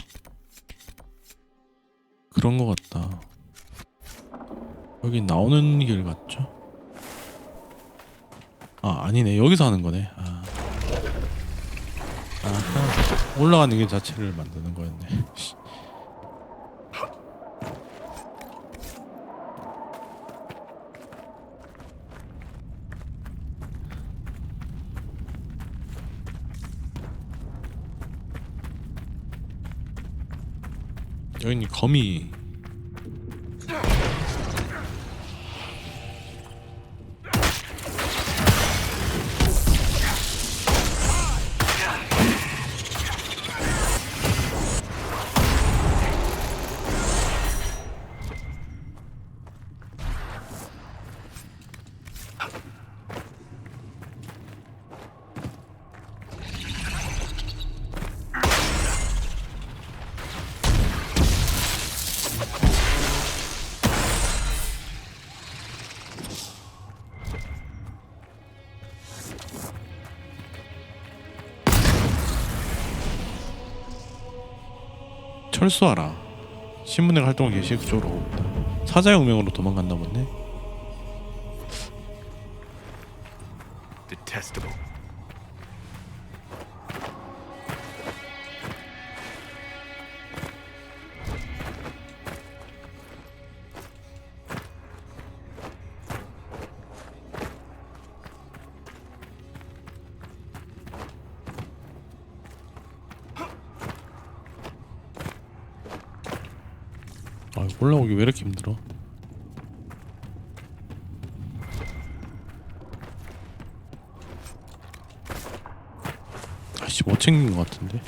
그런 거 같다. 여기 나오는 길 같죠? 아 아니네, 여기서 하는 거네. 아 올라가는 길 자체를 만드는 거였네. 여기 거미. 철수하라. 신문회 활동을 개시 그쪽으로 오고 있다. 사자의 운명으로 도망갔나 보네. Detestable. 아, 올라오기 왜 이렇게 힘들어? 아씨, 못 챙긴 것 같은데.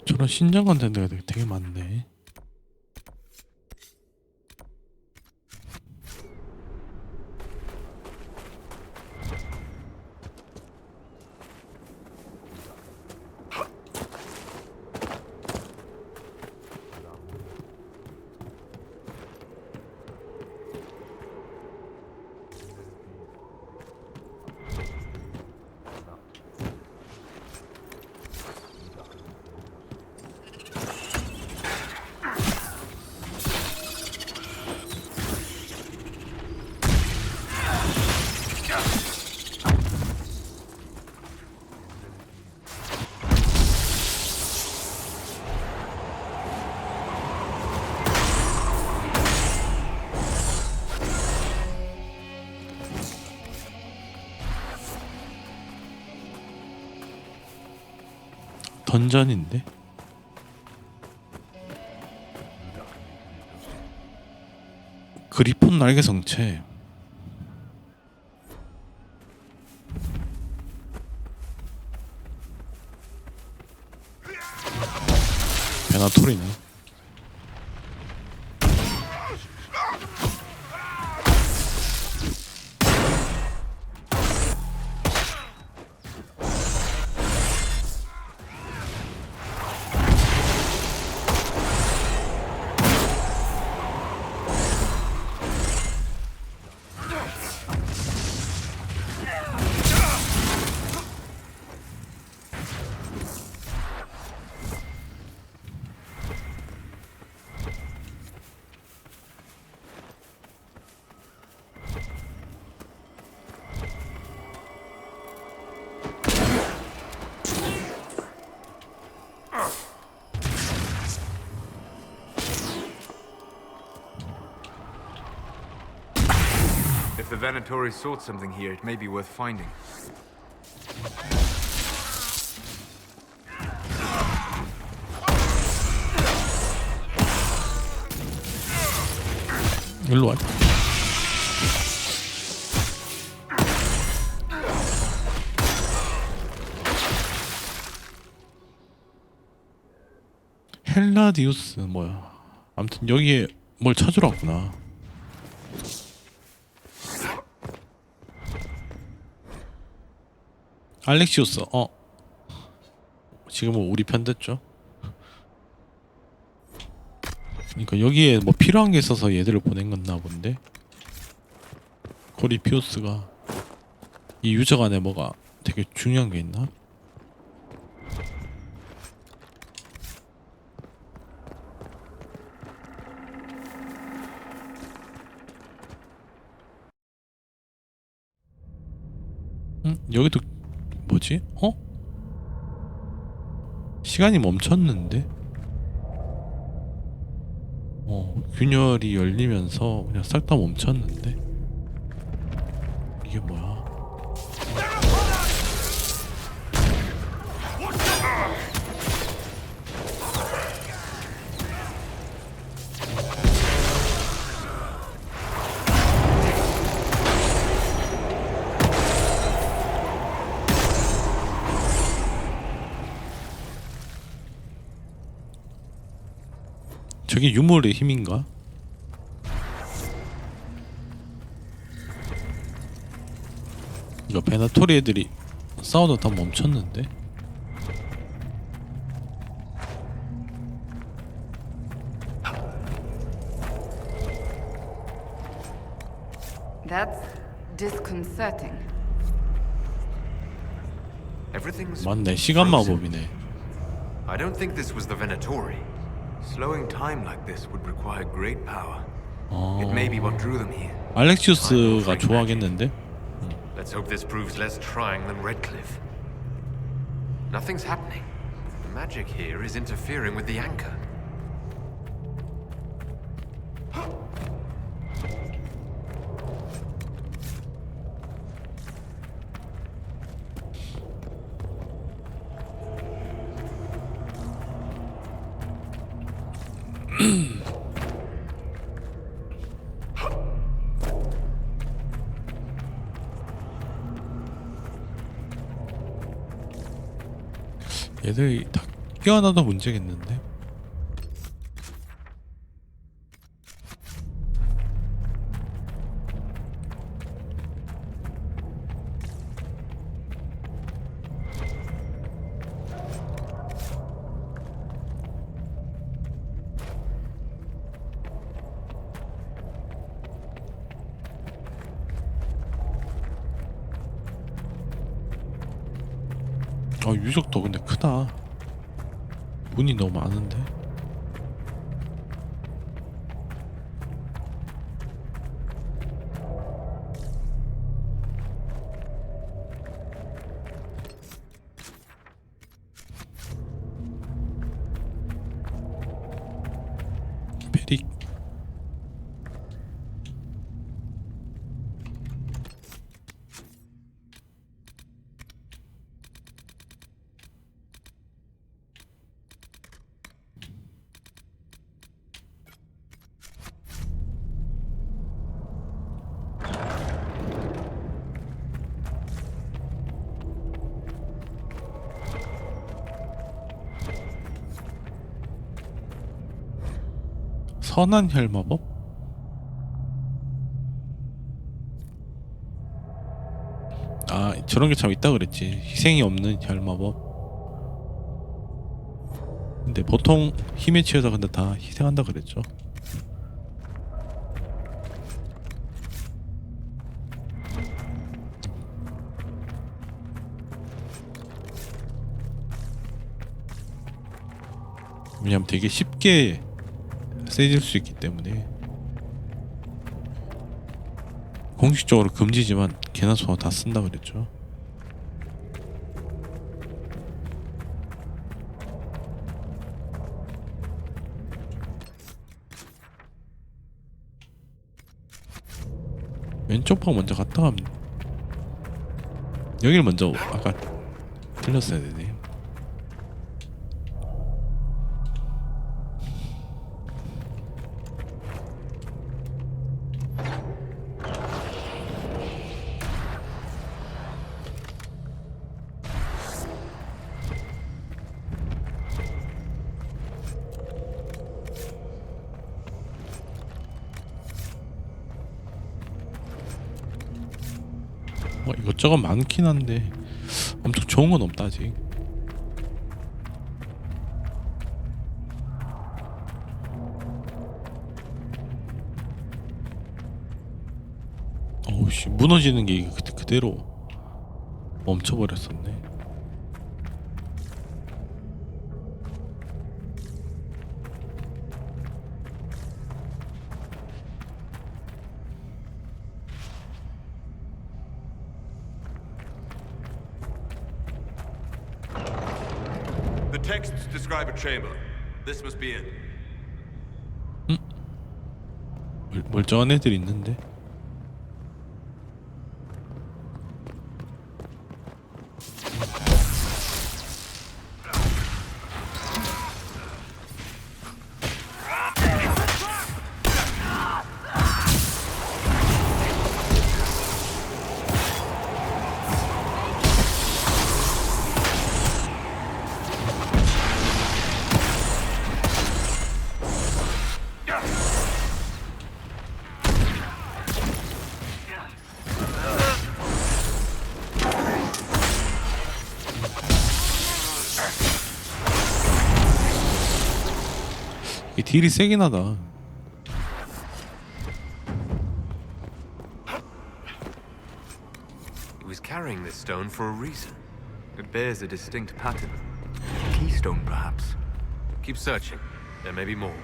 저런 신장 같은 데가 되게 많네. 던전인데? 그리폰 날개 성체. 베나토리네. If the Venatori sought something here, it may be worth finding. 일로 와. 헬라디우스 뭐야? 아무튼 여기에 뭘 찾으러 왔구나. 알렉시우스. 지금은 우리 편 됐죠? 그러니까 여기에 뭐 필요한 게 있어서 얘들을 보낸 건나 본데. 코리피우스가 이 유적 안에 뭐가 되게 중요한 게 있나? 여기도 뭐지? 시간이 멈췄는데? 균열이 열리면서 그냥 싹 다 멈췄는데? 이게 뭐야? 저게 유물의 힘인가? 이거 베나토리 애들이 싸우다 다 멈췄는데. That's disconcerting. Everything's 맞네, 시간 마법이네. I don't think this was the Venatori. Slowing time like this would require great power. 어... It may be what drew them here. 알렉시우스가 좋아하겠는데? Let's hope this proves less trying than Redcliffe. Nothing's happening. The magic here is interfering with the anchor. 얘들이 다 끼어나도 문제겠는데? 유적도 근데 크다. 문이 너무 많은데. 페릭. 선한 혈마법? 아, 저런 게 참 있다 그랬지. 희생이 없는 혈마법. 근데 보통 힘에 치여서 근데 다 희생한다 그랬죠. 왜냐면 되게 쉽게 세질 수 있기 때문에. 공식적으로 금지지만 개나 소나 다 쓴다 그랬죠. 왼쪽 방 먼저 갔다 가면, 여기를 먼저 아까 틀렸어야 되네. 이것저것 많긴 한데 엄청 좋은 건 없다 아직. 어우씨, 무너지는 게 이게 그대로 멈춰버렸었네. The texts describe a chamber. This must be it. 멀쩡한 애들 있는데. 이 딜이 세긴 하다. He was carrying this stone for a reason. It bears a distinct pattern. Keystone, perhaps. Keep searching. There may be more.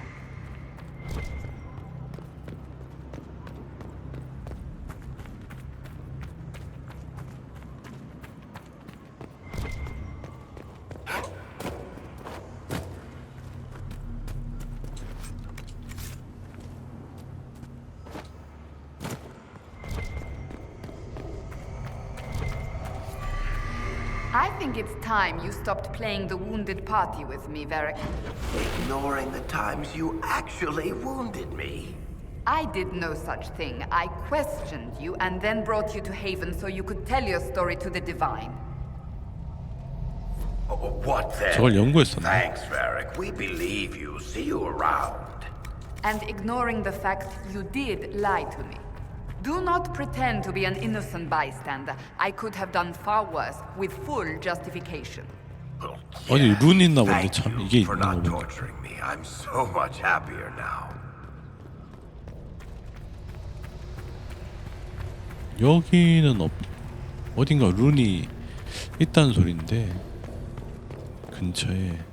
I think it's time you stopped playing the wounded party with me, Varric. Ignoring the times you actually wounded me. I did no such thing. I questioned you and then brought you to Haven so you could tell your story to the Divine. What then? 저걸 연구했었네. Thanks, Varric. We believe you. See you around. And ignoring the fact you did lie to me. Do not pretend to be an innocent bystander. I could have done far worse with full justification. 아니 룬 있나 본데 참 이게 For 있는 not 거 보니까. torturing me. I'm so much happier now. 여기는 어딘가 룬이 있다는 소리인데 근처에.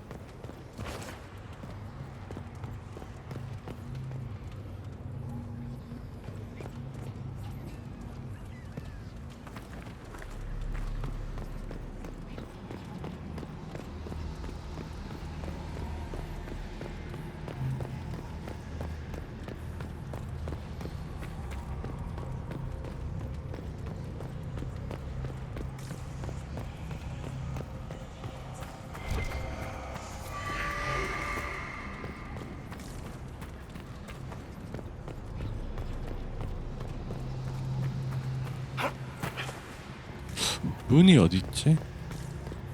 룬이 어디 있지?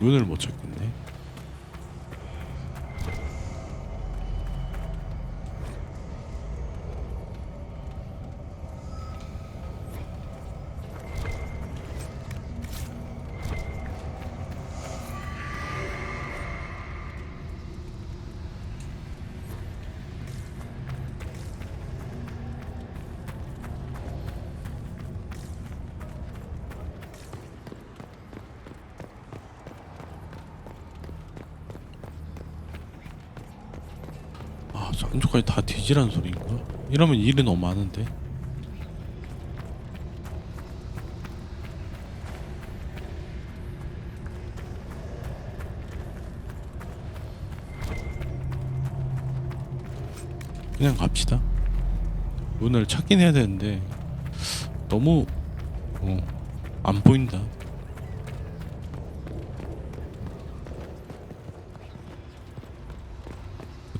룬을 못 찾겠네. 안쪽까지 다 뒤지라는 소리인가? 이러면 일이 너무 많은데. 그냥 갑시다. 문을 찾긴 해야 되는데 너무 안 보인다.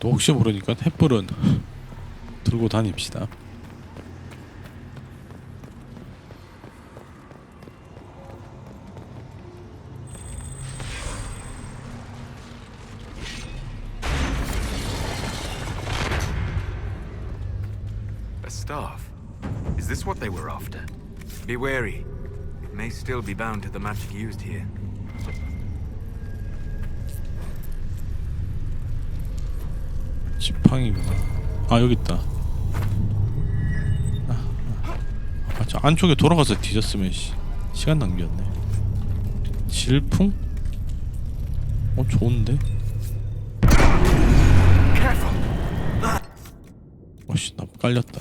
또 혹시 모르니까 횃불은 들고 다닙시다. A staff. Is this what they were after? Be wary. It may still be bound to the magic used here. 지팡이구나. 아 여기 있다. 저 안쪽에 돌아가서 뒤졌으면 시간 낭비였네. 질풍? 좋은데? 어씨 나 깔렸다.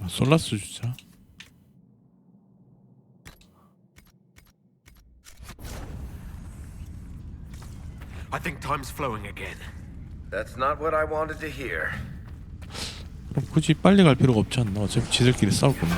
솔라스 주자. I think time's flowing again. That's not what I wanted to hear. 그럼 굳이 빨리 갈 필요가 없지 않나? 어차피 지들끼리 싸울 건데.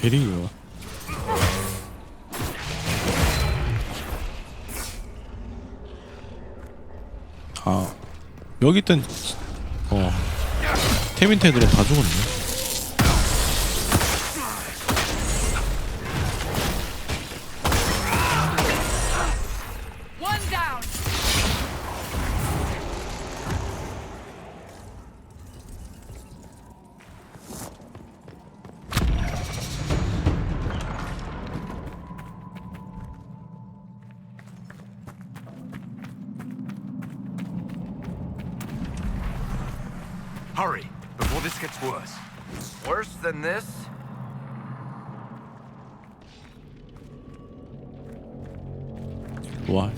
베리요. 아 여기 있던 태민트 애들은 다 죽었네. Hurry, before this gets worse. Worse than this? 와.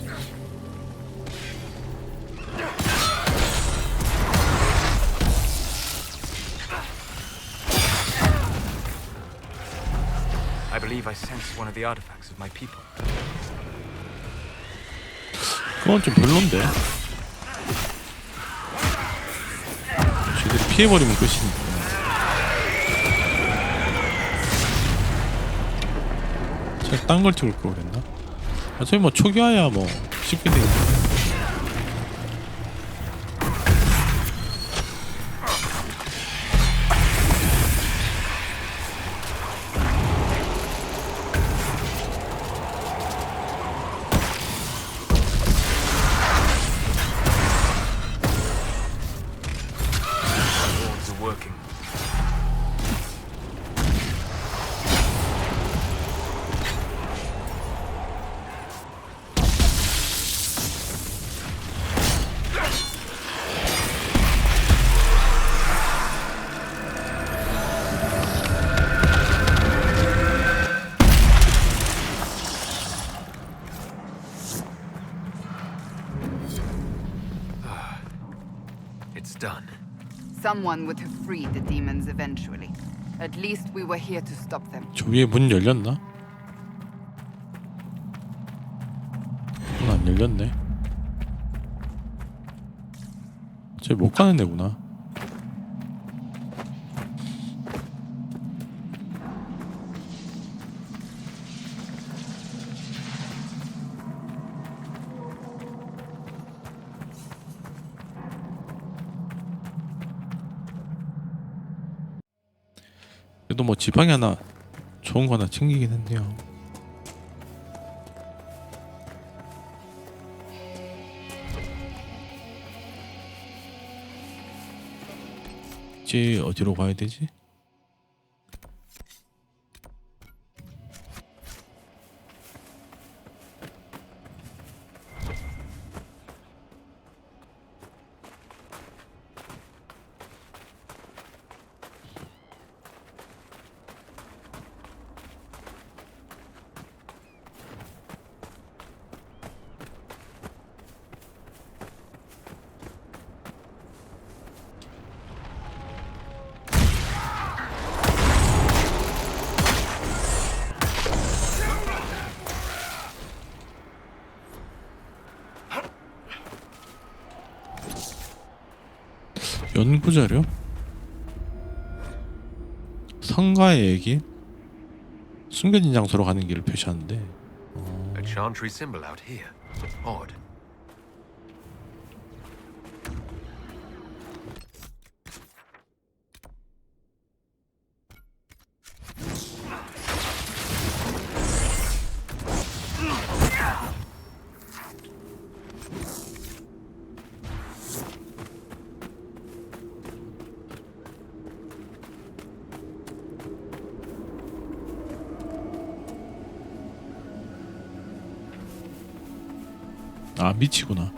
I believe I sensed one of the artifacts of my people. 그건 좀 별론데. 쟤들이 피해버리면 끝이니까. 제가 딴 걸 찍을 걸 그랬나? 어차피 뭐 초기화야 뭐 쉽게 되겠네. Someone would have freed the demons eventually. At least we were here to stop them. 저 위에 문 열렸나? 문 안 열렸네. 쟤 못 가는 데구나. 그래도 뭐 지팡이 하나 좋은 거 하나 챙기긴 했네요. 이제 어디로 가야 되지? 연구자료? 성가의 얘기? 숨겨진 장소로 가는 길을 표시하는데. A chantry symbol out here. Odd. 아 미치구나.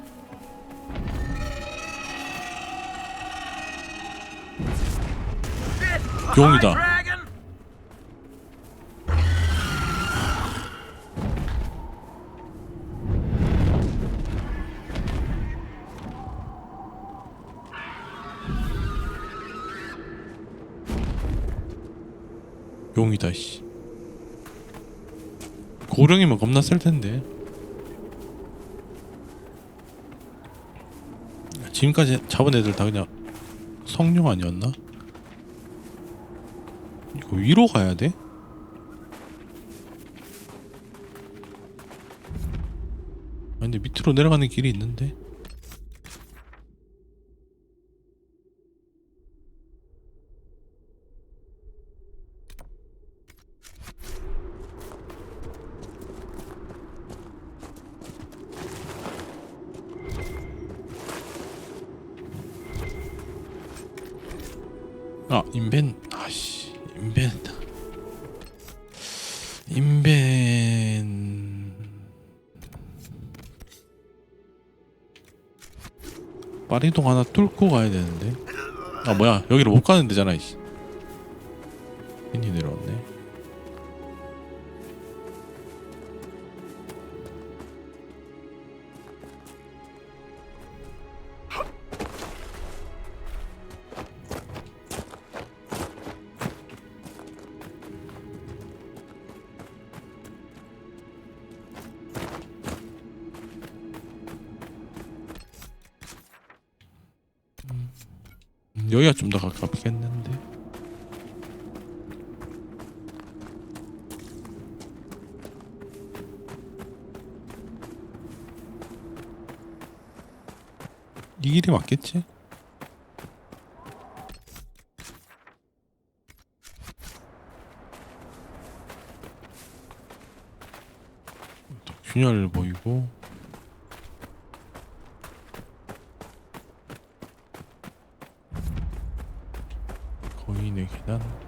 용이다. 용이다 씨. 고령이면 겁나 셀 텐데. 지금까지 잡은 애들 다 그냥 성룡 아니었나? 이거 위로 가야 돼? 근데 밑으로 내려가는 길이 있는데. 아, 인벤. 아씨, 인벤. 빠리동 하나 뚫고 가야 되는데. 아, 뭐야, 여기를 못 가는 데잖아. 이씨. 괜히 내려왔네. 여기가 좀 더 가깝겠는데. 이 길이 맞겠지? 균열 보이고. 거인의 계단.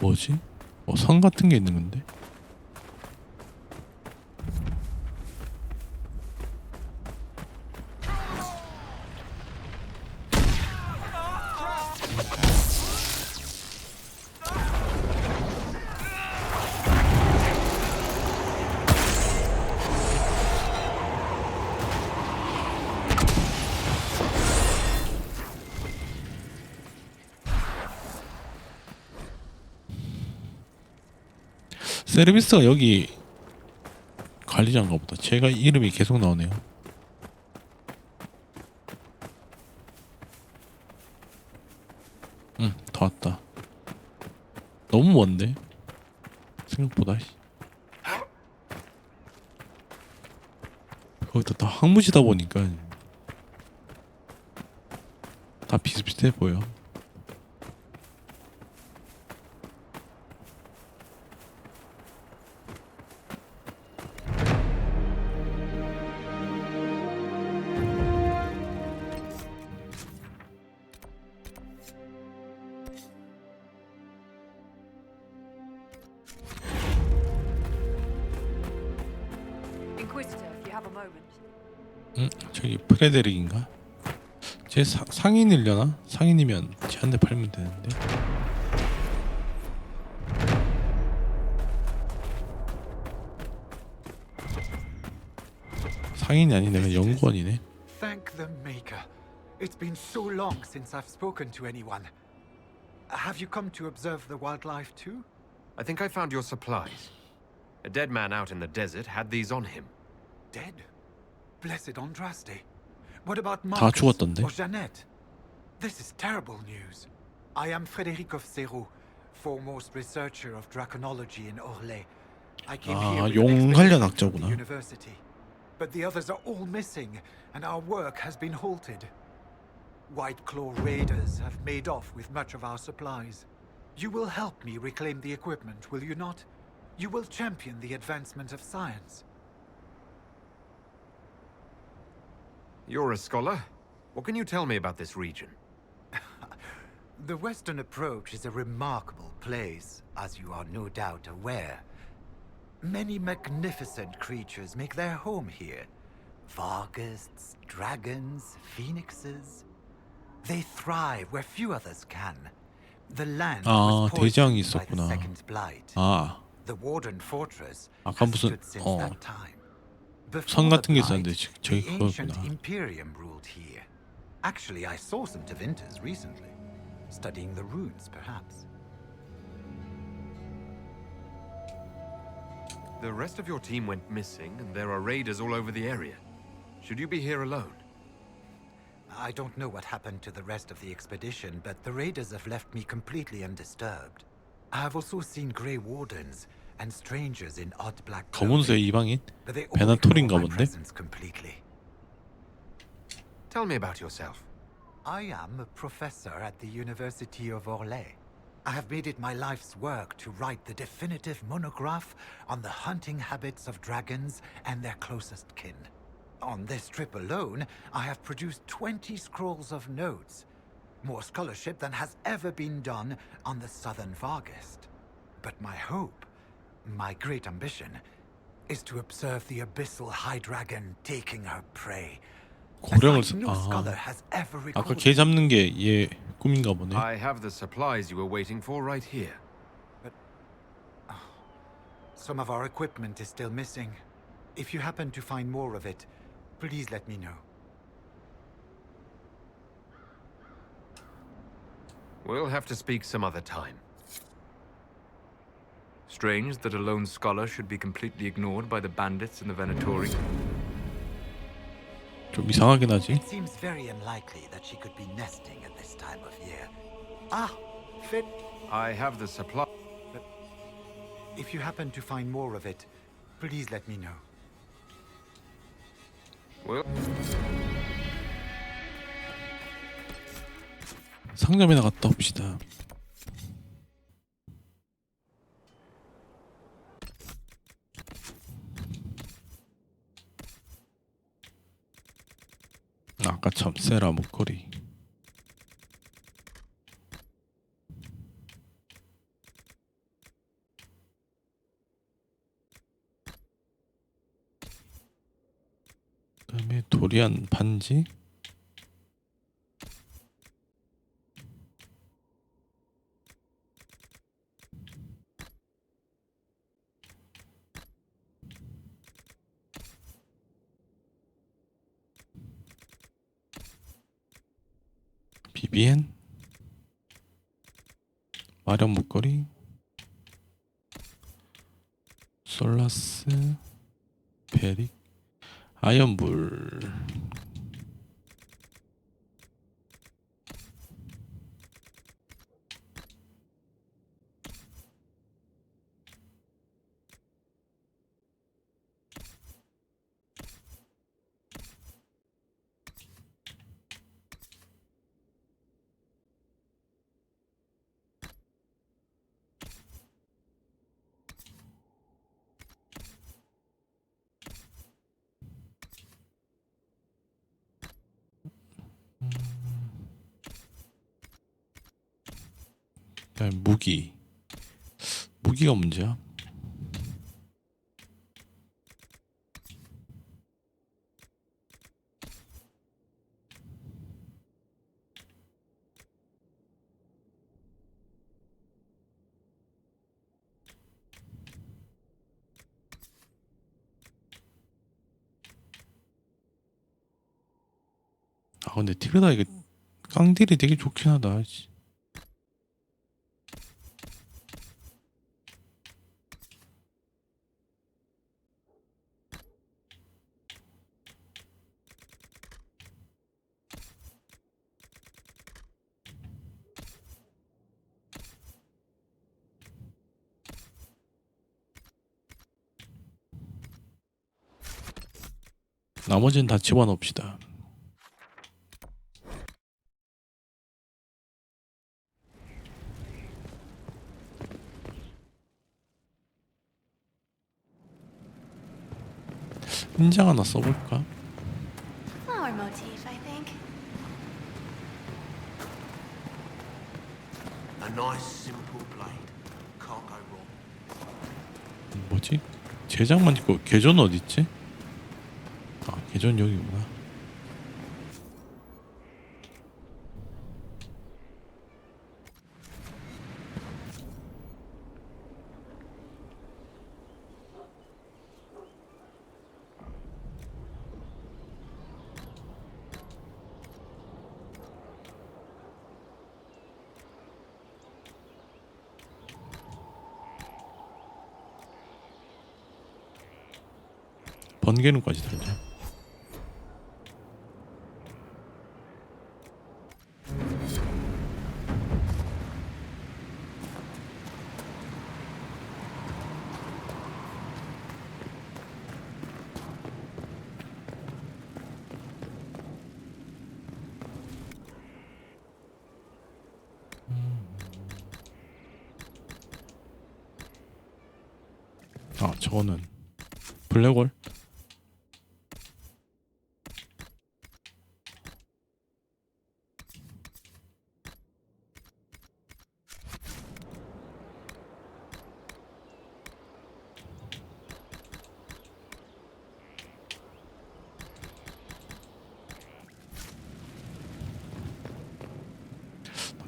뭐지? 성 같은 게 있는 건데? 세르비스가 여기 관리자인가 보다. 제가 이름이 계속 나오네요. 다 왔다. 너무 먼데? 생각보다. 거기다 다 항무지다 보니까 다 비슷비슷해 보여. 저기 프레데릭인가? 쟤 상인이려나? 상인이면 쟤한테 팔면 되는데. 상인이 아니네, 연구원이네. Thank the Maker. It's been so long since I've spoken to anyone. Have you come to observe the wildlife too? I think I found your supplies. A dead man out in the desert had these on him. Dead? Blessed Andraste. What about 다 Marcus 죽었던데. or Jeannette? This is terrible news. I am Frédéric of Serrault, foremost researcher of draconology in Orlais. I came here with 용 an 관련 expedition from the 학자구나. university. But the others are all missing, and our work has been halted. White Claw raiders have made off with much of our supplies. You will help me reclaim the equipment, will you not? You will champion the advancement of science. You're a scholar. What can you tell me about this region? The Western Approach is a remarkable place, as you are no doubt aware. Many magnificent creatures make their home here. Vargusts, dragons, phoenixes. They thrive where few others can. The land was 대장이 poisoned by the 있었구나. Second Blight. 아, The Warden Fortress 아까 has 무슨 stood since that time. 선 Before the 같은 게 Blight, 있었는데 저기 the ancient 그거구나. Imperium ruled here. Actually, I saw some Tevinters recently, studying the runes, perhaps. The rest of your team went missing, and there are raiders all over the area. Should you be here alone? I don't know what happened to the rest of the expedition, but the raiders have left me completely undisturbed. I have also seen Grey Wardens and strangers in odd black 검은색 clothing, 이방인 but they all 베나톨인가 ignore my 본데. presence completely. Tell me about yourself. I am a professor at the University of Orlais. I have made it my life's work to write the definitive monograph on the hunting habits of dragons and their closest kin. On this trip alone, I have produced 20 scrolls of notes, more scholarship than has ever been done on the Southern Vargest. But my hope, my great ambition, is to observe the abyssal high dragon taking her prey. 고령을 No scholar has ever 아까 recorded. 개 잡는 게 얘 꿈인가 보네. I have the supplies you were waiting for right here. Some of our equipment is still missing. If you happen to find more of it, please let me know. We'll have to speak some other time. Strange that a lone scholar should be completely ignored by the bandits and the Venatori. 좀 이상하긴 하지. It seems very unlikely that she could be nesting at this time of year. Ah, fit. I have the supply. But if you happen to find more of it, please let me know. Well, 상점이나 갔다 옵시다. 아까처럼 세라 목걸이. 그다음에 도리안 반지. 비비엔 마련 목걸이 솔라스 베릭 아연불 무기가 문제야. 아 근데 티르다 이게 깡딜이 되게 좋긴 하다. 나머지는 다 집어넣읍시다. 인장 하나 써볼까? Flower motif, I think. A nice simple blade. Can't go wrong. 뭐지? 제작만 있고 계전 어디 있지? 아 계전 여기구나. 번개눈까지 달죠. 아, 저거는 블랙홀?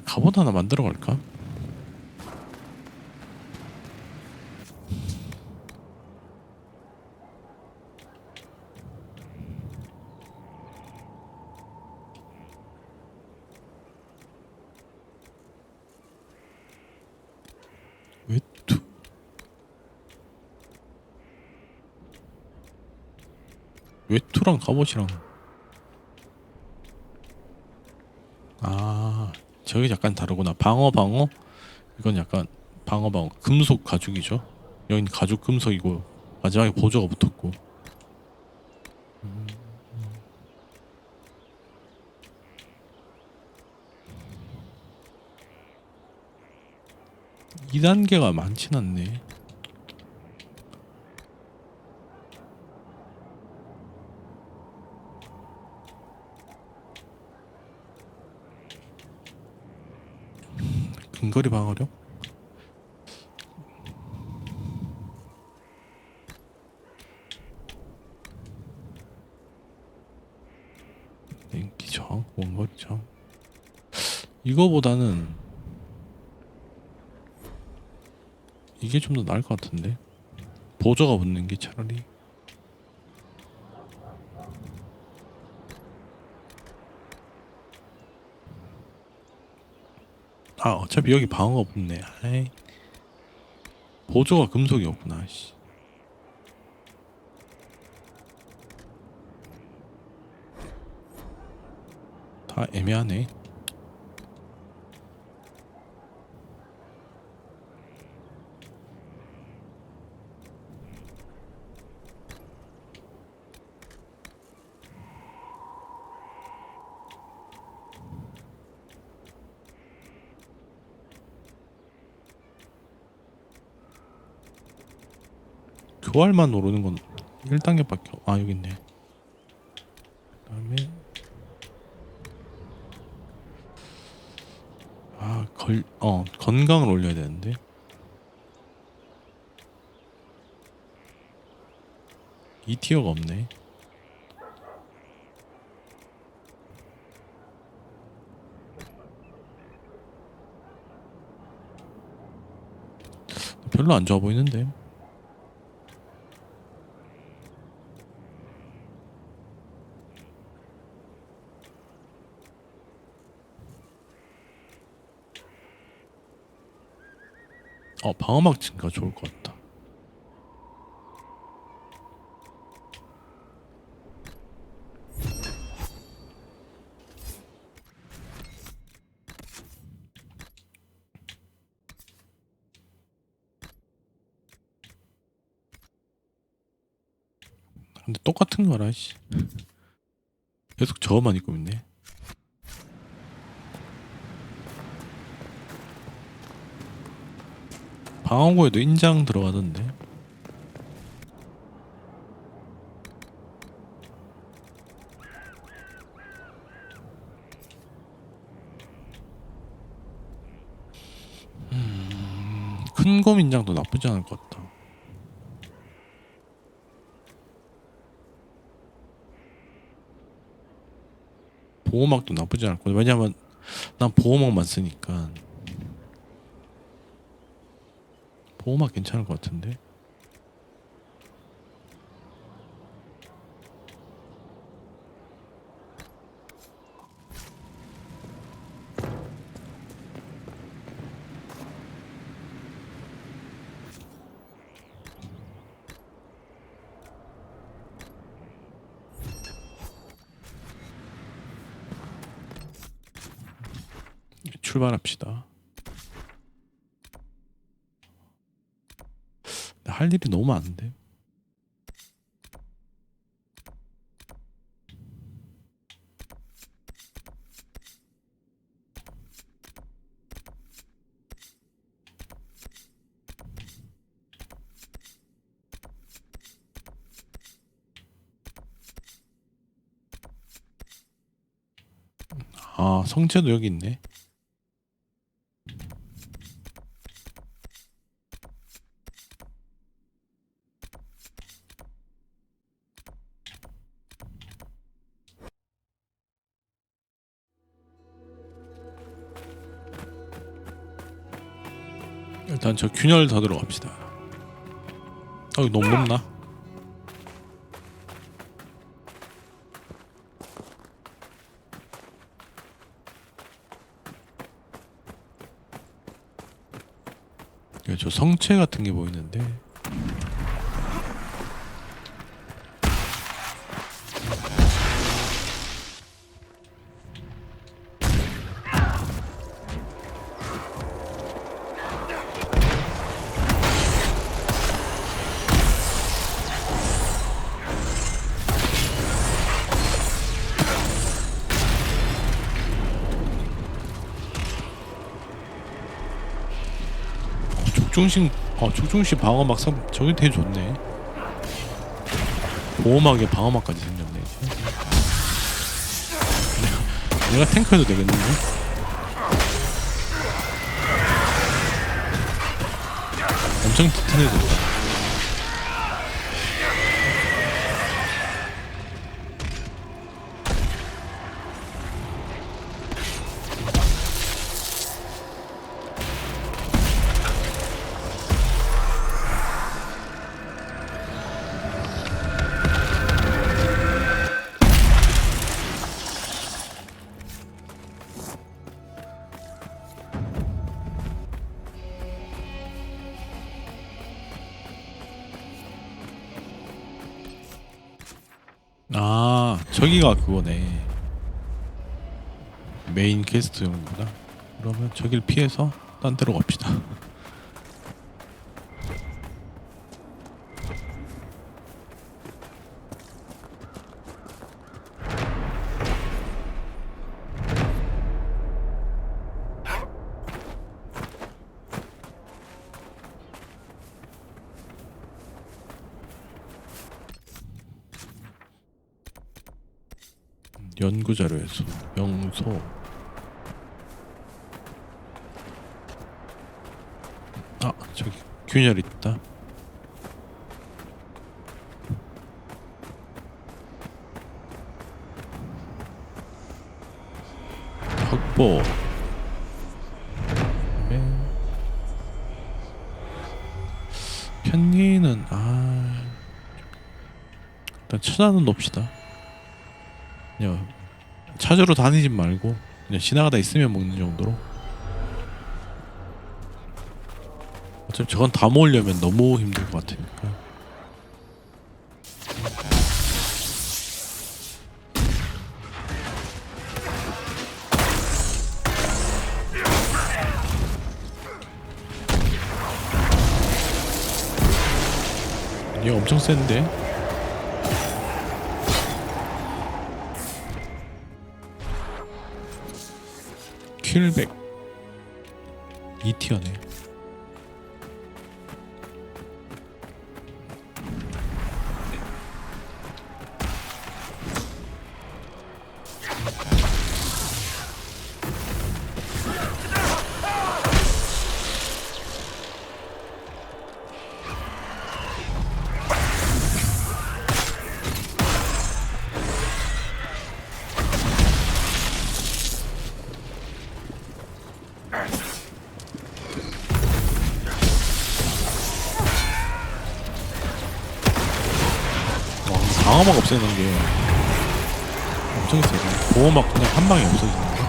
갑옷 하나 만들어 갈까? 외투. 외투랑 갑옷이랑. 아, 저게 약간 다르구나. 방어. 이건 약간 방어. 금속 가죽이죠. 여긴 가죽 금속이고 마지막에 보조가 붙었고. 2단계가 많진 않네. 근거리 방어력? 냉기저항, 원거리저항. 이거보다는 이게 좀 더 나을 것 같은데. 보조가 붙는 게 차라리. 아, 어차피 여기 방어가 붙네. 아이. 보조가 금속이었구나. 씨. 다 애매하네. 교활만 오르는 건 1단계밖에 아, 여기 있네. 그다음에 건강을 올려야 되는데. 이 티어가 없네. 별로 안 좋아 보이는데. 방어막 증가 좋을 것 같다. 근데 똑같은 거라, 씨. 계속 저만 입고 있네. 방어구에도 인장 들어가던데. 큰 곰 인장도 나쁘지 않을 것 같다. 보호막도 나쁘지 않을 것 같아. 왜냐면 난 보호막만 쓰니까. 보호막 괜찮을 것 같은데. 출발합시다. 할 일이 너무 많은데. 아, 성체도 여기 있네. 일단 저 균열 더 들어갑시다. 이거 너무 높나? 저 성체 같은 게 보이는데. 족중심 방어막 저게 되게 좋네. 보호막에 방어막까지 생겼네. 내가 탱크해도 되겠는데? 엄청 튼튼해졌다. 아, 저기가 그거네. 메인 퀘스트용이구나. 그러면 저길 피해서 딴 데로 갑시다. 연구자료에서 명소. 아, 저기 균열 있다. 확보. 편리는 일단 찾아는 놉시다. 그냥 찾으러 다니지 말고 그냥 지나가다 있으면 먹는 정도로. 어차피 저건 다 모으려면 너무 힘들 것 같으니까. 얘 엄청 센데? 킬백 2티어네. 방어막 없애는 게 엄청 세네. 보호막 그냥 한 방에 없어지는데.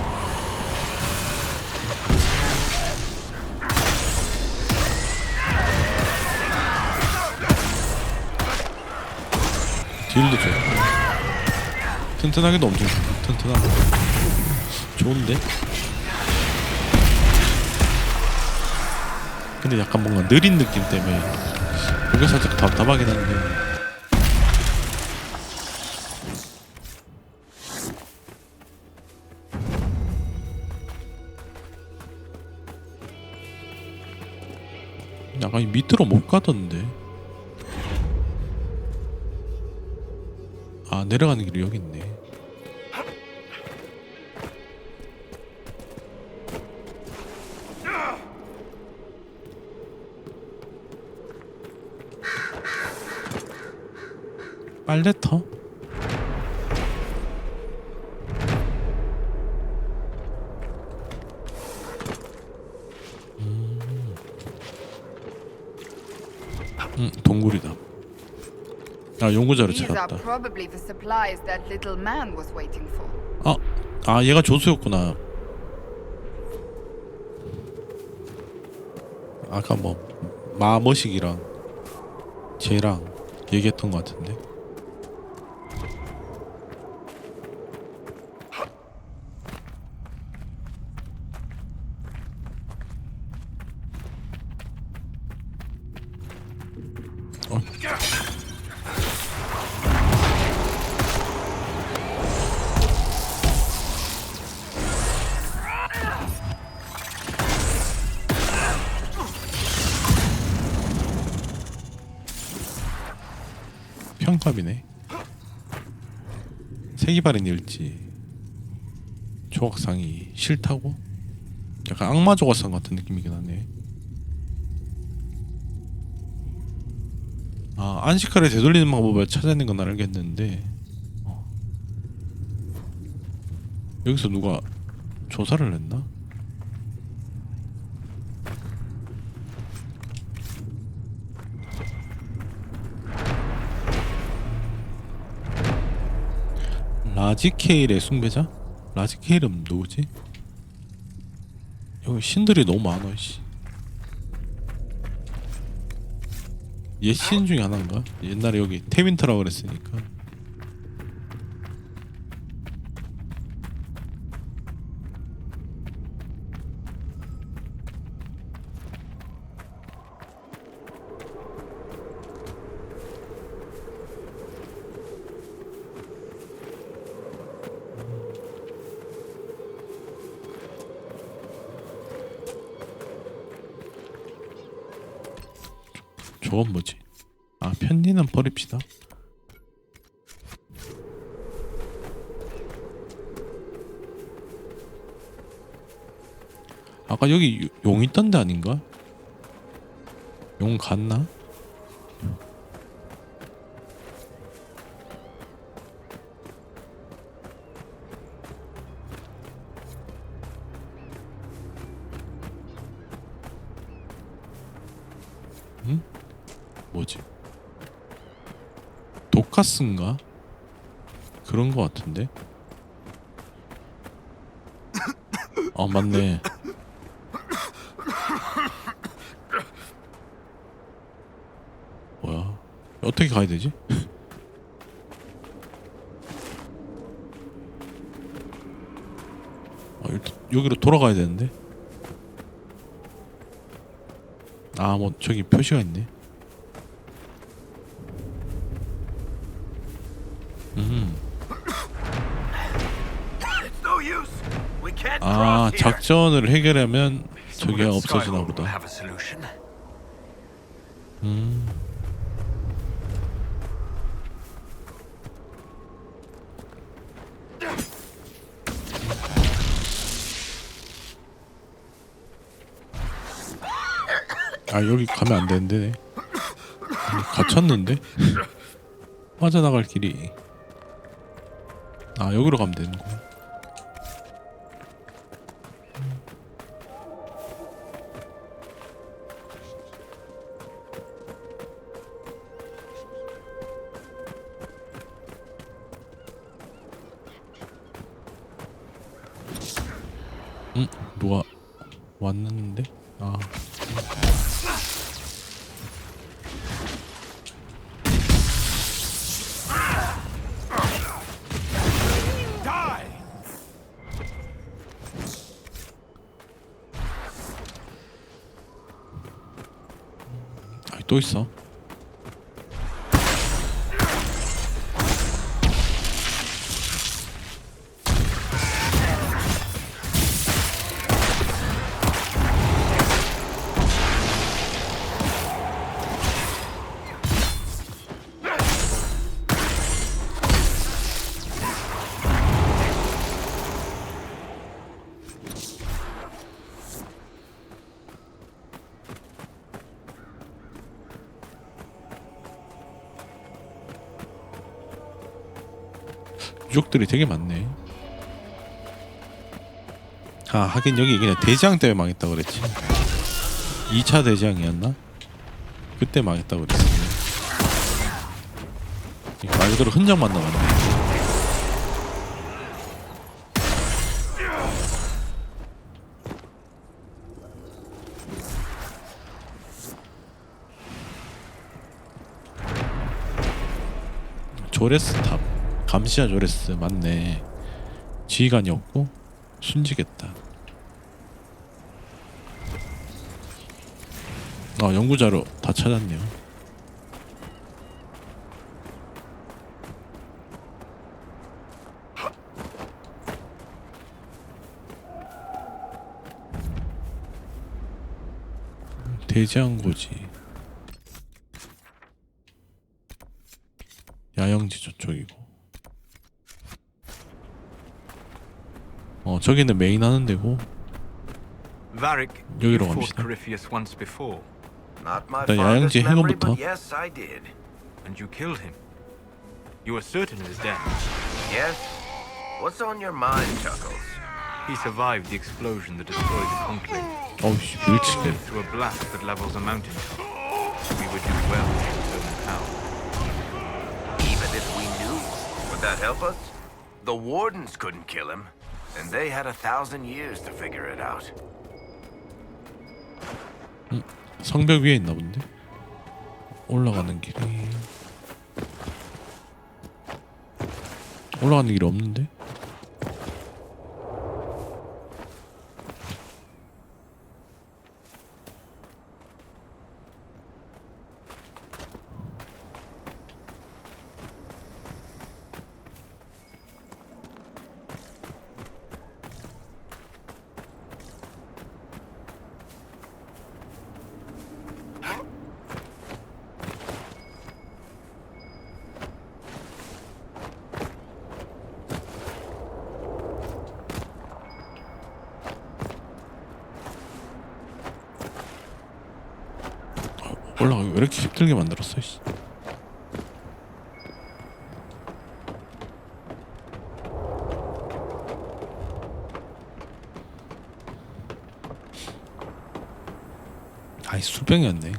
딜도 좋고 튼튼하게도 엄청 튼튼하고 좋은데? 근데 약간 뭔가 느린 느낌 때문에 그게 살짝 답답하긴 한데. 약간 이 밑으로 못 가던데. 아, 내려가는 길이 여기 있네. 빨래터? 동굴이다. 아, 연구자를 These are 찾았다. probably the supplies that little man was waiting for. 얘가 조수였구나. 아까 뭐 마머식이랑 쟤랑 얘기했던 것 같은데. 평갑이네. 세기발인 일지, 조각상이 싫다고? 약간 악마 조각상 같은 느낌이긴 하네. 안식칼을 되돌리는 방법을 찾아내는 건 알겠는데 여기서 누가 조사를 했나? 라지케일의 숭배자? 라지케일은 누구지? 여기 신들이 너무 많아. 씨. 얘 신 중에 하나인가? 옛날에 여기 테윈터라고 그랬으니까. 저건 뭐지? 편리는 버립시다. 아까 여기 용 있던 데 아닌가? 용 갔나? 응? 뭐지? 독가스인가? 그런 거 같은데? 맞네. 뭐야? 어떻게 가야 되지? 여기로 돌아가야 되는데? 뭐 저기 표시가 있네. 작전을 해결하면 저게 없어지나 보다. 여기 가면 안 되는데. 갇혔는데? 빠져나갈 길이. 여기로 가면 되는구나. 누가 왔는데? 여기 또 있어. 유적들이 되게 많네. 아 하긴 여기 그냥 대지양 때문에 망했다 그랬지. 2차 대지양이었나? 그때 망했다 그랬어. 말 그대로 흔적만 남았네. 조레스 탑, 감시자 조레스 맞네. 지휘관이 없고 순직했다. 연구자료 다 찾았네요. 대지항고지 야영지 저쪽이고, 저기는 메인 하는 데고. Varric, 여기로 you fought 갑시다. Corypheus once before. Not my 일단 fondest 야영지 memory, 해건부터. but yes, I did. And you killed him. You are certain of his death. Yes? What's on your mind, Chuckles? He survived the explosion that destroyed the conclave. 어우씨 He 밀치네. lived through a blast that levels a mountain top. We would do well to show him how. Even if we knew, would that help us? The Wardens couldn't kill him, and they had 1,000 years to figure it out. 성벽 위에 있나 본데? 올라가는 길이 없는데? 올라가기 왜 이렇게 힘들게 만들었어? 씨. 아이 수병이었네.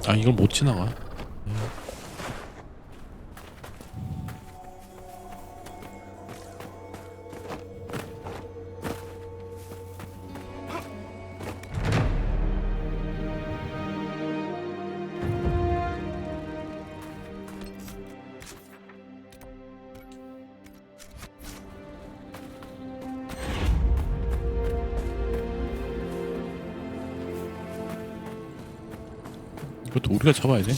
아 이걸 못 지나가. 이것도 우리가 잡아야 돼.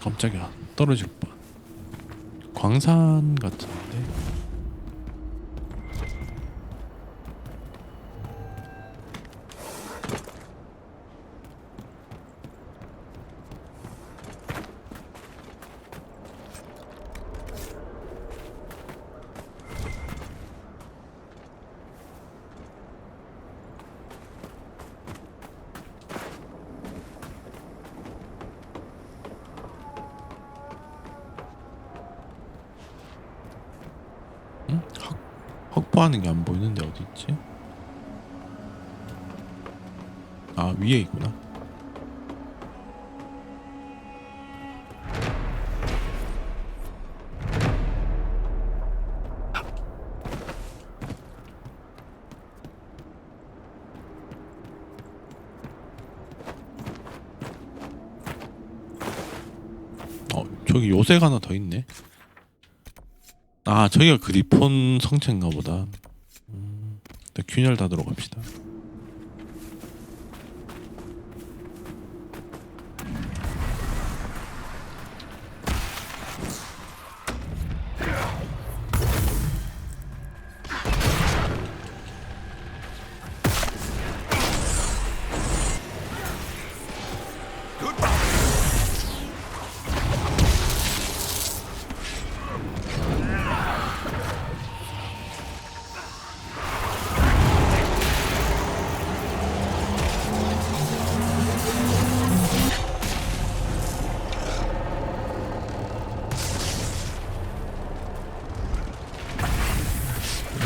깜짝이야. 떨어질 뻔. 광산 같은데. 확보하는 게 안 보이는데 어디 있지? 아 위에 있구나. 저기 요새가 하나 더 있네. 아, 저기가 그리폰 성체인가 보다. 균열 닫으러 갑시다.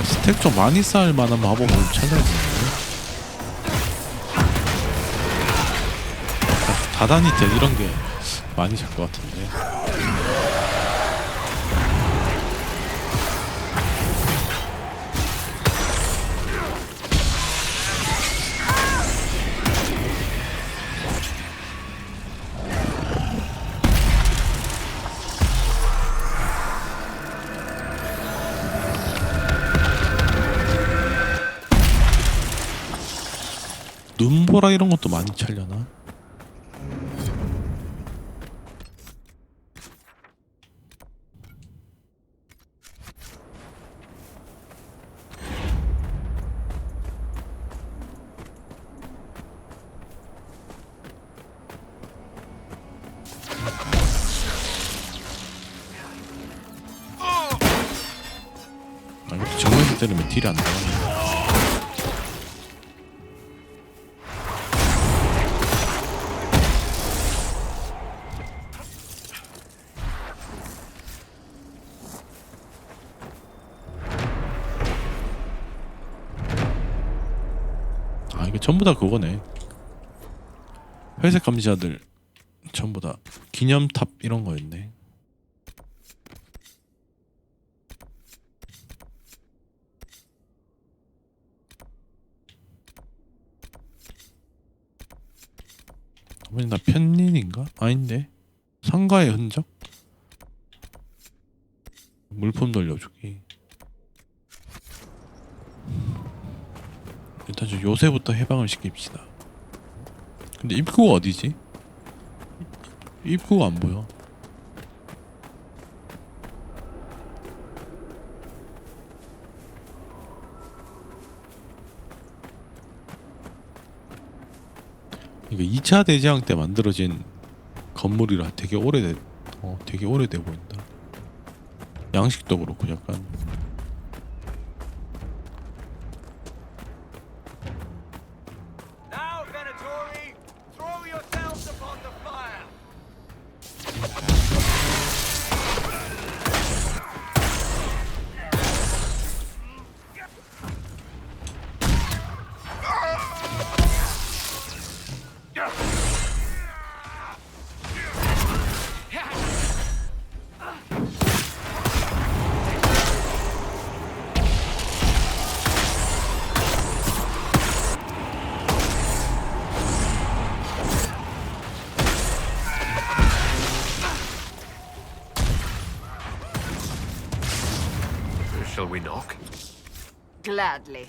스택 좀 많이 쌓을 만한 마법을 찾아야 되는데. 다단이텔 이런 게 많이 잘 것 같은데. 눈보라 이런 것도 많이 찰려나? 아, 이렇게 정면에서 때리면 딜이 안 나가네. 이게 전부 다 그거네. 회색 감시자들 전부 다 기념탑 이런 거였네. 아버님 나 편린인가? 아닌데. 상가의 흔적? 물품 돌려주기. 일단 저 요새부터 해방을 시킵시다. 근데 입구가 어디지? 입구가 안 보여. 이거 2차 대재앙 때 만들어진 건물이라 되게 되게 오래돼 보인다. 양식도 그렇고 약간. Shall we knock? Gladly.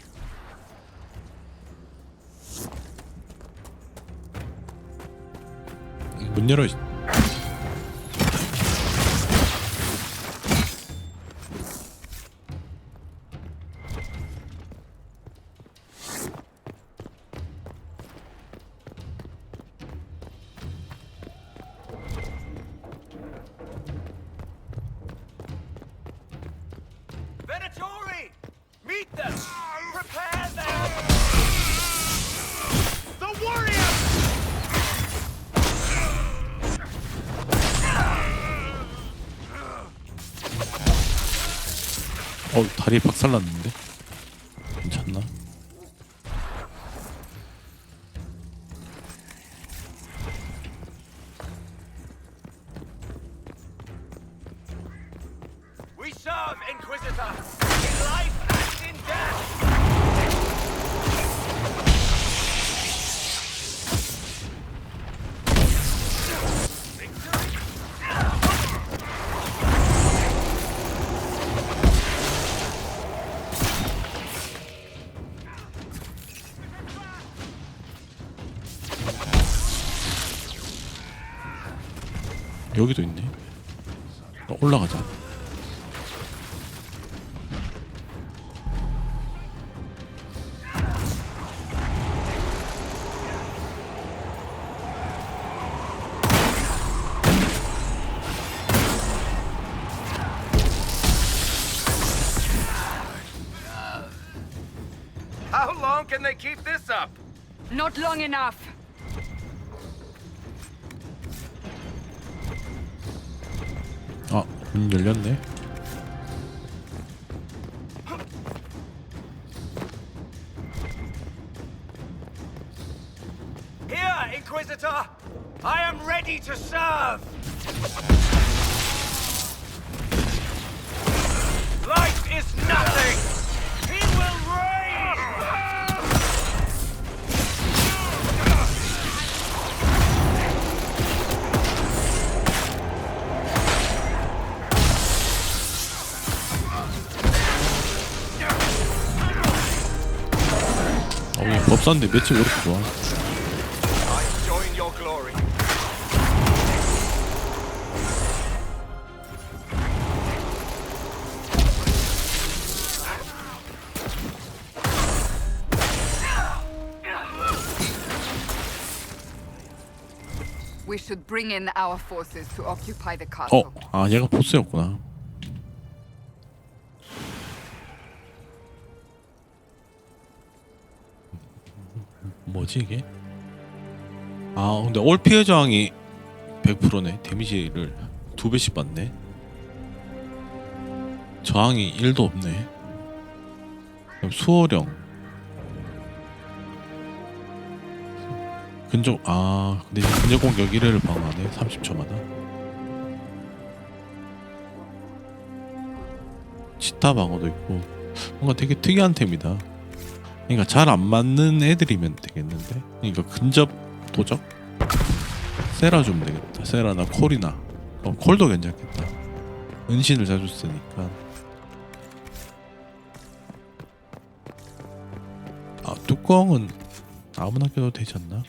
문 열어. Venatori! Meet them! Prepare them! The warriors! 다리 박살났는데? 괜찮나? We serve, Inquisitor! In life and in death! 여기도 있네. 올라가자. How long can they keep this up? Not long enough. 아, 문 열렸네. Here, Inquisitor! I am ready to serve! Life is nothing! He will reign! 법사인데 매치 왜 이렇게 좋아? I join your glory. We should bring in our forces to occupy the castle. 아 얘가 보스였구나. 뭐지 이게? 아 근데 올 피해 저항이 100%네. 데미지를 2배씩 받네. 저항이 1도 없네. 그럼 수호령 근접 근데 근접 공격 1회를 방어하네. 30초마다. 치타 방어도 있고 뭔가 되게 특이한 템이다. 그러니까 잘 안 맞는 애들이면 되겠는데. 그러니까 근접 도적 세라 주면 되겠다. 세라나 콜이나 콜도 괜찮겠다. 은신을 자주 쓰니까. 아 뚜껑은 아무나 껴도 되지 않나?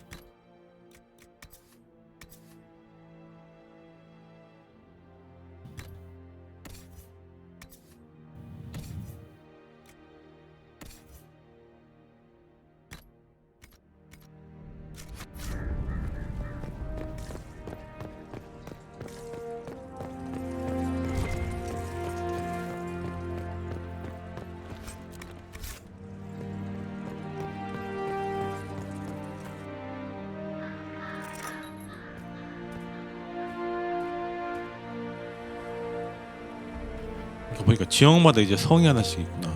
보니까 지역마다 이제 성이 하나씩 있구나.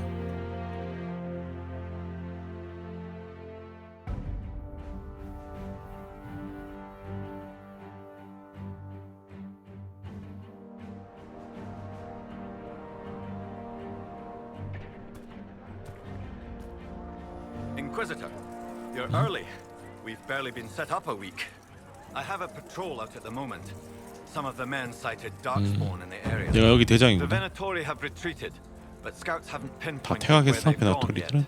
Inquisitor, you're early. We've barely been set up a week. I have a patrol out at the moment. Some of the men cited darkspawn in the area. 얘가 여기 The 대장이구나. Venatori have retreated, but scouts haven't 다 pinpointed where 퇴각했어 they've gone yet. 베나토리들은.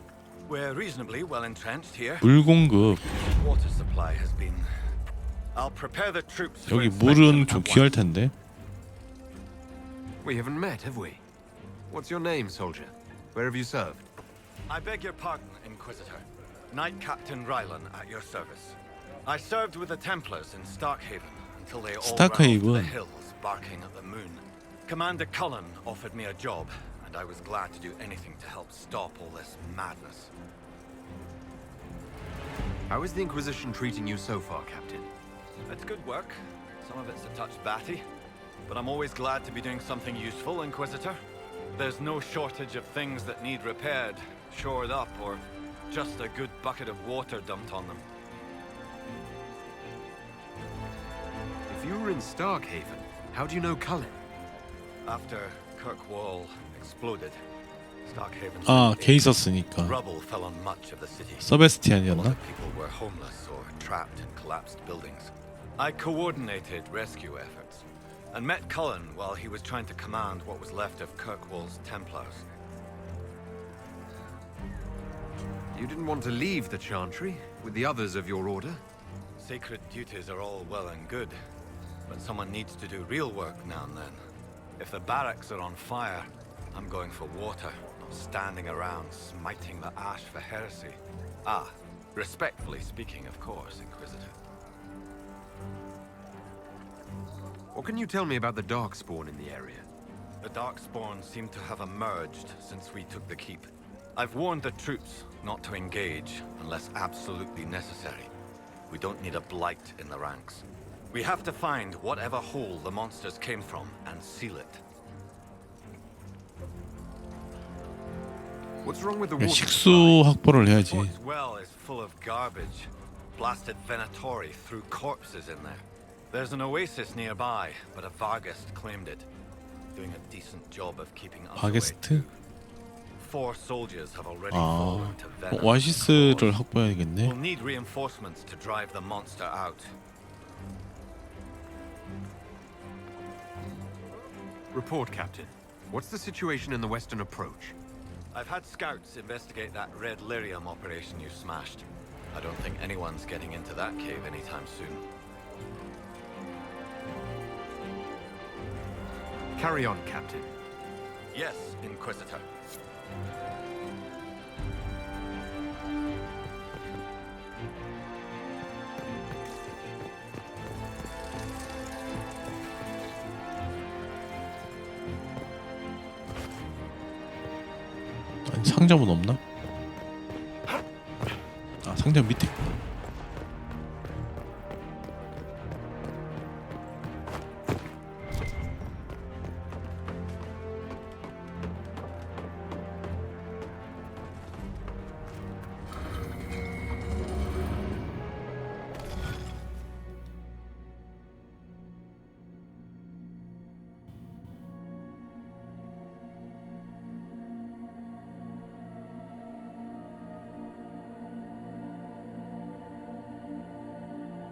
We're reasonably well entrenched here. 물 공급. Water supply has been. I'll prepare the troops for 여기 inspection 물은 좀 at 귀할 once. 텐데. We haven't met, have we? What's your name, soldier? Where have you served? I beg your pardon, Inquisitor. Knight Captain Rylan at your service. I served with the Templars in Starkhaven until they all ran off to the 스타크헤이븐. hills barking at the moon. Commander Cullen offered me a job, and I was glad to do anything to help stop all this madness. How is the Inquisition treating you so far, Captain? It's good work. Some of it's a touch batty, but I'm always glad to be doing something useful, Inquisitor. There's no shortage of things that need repaired, shored up, or just a good bucket of water dumped on them. If you were in Starkhaven, how do you know Cullen? After Kirkwall exploded, Starkhaven 걔 있었으니까. rubble fell on much of the city. 서베스티안이었나? A lot of people were homeless or trapped in collapsed buildings. I coordinated rescue efforts and met Cullen while he was trying to command what was left of Kirkwall's Templars. You didn't want to leave the Chantry with the others of your order? Sacred duties are all well and good, but someone needs to do real work now and then. If the barracks are on fire, I'm going for water, not standing around smiting the ash for heresy. Ah, respectfully speaking, of course, Inquisitor. What can you tell me about the Darkspawn in the area? The Darkspawn seem to have emerged since we took the keep. I've warned the troops not to engage unless absolutely necessary. We don't need a blight in the ranks. We have to find whatever hole the monsters came from and seal it. What's wrong with the water? 식수 확보를 해야지. Fort's well is full of garbage. Blasted Venatori threw corpses in there. There's an oasis nearby, but a Vargest claimed it. Doing a decent job of keeping us away. 바게스트? 4 soldiers have already 아, fallen to venom. 오아시스를 확보해야겠네. We'll need reinforcements to drive the monster out. Report, Captain. What's the situation in the western approach? I've had scouts investigate that Red Lyrium operation you smashed. I don't think anyone's getting into that cave anytime soon. Carry on, Captain. Yes, Inquisitor. 아니, 상점은 없나? 아, 상점 밑에.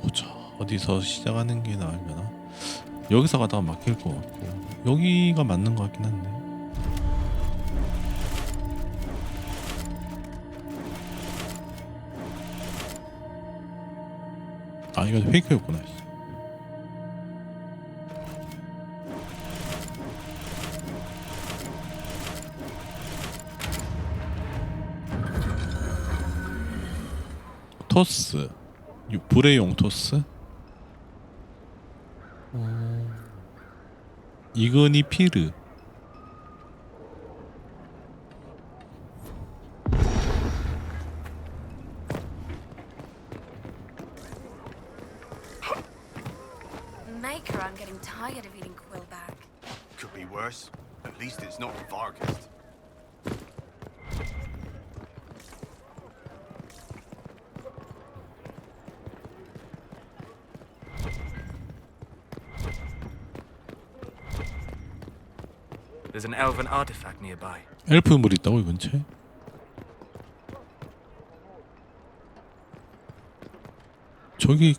보자. 어디서 시작하는 게 나으려나? 여기서 가다가 막힐 것 같고 여기가 맞는 것 같긴 한데. 아, 이거 페이크였구나. 토스, 불의 용 토스. 이그니 피르. Maker, I'm getting tired of eating quillback. Could be worse. At least it's not Vargest. There's an elven artifact nearby. 엘프 물 있다고 이 근처에? 저기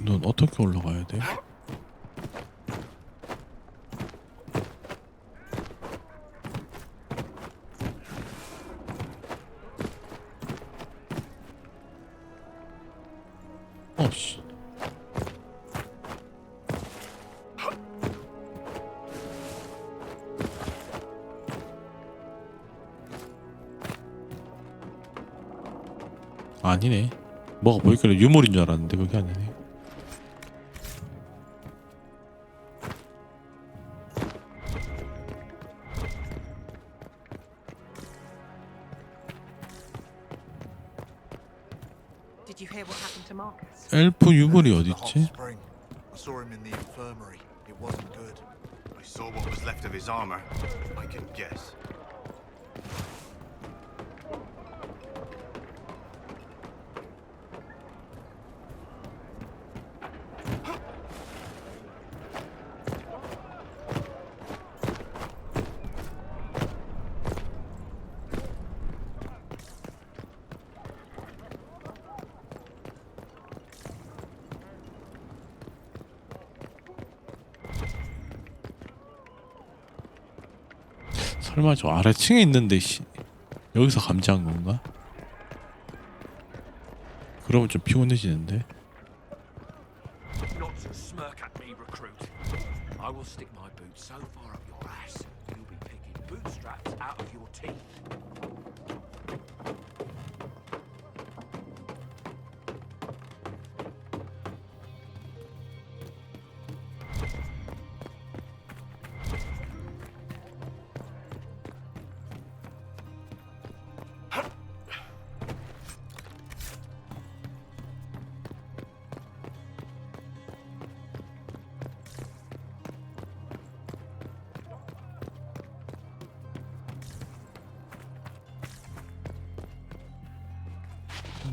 넌 어떻게 올라가야 돼? 어씨. 아니네. 뭐가 보이길래 유물인 줄 알았는데 그게 아니네. Did you hear what happened to Marcus? 엘프 유물이 어디 있지? I saw him in the infirmary. It wasn't good. I saw what was left of his armor. I can guess. 설마 저 아래층에 있는데 여기서 감지한 건가? 그러면 좀 피곤해지는데. Not to smirk at me, recruit. will stick my boots so far up your ass, you'll be picking bootstraps out of your teeth.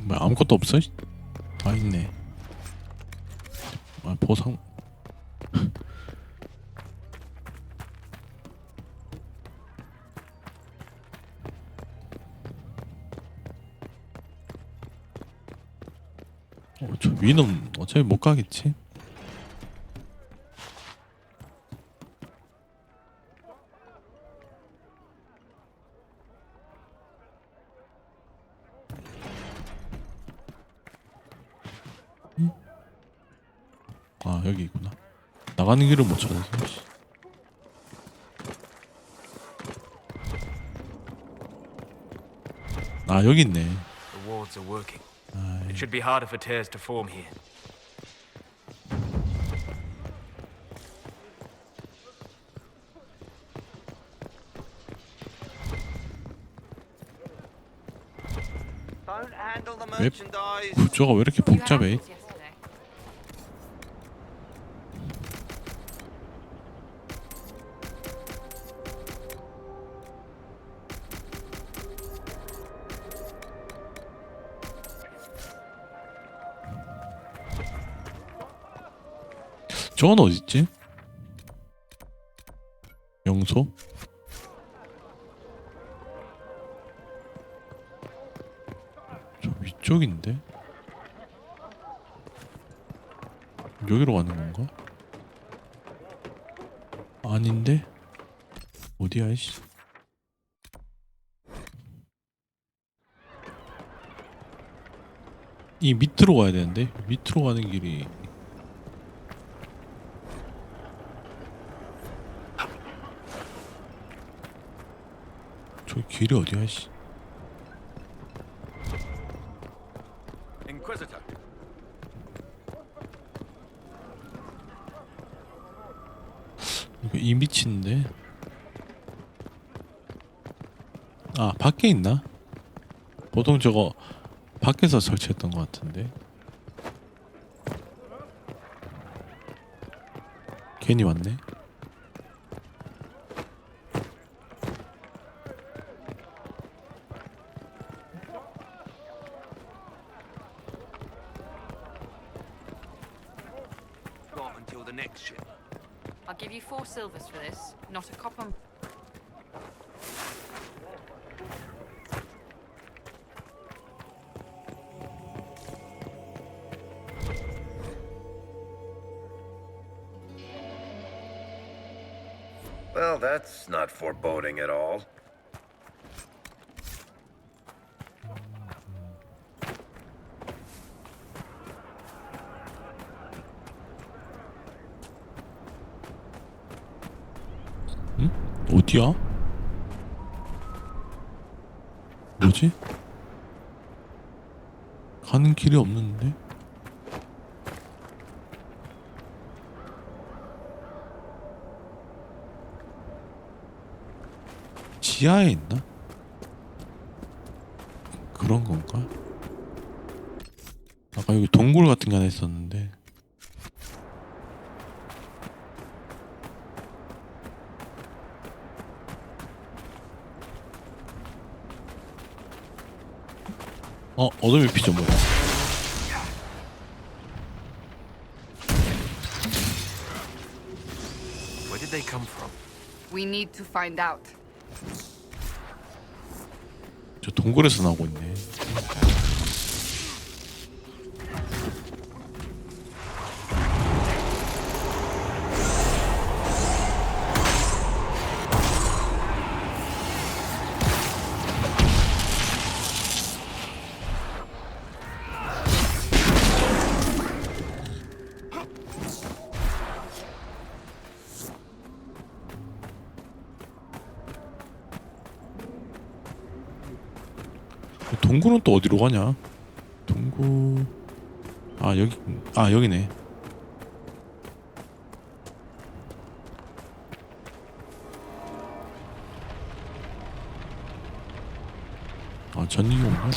뭐 아무것도 없어? 아 있네. 아 보상. 저 위는 어차피 못 가겠지. 아 여기 있구나. 나가는 길을 못 찾아서. 아 여기 있네. The wards are working. It should be harder for tears to form here. Don't handle the 웹 merchandise. 구조가 왜 이렇게 복잡해? 저건 어딨지? 영소? 저 위쪽인데? 여기로 가는 건가? 아닌데? 어디야 이씨? 이 밑으로 가야 되는데? 밑으로 가는 길이 저 길이 어디야 씨? Inquisitor. 이거 이 밑인데? 아 밖에 있나? 보통 저거 밖에서 설치했던 것 같은데 괜히 왔네. Got until the next ship. I'll give you 4 silvers for this, not a copper. Well, that's not foreboding at all. 응? 어디야? 뭐지? 가는 길이 없는데? 지하에 있나? 그런 건가? 아까 여기 동굴 같은 게 하나 있었는데 어둠의 피조 뭐야? Where did they come from? We need to find out. 저 동굴에서 나오고 있네. 동굴은 또 어디로 가냐? 동굴 여기네. 전이용가?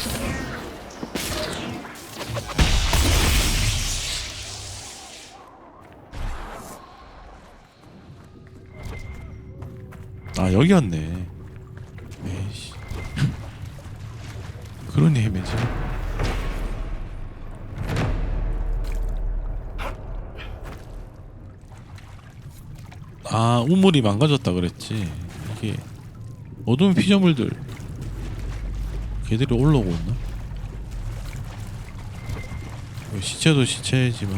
여기였네. 에이씨. 그러니 헤매지. 우물이 망가졌다 그랬지. 이게 어둠의 피조물들 걔들이 올라오고 있나? 시체도 시체지만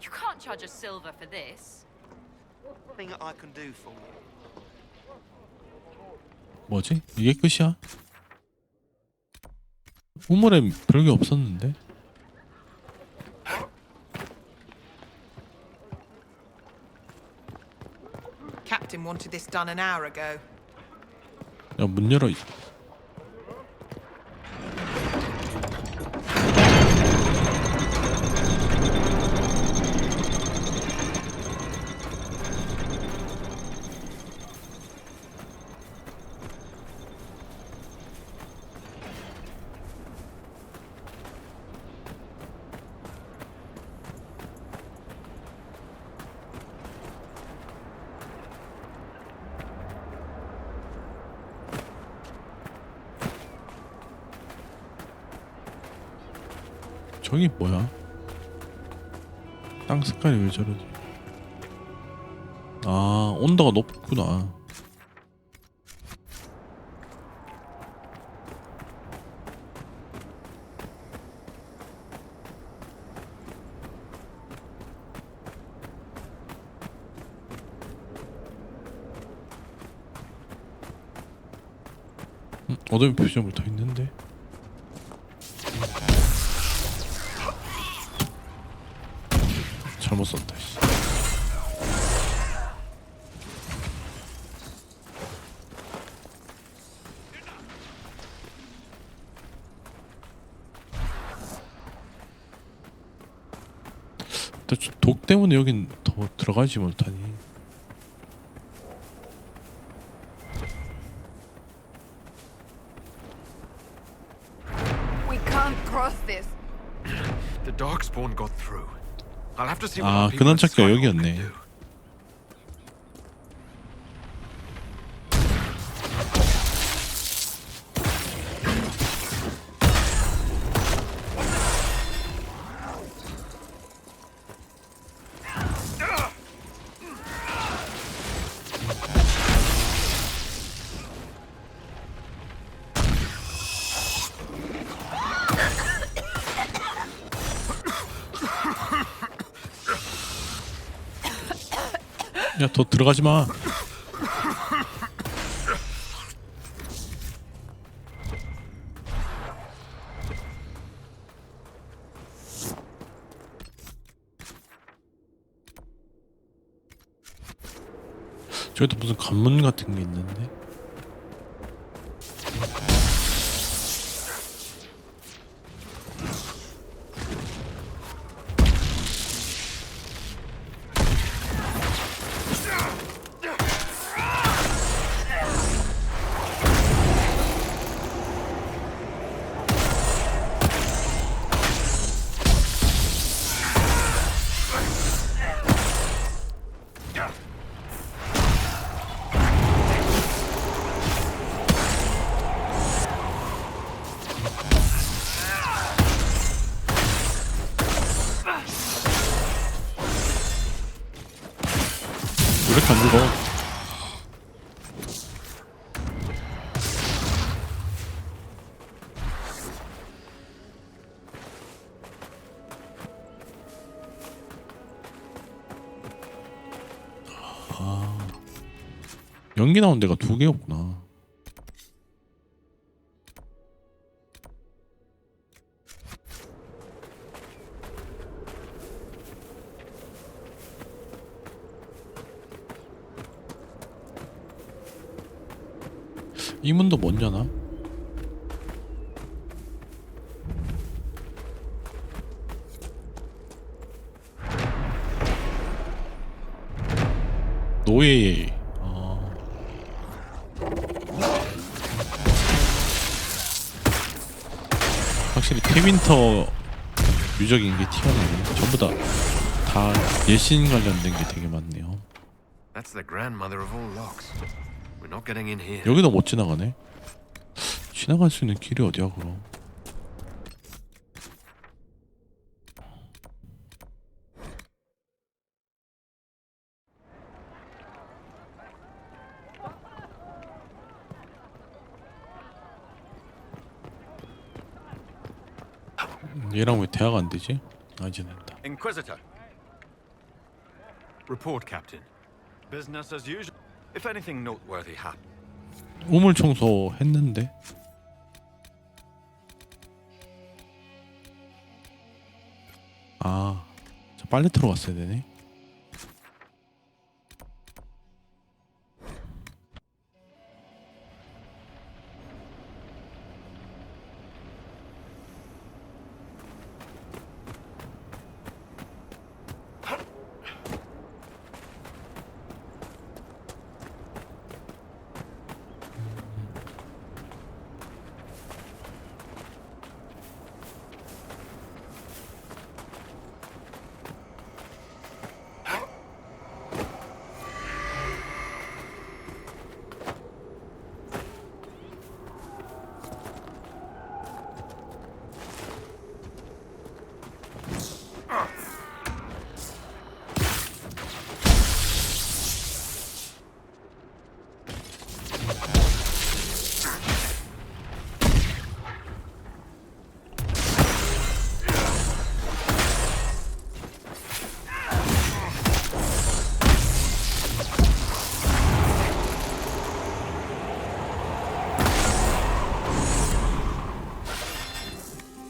You can't charge us silver for this. Thing I can do for you. 뭐지? 이게 끝이야? 우물에 별게 없었는데? Captain wanted this done an hour ago. 야, 문 열어. 저기 뭐야? 땅 색깔이 왜 저러지? 온도가 높구나. 어둠의 표정을 더 있는데? 잘못 썼다. 독 때문에 여긴 더 들어가지 못하니. We can't cross this. The darkspawn got through. I'll have to see what our people 근원 at 찾기가 Skyhawk 여기였네. can do. 야, 더 들어가지 마. 저기도 무슨 관문 같은 게 있는데. 왜 이렇게 안 죽어? 연기 나온 데가 2개였구나. 이 문도 못 여나? 노예. 확실히 태윈터 유적인 게 티가 나네. 전부 다 예신 관련된 게 되게 많네요. That's the grandmother of all locks. We're not getting in here. 여기도 못 지나가네. 지나갈 수 있는 길이 어디야 그럼? 얘랑 왜 대화가 안 되지? 아 이제 된다. Inquisitor. Report, Captain. Business as usual. If anything noteworthy happened. 우물 청소 했는데. 아, 저 빨래터로 갔어야 되네.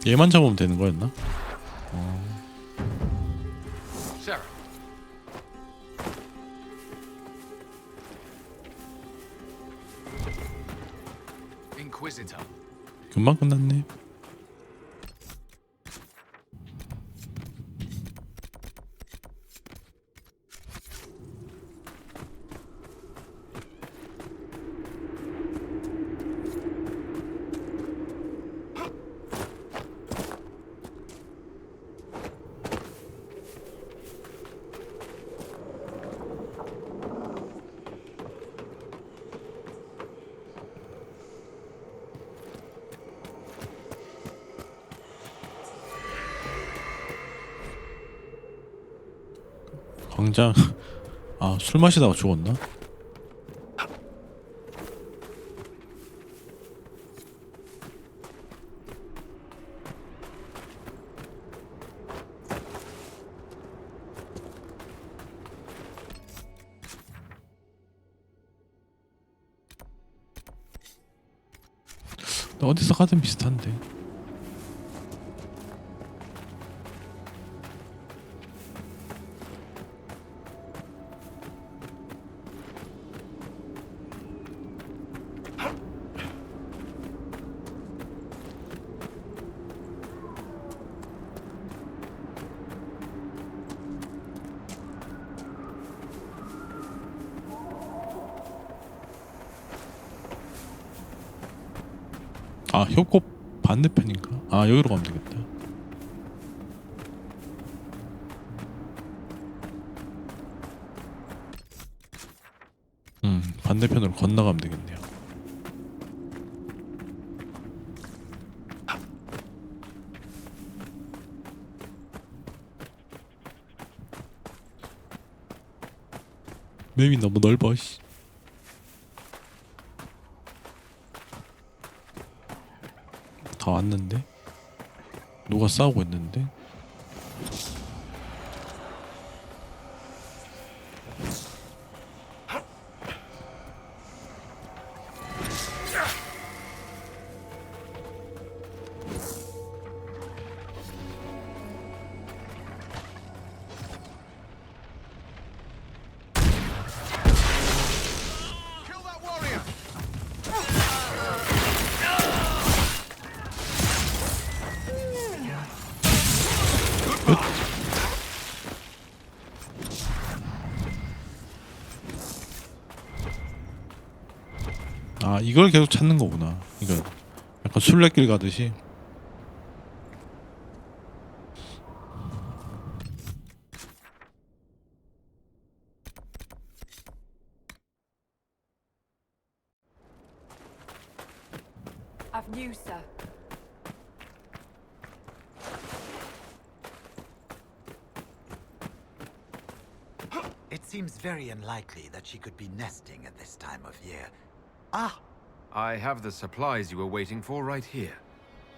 얘만 잡으면 되는 거였나? Sarah. Inquisitor. 금방 끝났네. 광장. 아, 술 마시다가 죽었나? 어디서 가든 비슷한데. 아, 협곡 반대편인가? 아, 여기로 가면 되겠다. 반대편으로 건너가면 되겠네요. 맵이 너무 넓어. 씨. 다 왔는데? 누가 싸우고 있는데? 아 이걸 계속 찾는 거구나. 이거 약간 술래길 가듯이. I've news, sir. It seems very unlikely that she could be nesting at this time of year. Ah! I have the supplies you were waiting for right here.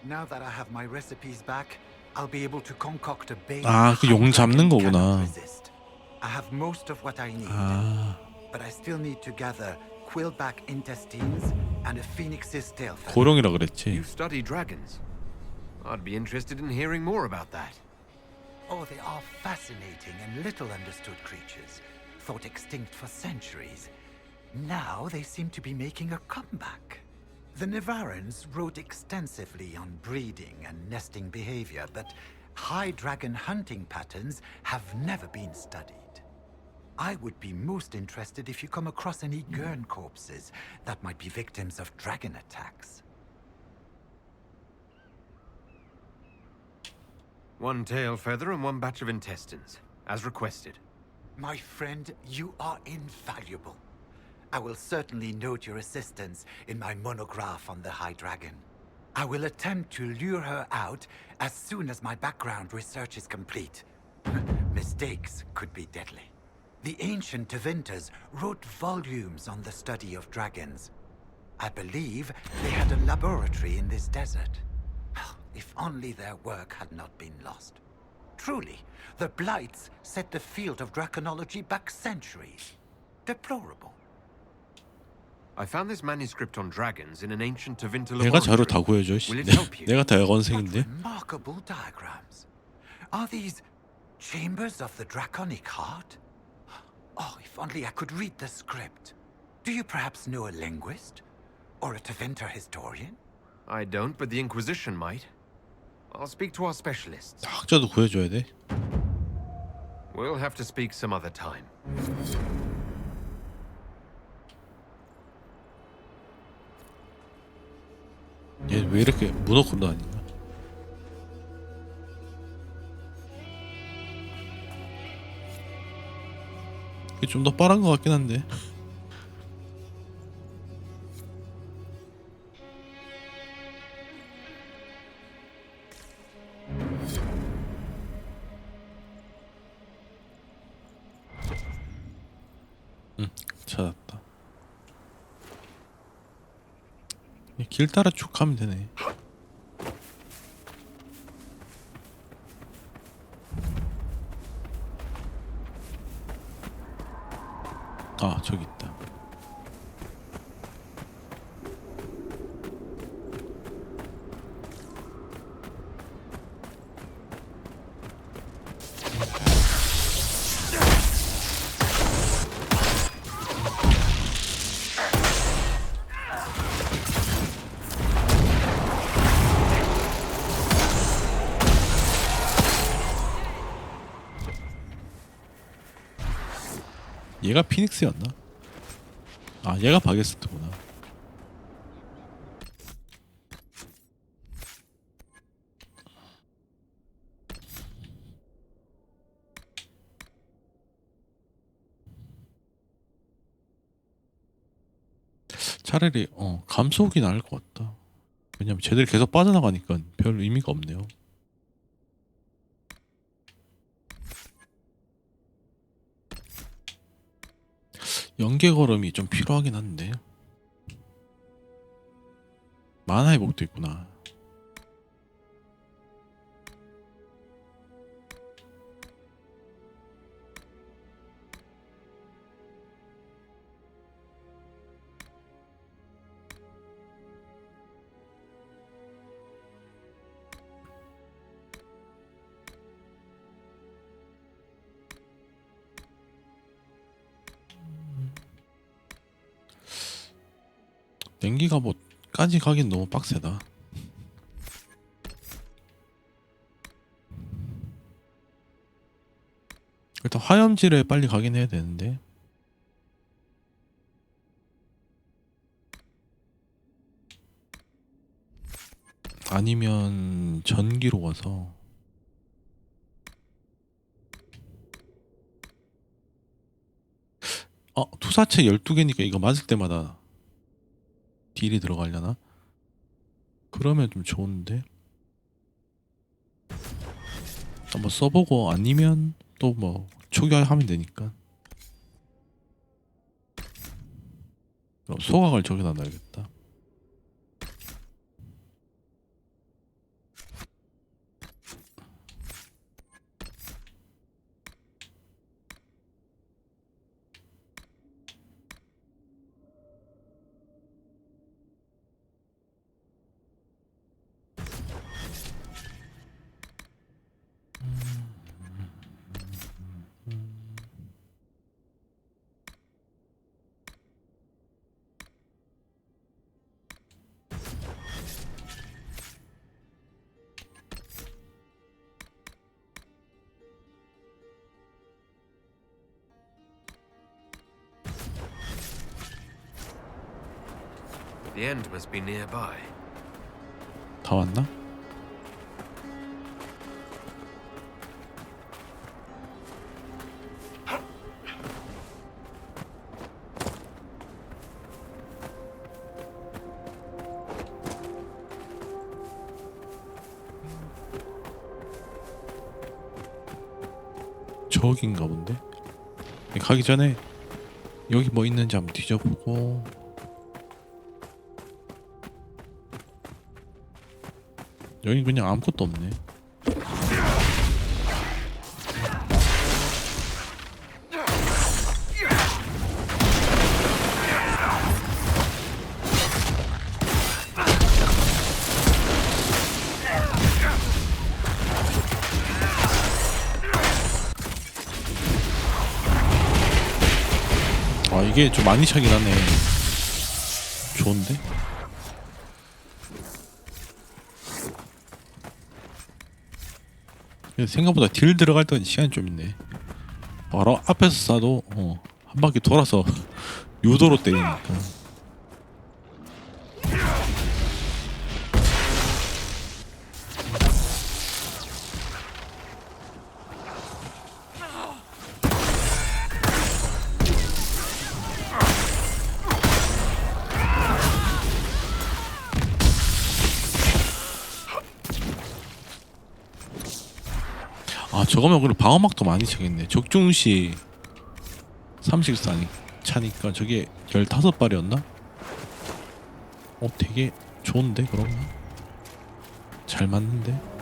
Now that I have my recipes back, I'll be able to concoct a bait. 아, 그 용 잡는 거구나. I have most of what I need, 아, but I still need to gather quillback intestines and a phoenix's tail feather. 고룡이라 그랬지. You study dragons. I'd be interested in hearing more about that. Oh, they are fascinating and little understood creatures, thought extinct for centuries. Now they seem to be making a comeback. The Nevarans wrote extensively on breeding and nesting behavior, but high dragon hunting patterns have never been studied. I would be most interested if you come across any Gurn corpses that might be victims of dragon attacks. One tail feather and one batch of intestines, as requested. My friend, you are invaluable. I will certainly note your assistance in my monograph on the High Dragon. I will attempt to lure her out as soon as my background research is complete. Mistakes could be deadly. The ancient Tevinters wrote volumes on the study of dragons. I believe they had a laboratory in this desert. If only their work had not been lost. Truly, the Blights set the field of draconology back centuries. Deplorable. I found this manuscript on dragons in an ancient Tevinter 내가 자료 laboratory. 다 구해줘. 씨. Will it help you? 내가 다 여건생인데. Remarkable diagrams. Are these chambers of the draconic heart? Oh, if only I could read the script. Do you perhaps know a linguist? Or a Tevinter historian? I don't, but the Inquisition might. I'll speak to our specialists. 학자도 구해줘야 돼. We'll have to speak some other time. 얘 왜 이렇게 무너고 다니냐? 이게 좀 더 빠른 것 같긴 한데. 찾았다. 길 따라 쭉 가면 되네. 아, 저기 있다. 얘가 피닉스였나? 아, 얘가 바게스트구나. 차라리 감속이 나을 것 같다. 왜냐면 쟤들 계속 빠져나가니까 별 의미가 없네요. 연계 걸음이 좀 필요하긴 한데. 만화 회복도 있구나. 냉기가 뭐까지 가긴 너무 빡세다. 일단 화염질에 빨리 가긴 해야 되는데. 아니면 전기로 와서 투사체 12개니까 이거 맞을 때마다 딜이 들어가려나? 그러면 좀 좋은데 한번 써보고 아니면 또 뭐 초기화하면 되니까. 그럼 소각을 저기다 놔야겠다. The end must be nearby. 다 왔나? 저긴가 본데? 가기 전에 여기 뭐 있는지 한번 뒤져보고. 여기 그냥 아무것도 없네. 아 이게 좀 많이 차긴 하네. 좋은데? 생각보다 딜 들어갈 때는 시간이 좀 있네. 바로 앞에서 쏴도 한 바퀴 돌아서 유도로 때리니까. 아 저거면 그리고 방어막도 많이 차겠네. 적중시 30쌍이 차니까 저게 15발이었나? 되게 좋은데 그러면? 잘 맞는데?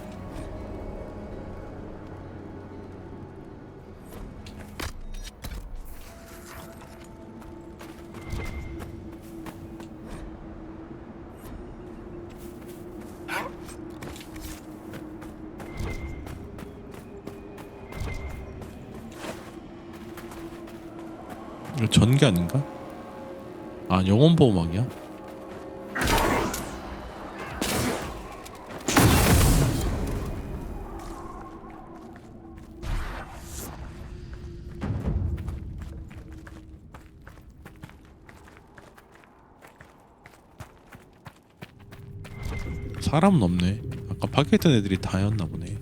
이거 전기 아닌가? 아 영혼 보호막이야? 사람은 없네. 아까 밖에 있던 애들이 다였나 보네.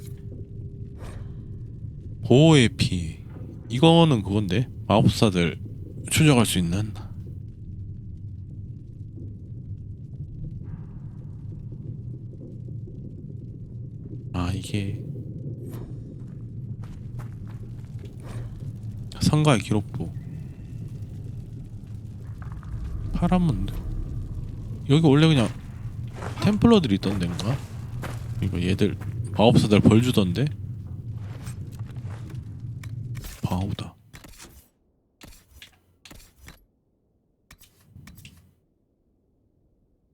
보호의 피. 이거는 그건데 마법사들 추적할 수 있는. 아 이게 성가의 기록부. 파란문도 여기 원래 그냥 템플러들이 있던 데인가? 이거 얘들 마법사들 벌 주던데? 바우다.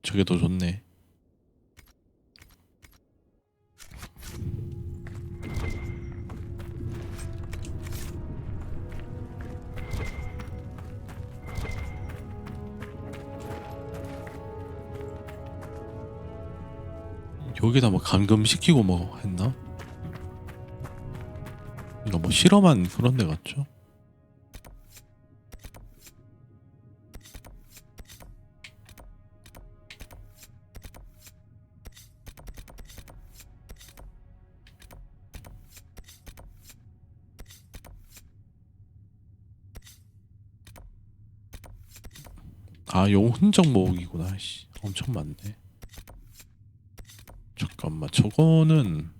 저게 더 좋네. 여기다 뭐 감금시키고 뭐 했나? 이거 뭐 실험한 그런 데 같죠? 아, 요 흔적 모으기구나. 씨, 엄청 많네. 잠깐만, 저거는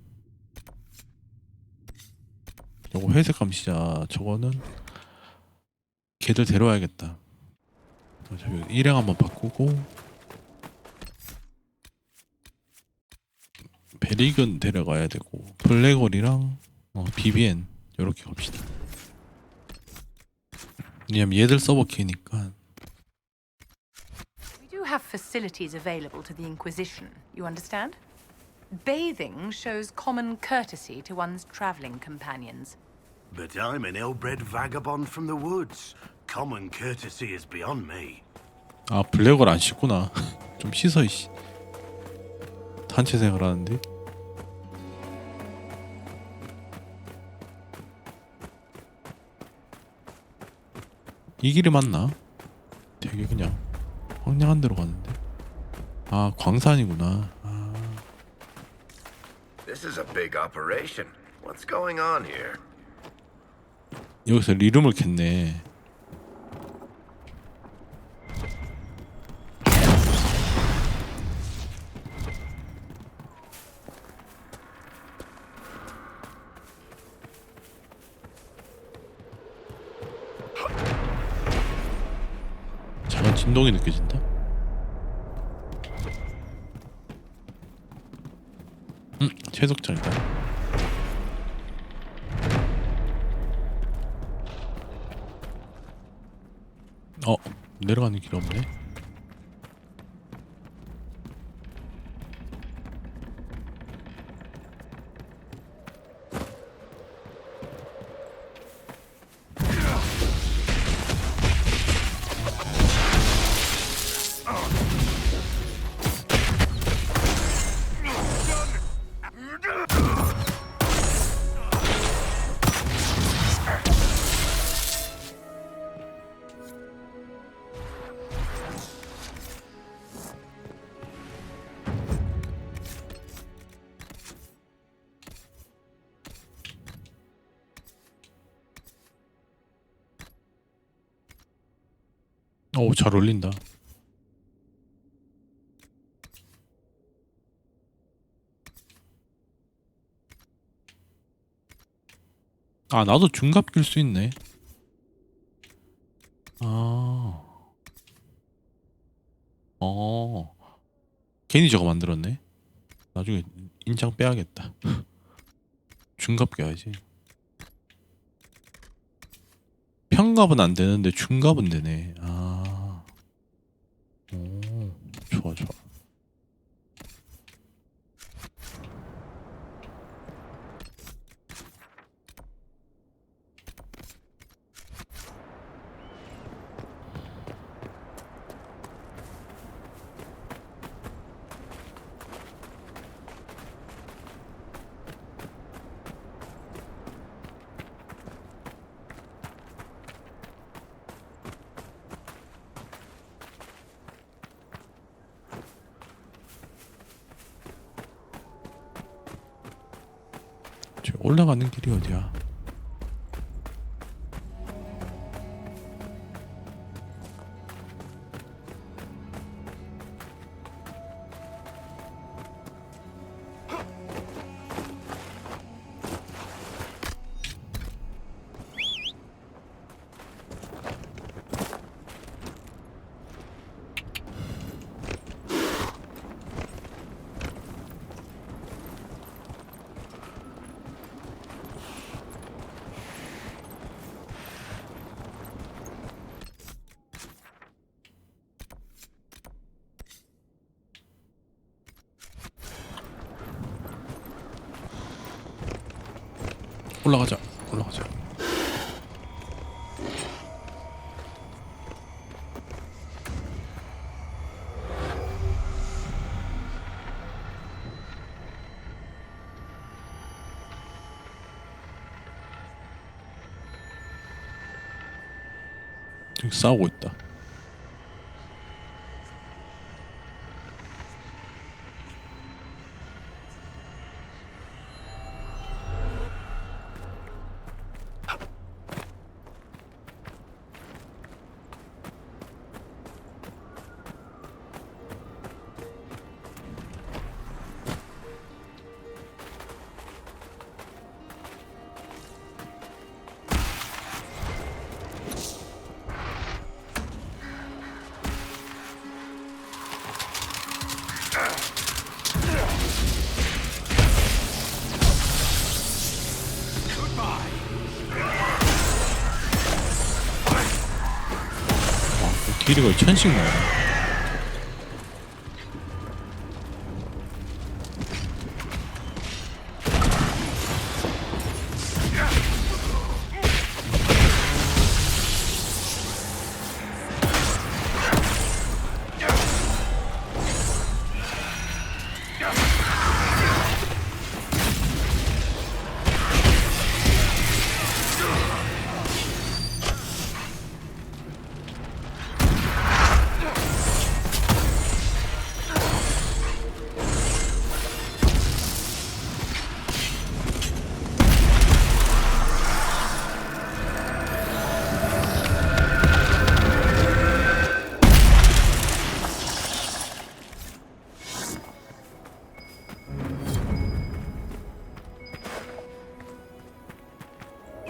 요거 회색 감시자. 저거는 걔들 데려와야겠다. 저기 일행 한번 바꾸고 베리근 데려가야 되고 블랙홀이랑 비비엔 요렇게 갑시다. 왜냐면 얘들 서버 키니까. We do have facilities available to the Inquisition, you understand? Bathing shows common courtesy to one's traveling companions. But I'm an ill-bred vagabond from the woods. Common courtesy is beyond me. 아, 블랙홀 안 씻구나. 좀 씻어 이씨. 단체 생활하는데. 이 길이 맞나? 되게 그냥 황량한 데로 가는데. 아, 광산이구나. 아. This is a big operation. What's going on here? 여기서 리름을 캤네. 작은 진동이 느껴진다. 채석장이다. 내려가는 길 없네. 잘 어울린다. 아, 나도 중갑 낄 수 있네. 괜히 저거 만들었네. 나중에 인장 빼야겠다. 중갑 껴야지. 평갑은 안 되는데 중갑은 되네. 좋아 좋아. 올라가는 길이 어디야? 올라가자. 여기 싸우고 있다. 길이 거의 1000씩 나와.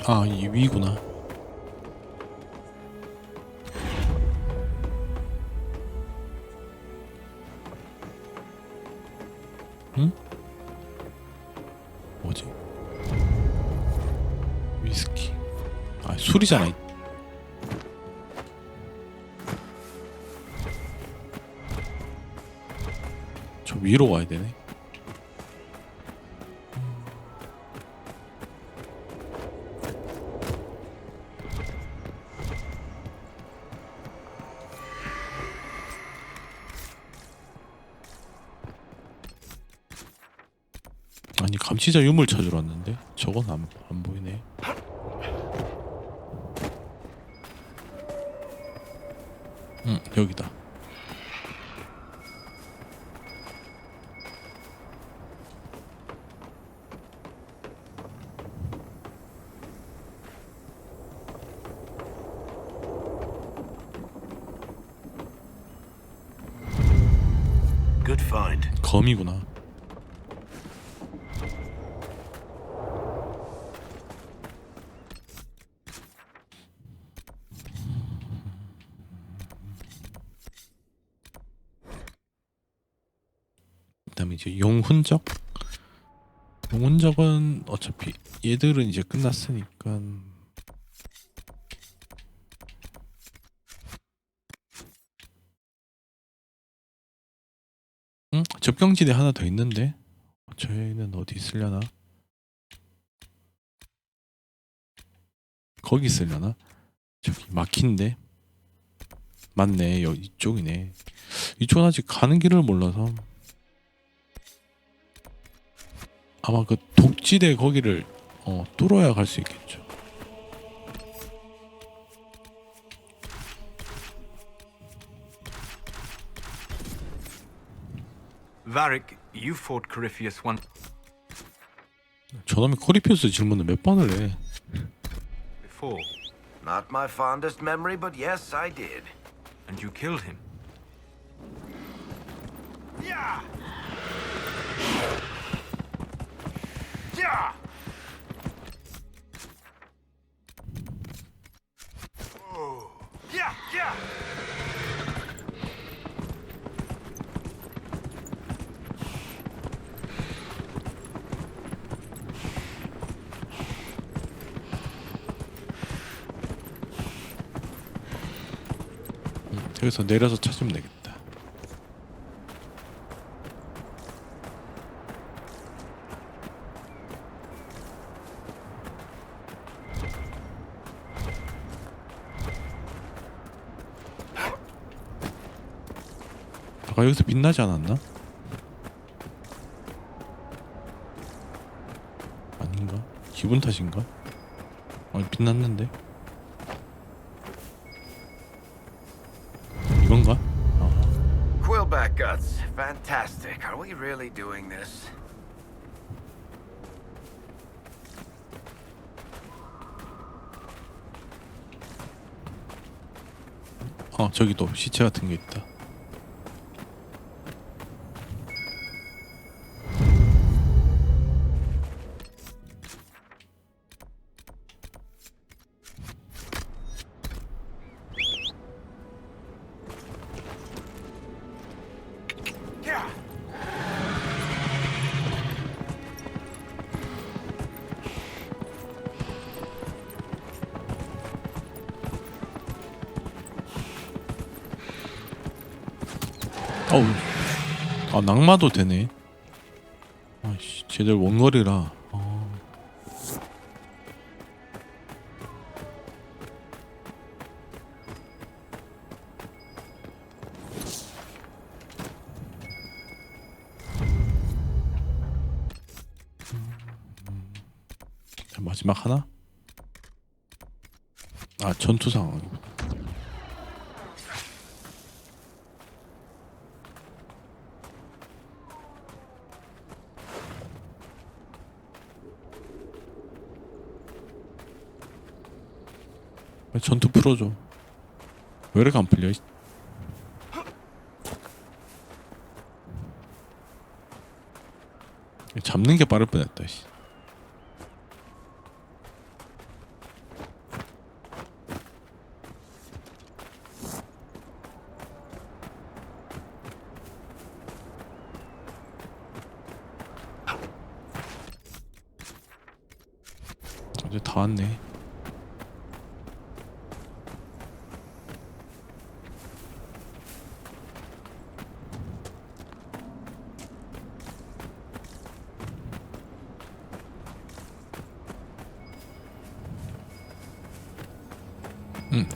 아, 이 위구나. 응? 뭐지? 위스키. 아, 술이잖아. 저 위로 가야 되네. 아니, 감시자 유물 찾으러 왔는데 저건 안 보이네. 여기다. Good find. 검이구나. 그다음에 이제 용훈적. 용훈적은 어차피 얘들은 이제 끝났으니까 접경지대 하나 더 있는데 저희는 어디 있으려나? 거기 있으려나? 저기 막힌데. 맞네, 여기 이쪽이네. 이쪽은 아직 가는 길을 몰라서 아마 그 독지대 거기를 뚫어야 갈 수 있겠죠. Varric, you fought Corypheus once. 저놈이 코리피우스 질문을 몇 번을 해. Before, Not my fondest memory, but yes, I did. and you killed him. Yeah! Yeah! Oh. Yeah, yeah! 여기서 내려서 찾으면 되겠다. 아까 여기서 빛나지 않았나? 아닌가? 기분 탓인가? 아니, 빛났는데? 이건가? Quillback guts. Fantastic. Are we really doing this? 저기도 시체 같은 게 있다. 어우, 아 낙마도 되네. 아씨, 쟤들 원거리라. 마지막 하나? 아 전투 상황. 전투 풀어줘. 왜 이렇게 안 풀려? 잡는 게 빠를 뻔했다. 이제 다 왔네.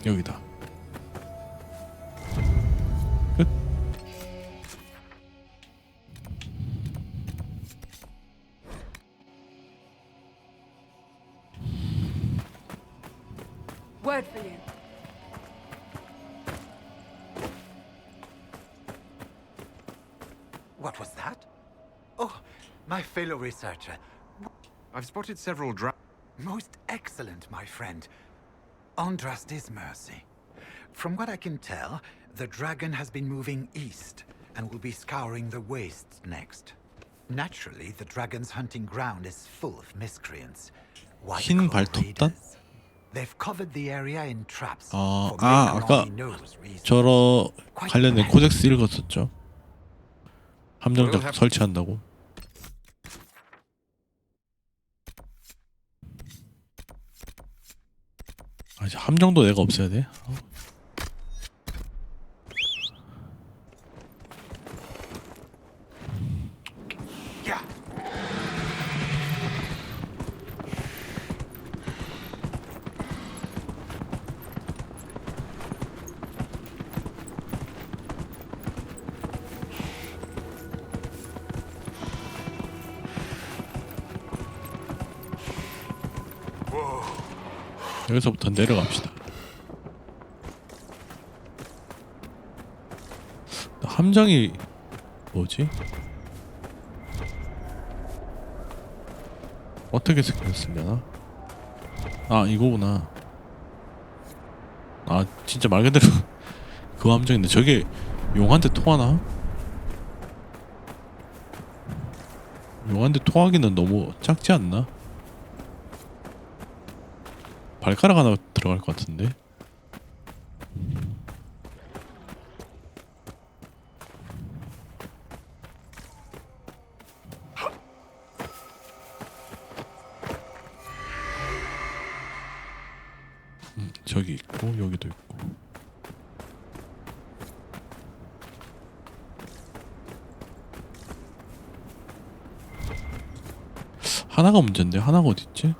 여기다. 끝. Word for you. What was that? Oh, my fellow researcher. I've spotted several Most excellent, my friend. Andras's mercy. From what I can tell, the dragon has been moving east and will be scouring the wastes next. Naturally, the dragon's hunting ground is full of miscreants. 흰 발톱단? They've covered the area in traps. 아까 저러 관련된 코덱스 읽었었죠. 함정작 설치한다고. 아, 이제 함정도 내가 없애야 돼? 여기서부터 내려갑시다. 함정이 뭐지? 어떻게 생겼으려나? 아 이거구나. 아 진짜 말 그대로 그 함정인데 저게 용한테 통하나? 용한테 통하기는 너무 작지 않나? 발가락 하나 들어갈 것 같은데. 저기 있고 여기도 있고. 하나가 문제인데 하나가 어디 있지?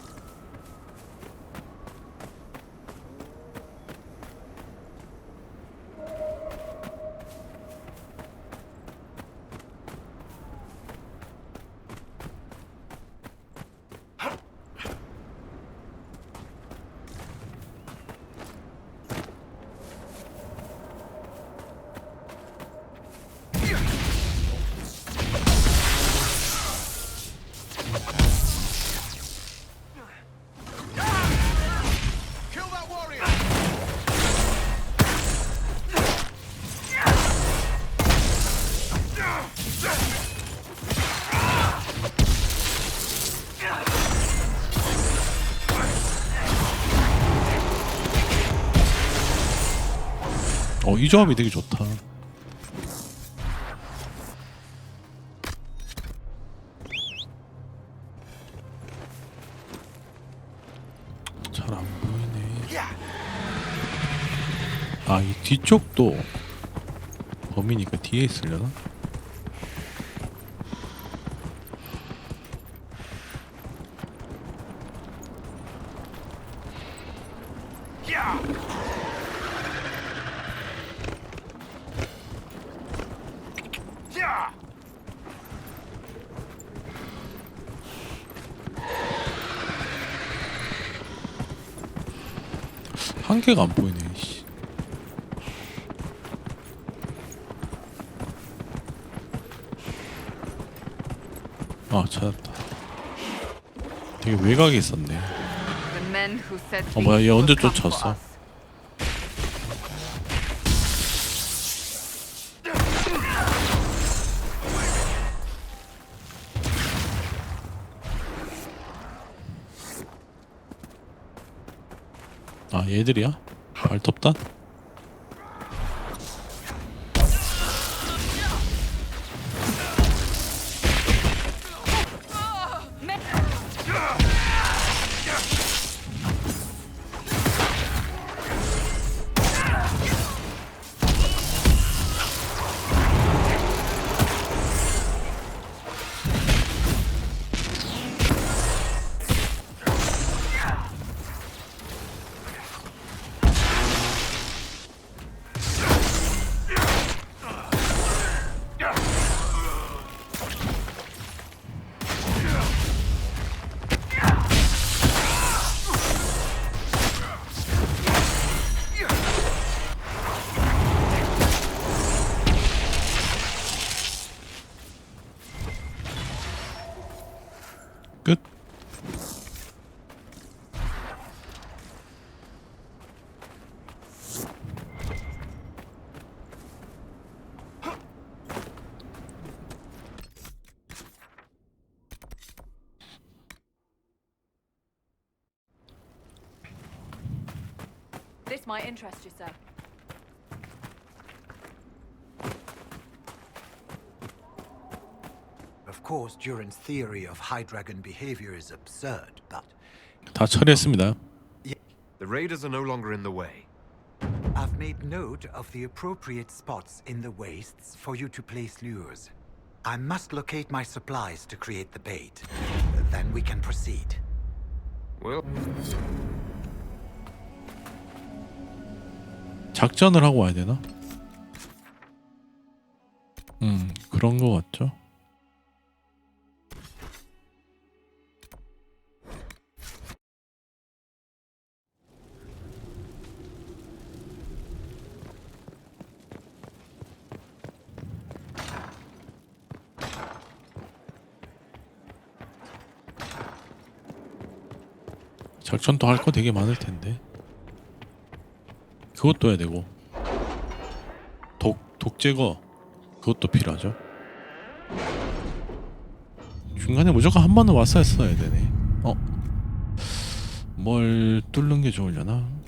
이 조합이 되게 좋다. 잘 안 보이네. 아, 이 뒤쪽도 범이니까 뒤에 있으려나? 한 개가 안 보이네. 씨. 아 찾았다. 되게 외곽에 있었네. The men who set 어 뭐야 얘 these 언제 will come for 쫓아왔어? us. 아 얘들이야? 발톱단? 끝. This might interest you, sir. Of course, Duran's theory of high dragon behavior is absurd, but 다 처리했습니다. The raiders are no longer in the way. I've made note of the appropriate spots in the wastes for you to place lures. I must locate my supplies to create the bait. Then we can proceed. Well, 작전을 하고 와야 되나? 그런 거 같죠? 작전도 할 거 되게 많을 텐데. 그것도 해야 되고. 독 제거 그것도 필요하죠. 중간에 무조건 한 번은 왔어야 되네. 뭘 뚫는 게 좋으려나?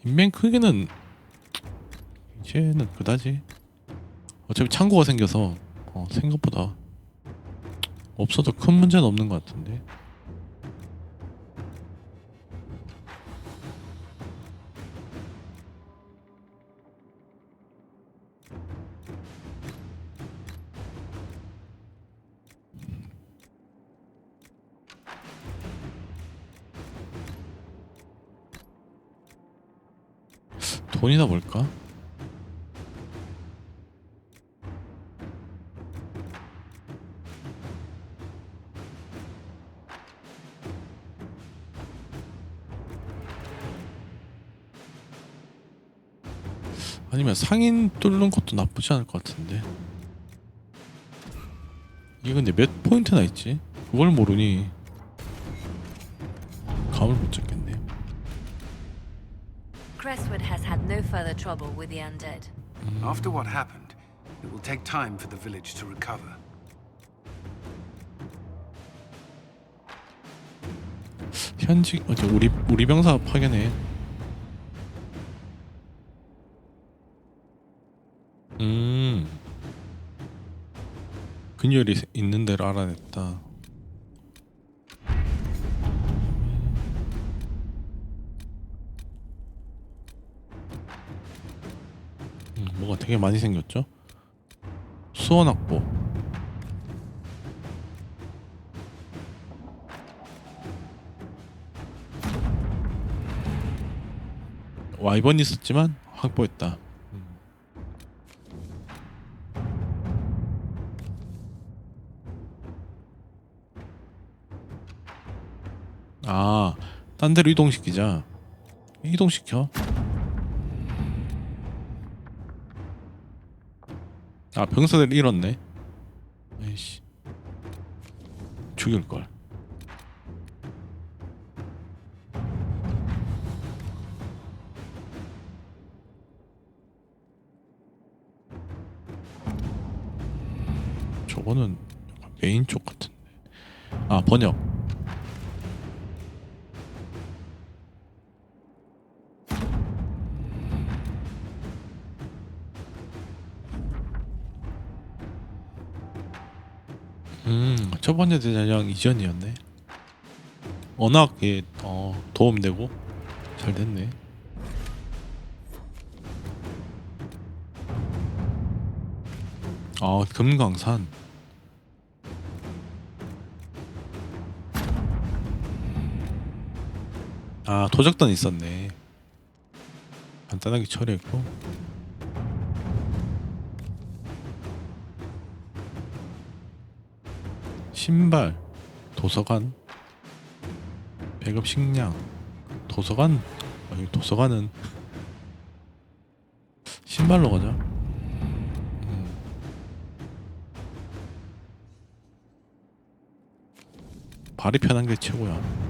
인벤 크기는 이제는 그다지. 어차피 창고가 생겨서 생각보다 없어도 큰 문제는 없는 것 같은데. 돈이나 볼까? 아니면 상인 뚫는 것도 나쁘지 않을 것 같은데. 이게 근데 몇 포인트나 있지? 그걸 모르니 감을 못 잡겠네. Crestwood has had no further trouble with the undead. After what happened, it will take time for the village to recover. 현직 우리 병사 파견해. 근열이 있는 데를 알아냈다. 뭐가 되게 많이 생겼죠? 수원 확보. 와이번이 있었지만 확보했다. 아, 딴 데로 이동시키자. 이동시켜. 아, 병사들 잃었네. 에이씨, 죽일걸. 저거는 메인 쪽 같은데. 아, 번역. 첫 번째 대전형 이전이었네. 워낙 도움되고 잘 됐네. 아, 금강산. 아, 도적단 있었네. 간단하게 처리했고. 신발, 도서관, 배급 식량, 도서관. 여기 도서관은 신발로 가자. 발이 편한 게 최고야.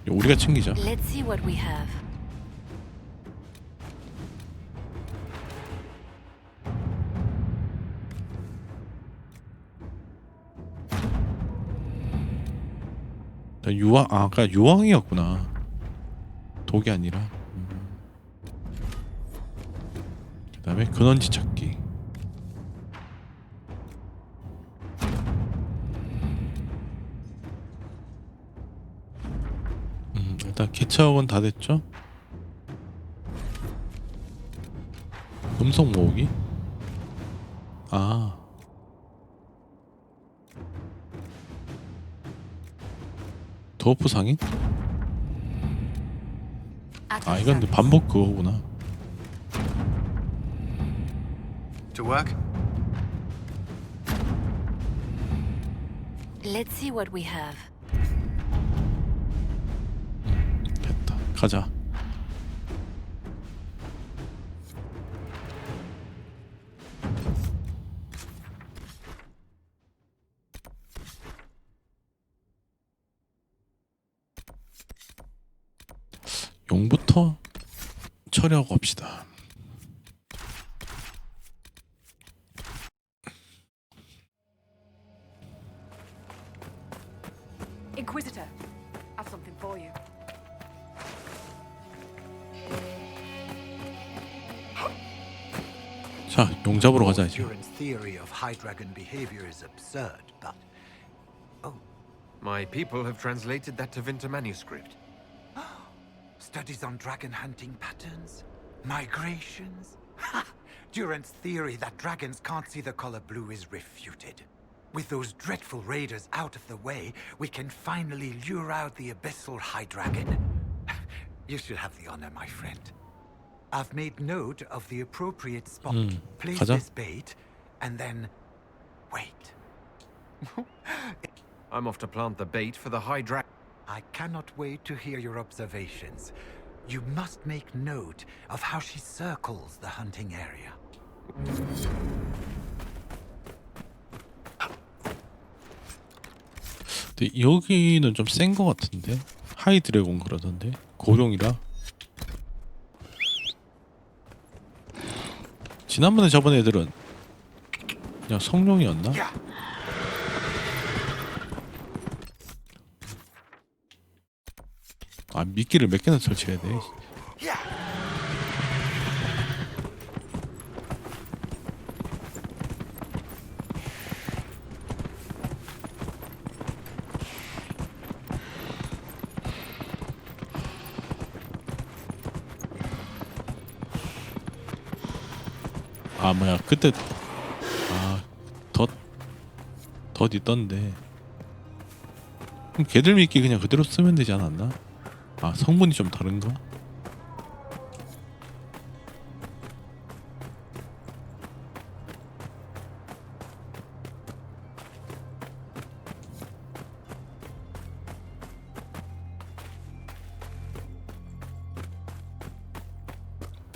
우리가 챙기자. Let's see what we have. 유황, 아, 아까 유황이었구나. 독이 아니라. 그다음에 근원지 찾기. 일단 개척은 다 됐죠? 금속 모으기? 아, 도어프 상인? 아, 이건 근데 반복 그거구나. To work? Let's see what we have. 됐다. 가자. 용부터 처리하고 갑시다. Inquisitor, I've something for you. 자, 용 잡으러 가자 이제. Duran's theory of high dragon behavior is absurd, but My people have translated that Tevinter manuscript. studies on dragon hunting patterns, migrations. Duran's theory that dragons can't see the color blue is refuted. With those dreadful raiders out of the way, we can finally lure out the abyssal high dragon. You should have the honor, my friend. I've made note of the appropriate spot. Place 가자. this bait, and then wait. I'm off to plant the bait for the high dragon. I cannot wait to hear your observations. You must make note of how she circles the hunting area. 근데 여기는 좀 센 거 같은데? 하이 드래곤 그러던데? 고룡이라? 지난번에 잡은 애들은 그냥 성룡이었나? 아 미끼를 몇 개나 설치해야 돼. 아 뭐야 그때 덧 있던데. 그럼 걔들 미끼 그냥 그대로 쓰면 되지 않았나? 아 성분이 좀 다른가?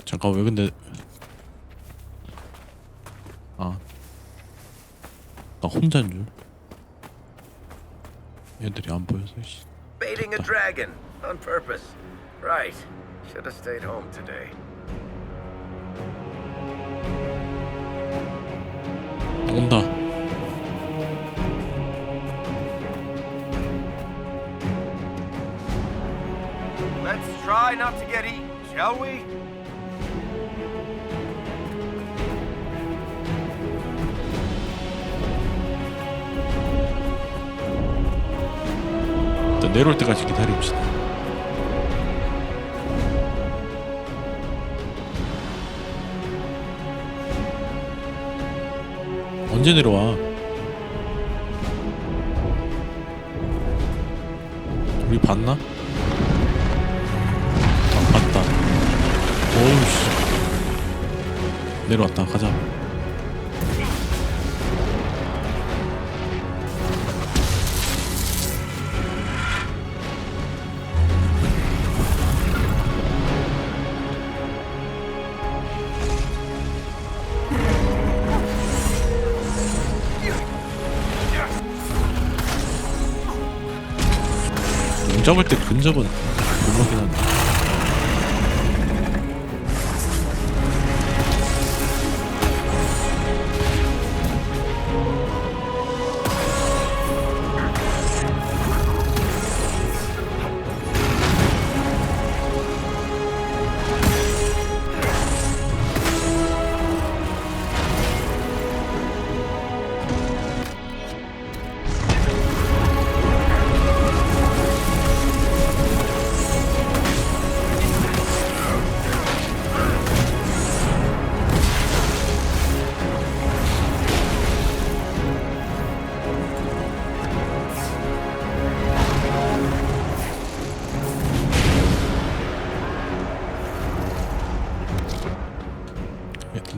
잠깐 왜 근데 나 혼자인 줄. 애들이 안 보여서 씨. Baiting a dragon on purpose. Right. Should have stayed home today. 온다. Let's try not to get eaten, shall we? 일단 내려올 때까지 기다립시다. 언제 내려와? 우리 봤나? 아 봤다. 오우씨 내려왔다. 가자. 잡을 때 근접은 못먹긴 한데.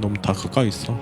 너무 다 가까이 있어.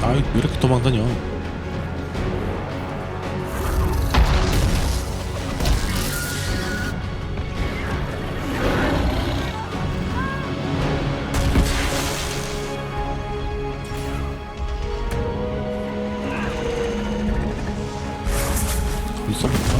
아이 왜 이렇게 도망다녀. 있어볼까?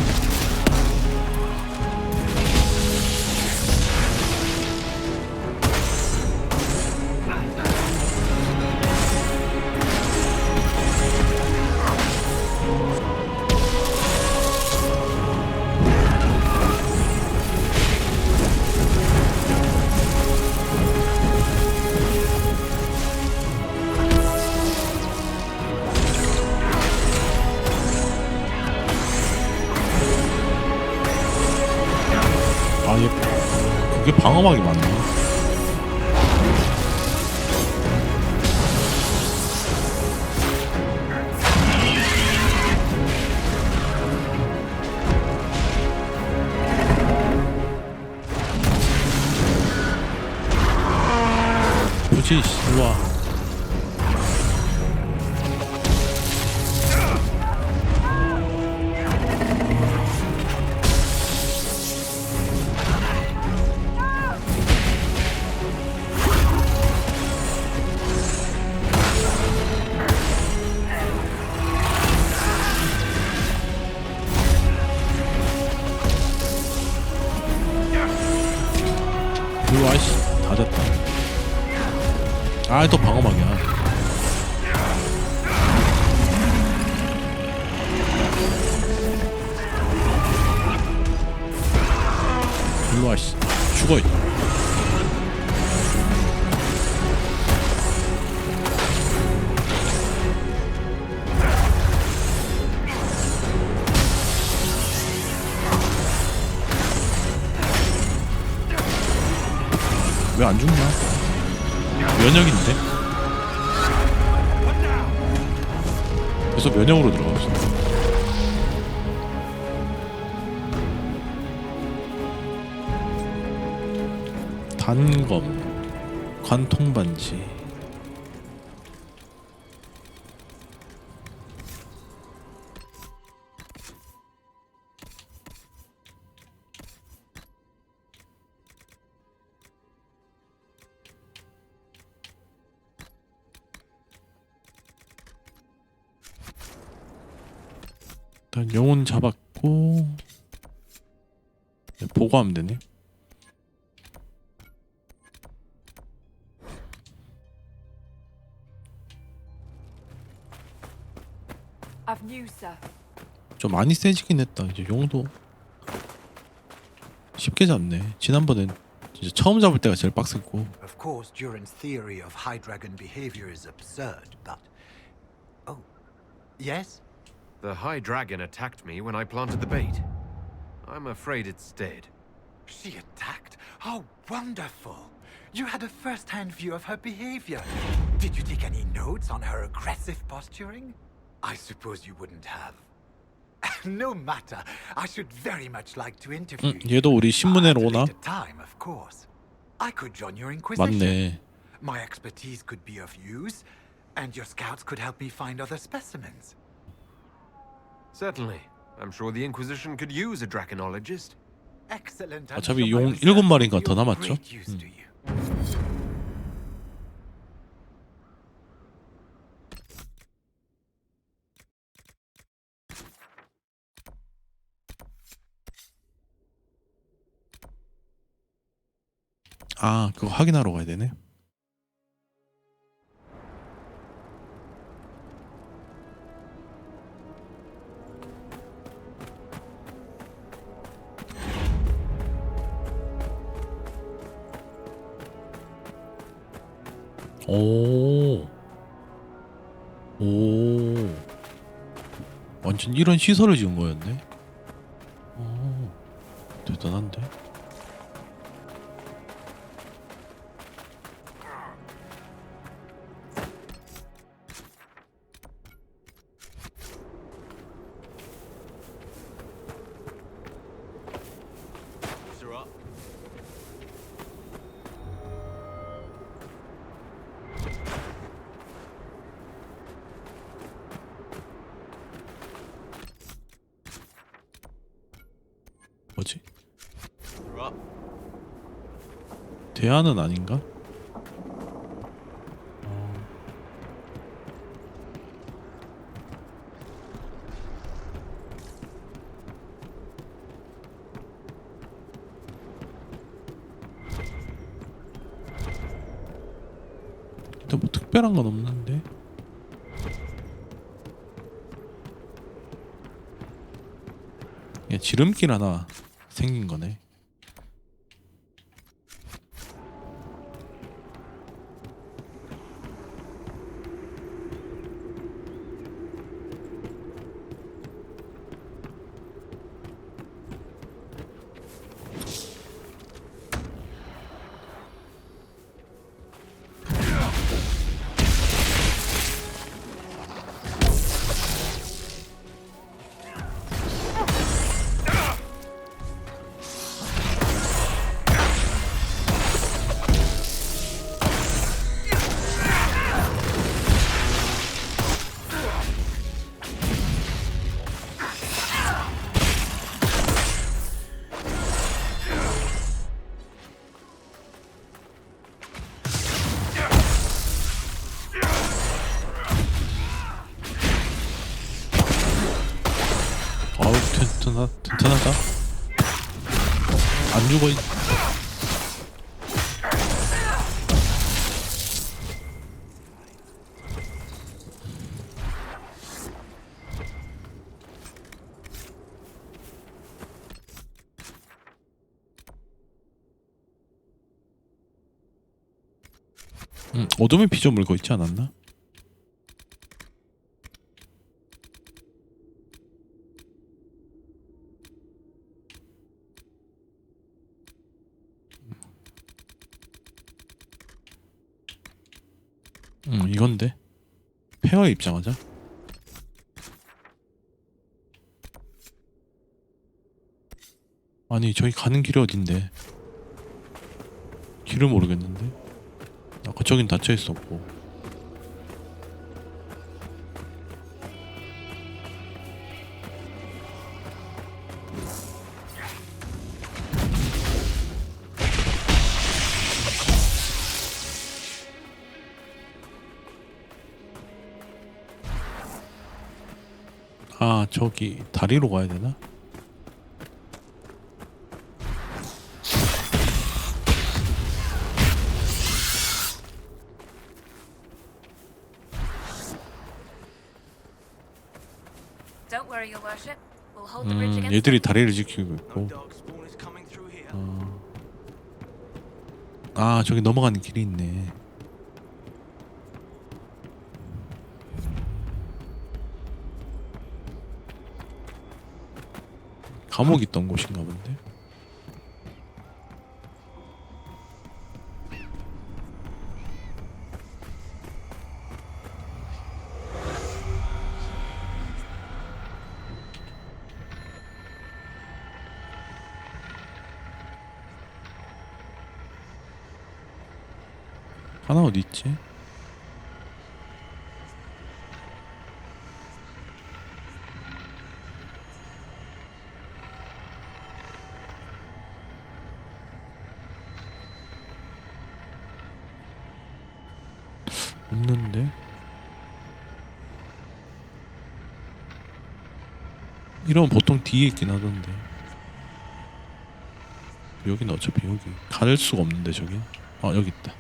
아, 얘 그게 방어막이 맞나? 뭐지? 일로와. 일로와 씨. 다 됐다. 아 또 방어막이야. 일로와 씨. 죽어. 왜 안 죽냐? 면역인데? 그래서 면역으로 들어갔어. 단검, 관통반지. 일단 영혼 잡았고 보고하면 되네. 좀 많이 세지긴 했다. 이제 용도 쉽게 잡네. 지난번엔 진짜 처음 잡을 때가 제일 빡셌고. Of course, Duran's theory of high dragon behavior is absurd, but oh, yes. The High Dragon attacked me when I planted the bait. I'm afraid it's dead. She attacked? How wonderful! You had a first-hand view of her behavior. Did you take any notes on her aggressive posturing? I suppose you wouldn't have. No matter. I should very much like to interview you. 얘도 우리 신문회로 오나? At a time, of course. I could join your inquisition. 맞네. My expertise could be of use, and your scouts could help me find other specimens. Certainly. I'm sure the Inquisition could use a draconologist. Excellent. 어차피 용 7마리인가 더 남았죠. 아, 그거 확인하러 가야 되네. 오, 완전 이런 시설을 지은 거였네. 오, 대단한데. 뭐지? 대안은 아닌가? 일단 뭐 특별한 건 없는데. 그냥 지름길 하나 생긴 거네. 튼튼하다. 안 죽어. 어둠의 피조물 거 있지 않았나? 이건데 폐허에 입장하자. 아니 저기 가는 길이 어딘데? 길을 모르겠는데. 아까 저긴 닫혀 있었고. 아 저기 다리로 가야 되나? Don't worry, Your Worship. We'll hold the bridge against 얘들이 them. 다리를 지키고 있고. 아 저기 넘어가는 길이 있네. 감옥 있던 곳인가 본데. 하나 어디 있지? 없는데? 이러면 보통 뒤에 있긴 하던데. 여기는 어차피 여기 갈 수가 없는데 저기. 아 여기 있다.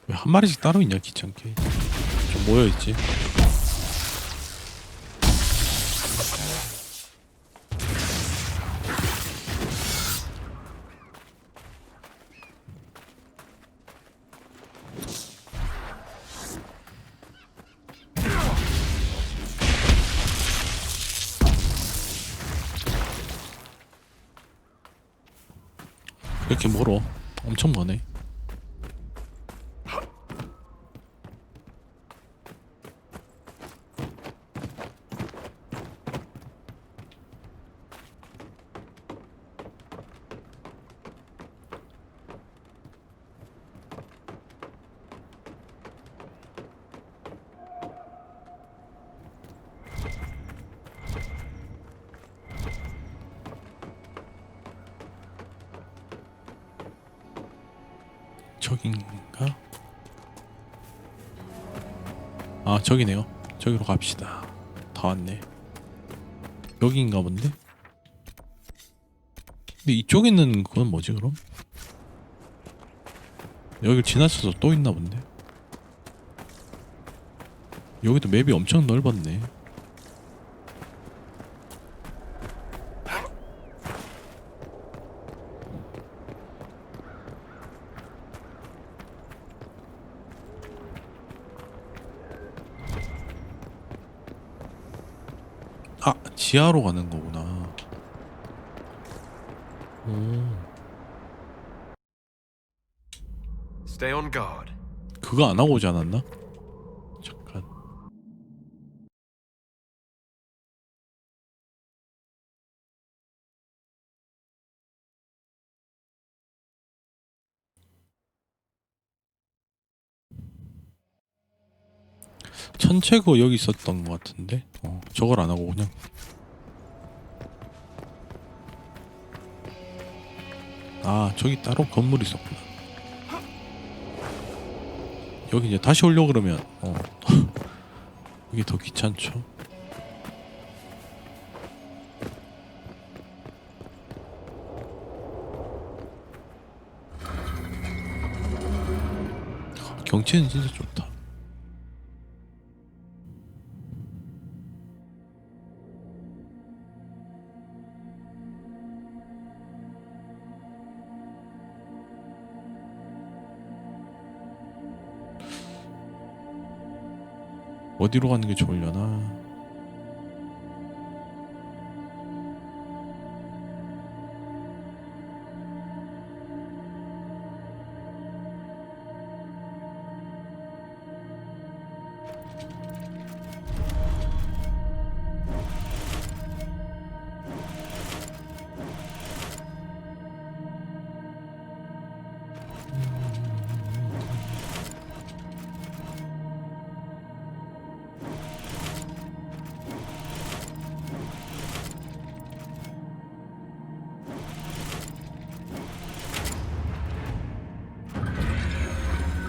왜 한 마리씩 따로 있냐 귀찮게. 좀 모여있지. 왜 이렇게 멀어? 엄청 머네. 저긴가? 아 저기네요. 저기로 갑시다. 다 왔네. 여기인가 본데? 근데 이쪽에 있는 그건 뭐지 그럼? 여길 지나쳐서 또 있나 본데? 여기도 맵이 엄청 넓었네. 아, 지하로 가는 거구나. Stay on guard. 그거 안 하고 오지 않았나? 잠깐. 천체고 여기 있었던 것 같은데. 저걸 안 하고 그냥. 아, 저기 따로 건물이 있었구나. 여기 이제 다시 오려고 그러면 이게 더 귀찮죠. 경치는 진짜 좋다. 어디로 가는 게 좋으려나?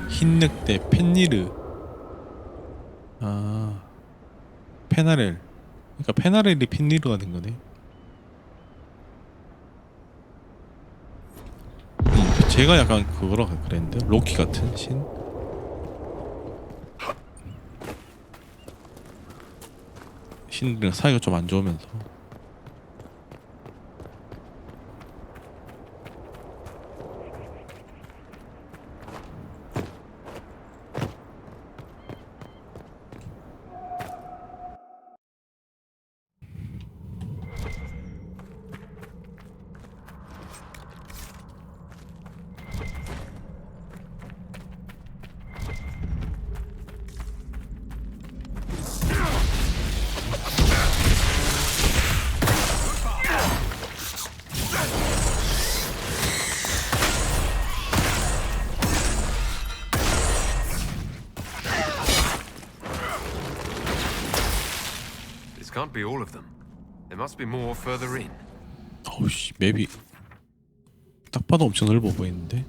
흰 늑대 펜니르. 아, 페나렐. 그러니까 페나렐이 펜니르가 된 거네. 제가 약간 그거라 그랬는데, 로키 같은 신. 신들이랑 사이가 좀 안 좋으면서. Can't be all of them. There must be more further in. 어우씨, 맵이 딱 봐도 엄청 넓어 보이는데.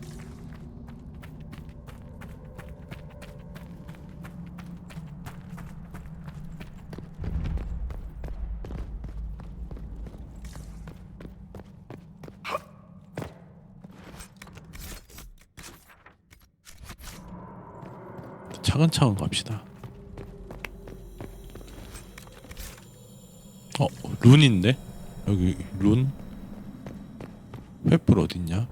차근차근 갑시다. 룬인데? 여기 룬? 횃불 어딨냐?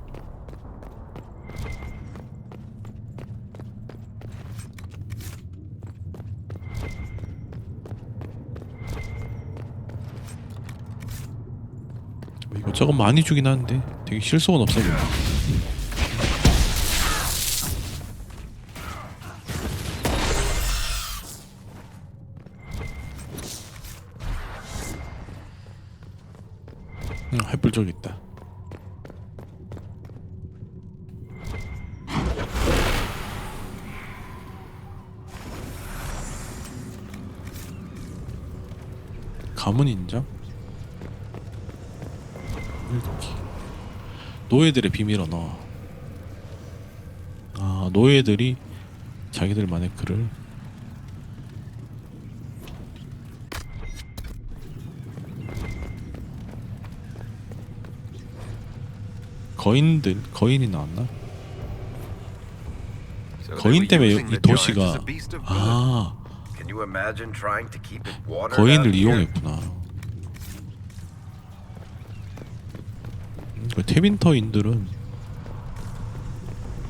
이것저것 많이 주긴 하는데 되게 실속은 없어 보여. 횃불 저기 있다. 가문 인장? 이렇게. 노예들의 비밀 언어. 아, 노예들이 자기들만의 글을. 거인이 나왔나? 거인 때문에 이 도시가 Can you imagine trying to keep it watered 거인을 out here? 이용했구나. 테빈터인들은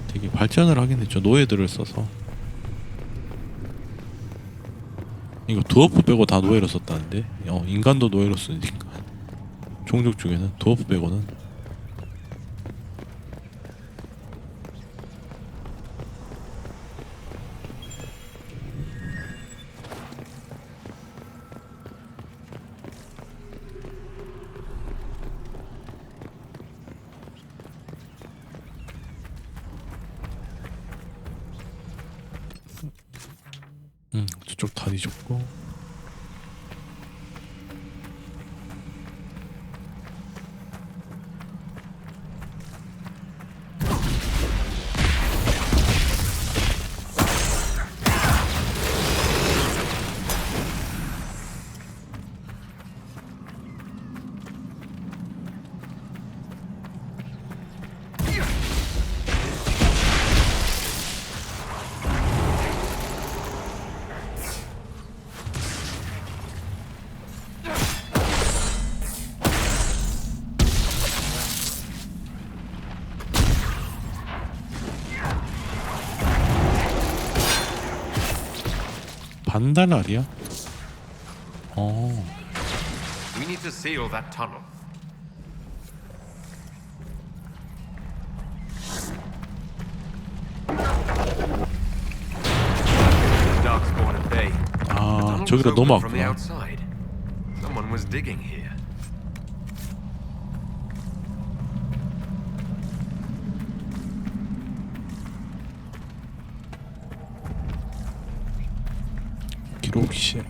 되게 발전을 하긴 했죠. 노예들을 써서. 이거 드워프 빼고 다 노예로 썼다는데. 인간도 노예로 쓰니까. 종족 중에는 드워프 빼고는. 저쪽 다 뒤졌고. 반달알이야? We need to seal that tunnel. Darkspawn at bay. 아, 저기로 From the 넘어왔구나. outside. Someone was digging here. 기록실.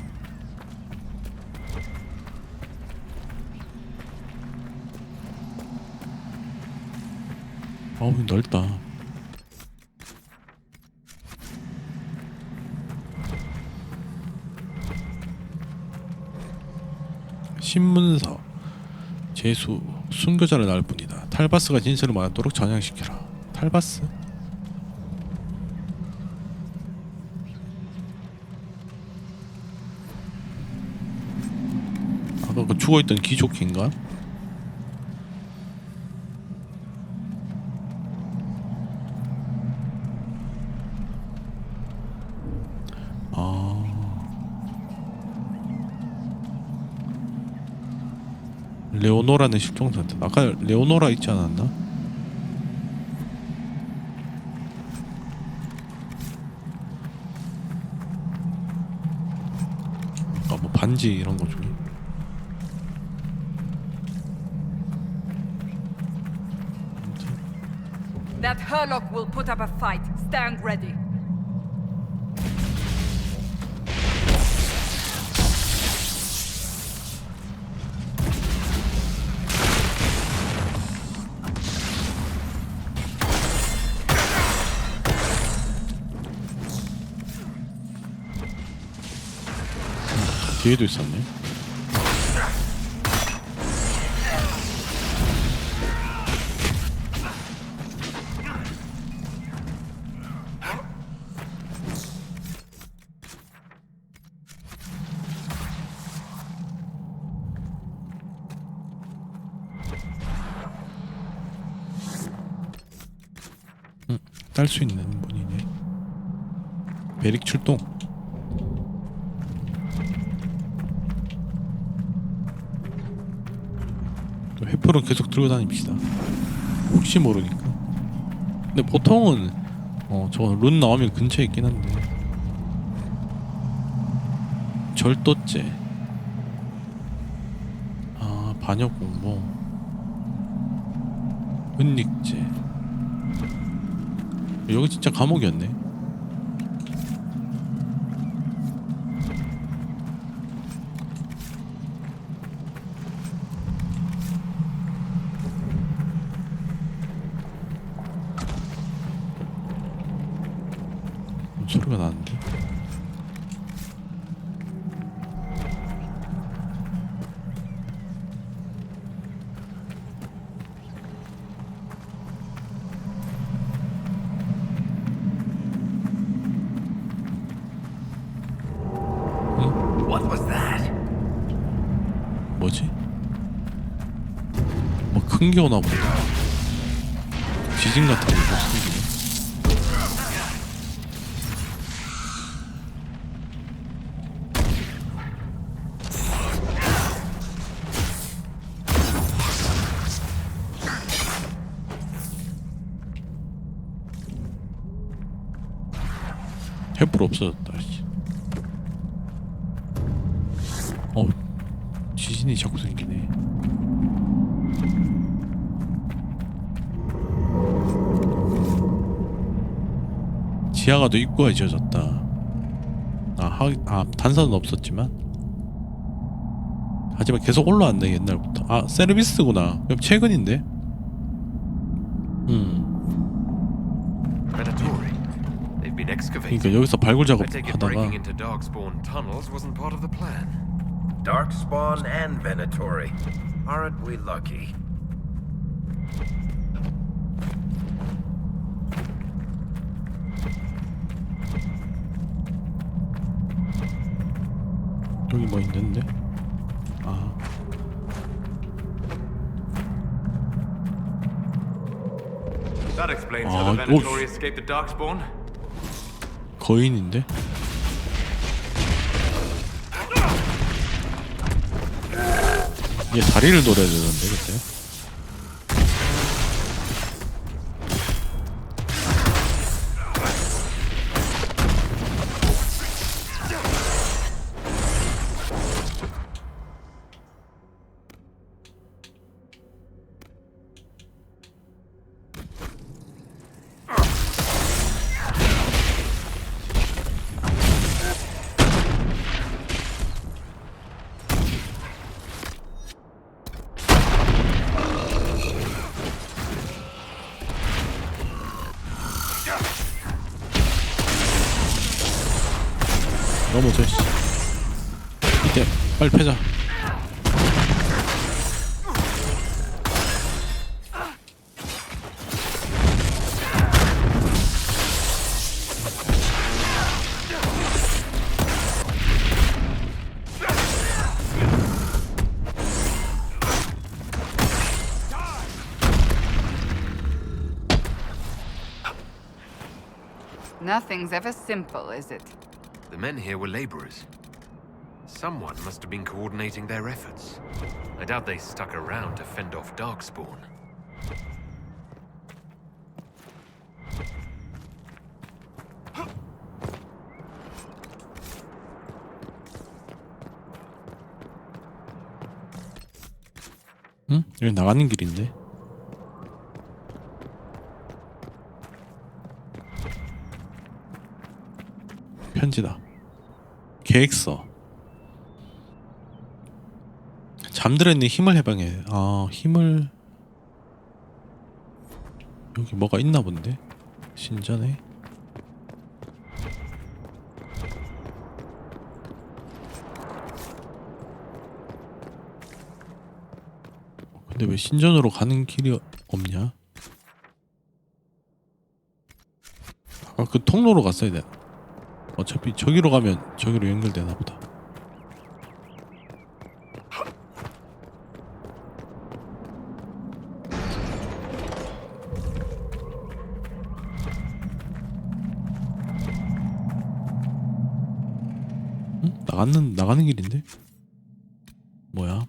어우, 넓다. 신문서 제수 순교자를 낳을 뿐이다. 탈바스가 진실을 말하도록 전향시켜라. 탈바스? 아까 그 죽어있던 귀족인가? 레오노라는 실종 상태. 아까 레오노라 있지 않았나? 아, 뭐 반지 이런 거 중에. That Herlock will put up a fight. Stand ready. 뒤에도 있었네. 딸 수 있는 분이네. 베릭 출동. 회포를 계속 들고 다닙시다. 혹시 모르니까. 근데 보통은 저 룬 나오면 근처에 있긴 한데. 절도죄. 아, 반역 공모. 은닉죄. 여기 진짜 감옥이었네. 소리가 나는데. What was that? 뭐지? 뭐 큰 게 오나 보다. 지진 같은 게 못 생기네. 횃불 없어졌다. 지진이 자꾸 생기네. 지하가도 입구가 지어졌다. 단선은 없었지만 하지만 계속 올라왔네 옛날부터. 서비스구나. 그럼 최근인데. 그러니까 여기서 발굴 작업 하다가 Darkspawn and Venatori. Aren't we lucky? 여기 뭐 있는데? That explains how the Venatori escaped the Darkspawn. 거인인데? 얘 다리를 노려야 되는데 그때? 넘어져 씨. 이때 빨리 패자. Nothing's ever simple, is it? The men here were laborers. Someone must have been coordinating their efforts. I doubt they stuck around to fend off Darkspawn. 응? 여기 나가는 길인데. 편지다. 계획서. 잠들었니 힘을 해방해. 힘을 여기 뭐가 있나 본데. 신전에. 근데 왜 신전으로 가는 길이 없냐? 아까 그 통로로 갔어야 돼. 어차피 저기로 가면 저기로 연결되나 보다. 응? 나가는 길인데? 뭐야?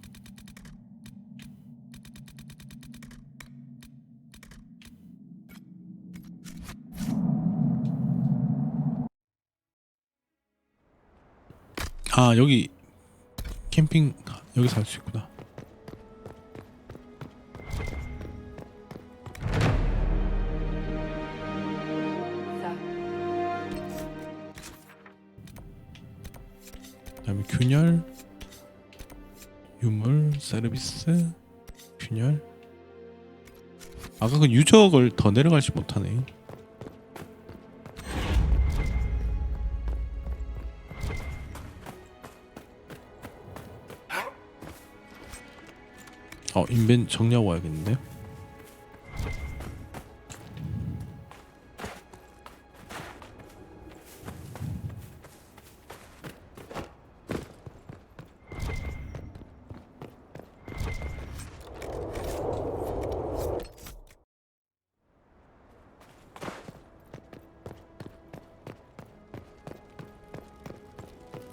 여기 캠핑 여기서 할 수 있구나. 그다음에 균열, 유물, 서비스, 균열. 아까 그 유적을 더 내려가지 못하네. 인벤 정리하고 와야겠는데.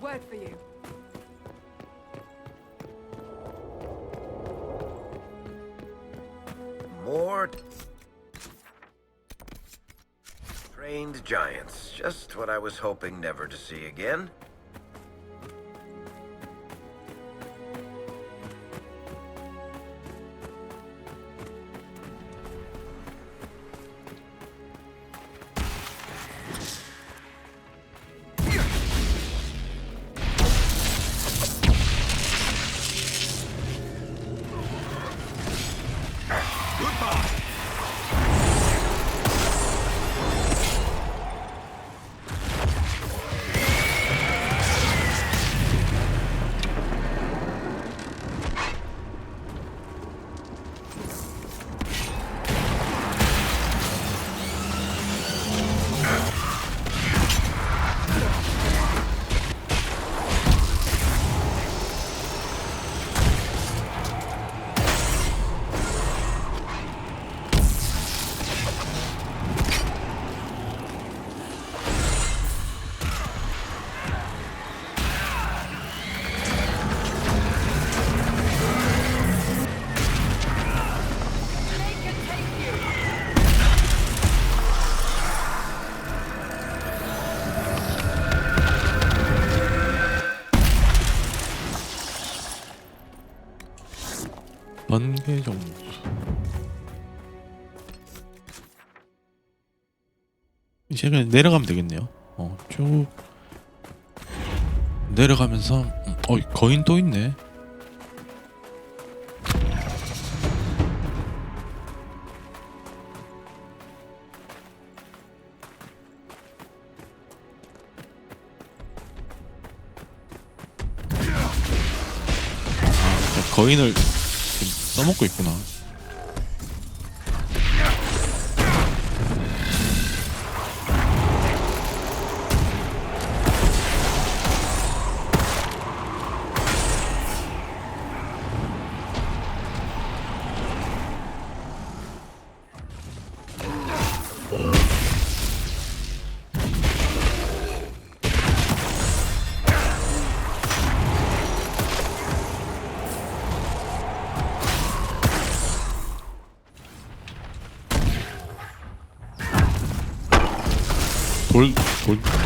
Word for you. More trained giants. Just what I was hoping never to see again. 번개 정도. 이제 그냥 내려가면 되겠네요. 쭉 내려가면서 거인 또 있네. 거인을 써먹고 있구나.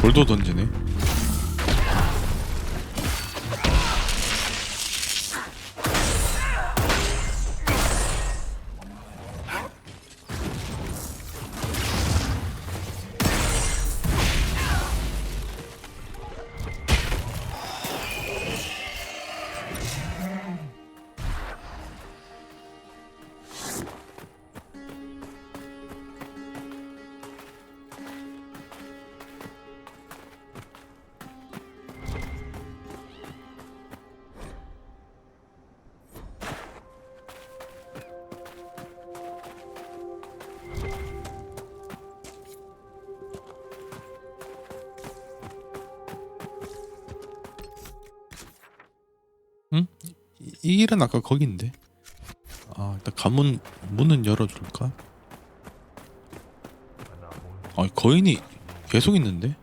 돌도 던지네. 응? 이 길은 아까 거긴데. 일단 가문 문은 열어줄까? 거인이 계속 있는데?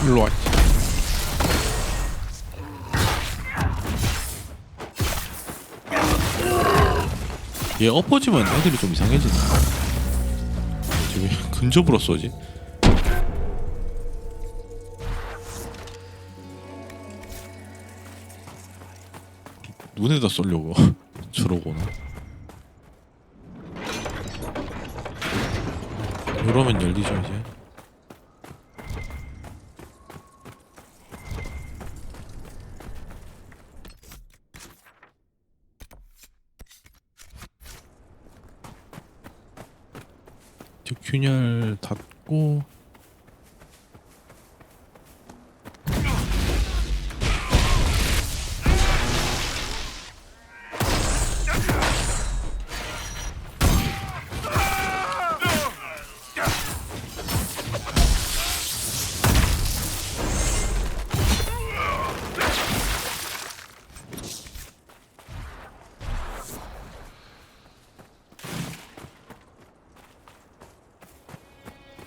일로 와. 얘 엎어지면 애들이 좀 이상해지네. 왜 근접으로 쏘지? 눈에다 쏠려고 저러고는. 이러면 열리죠 이제. 균열 닫고.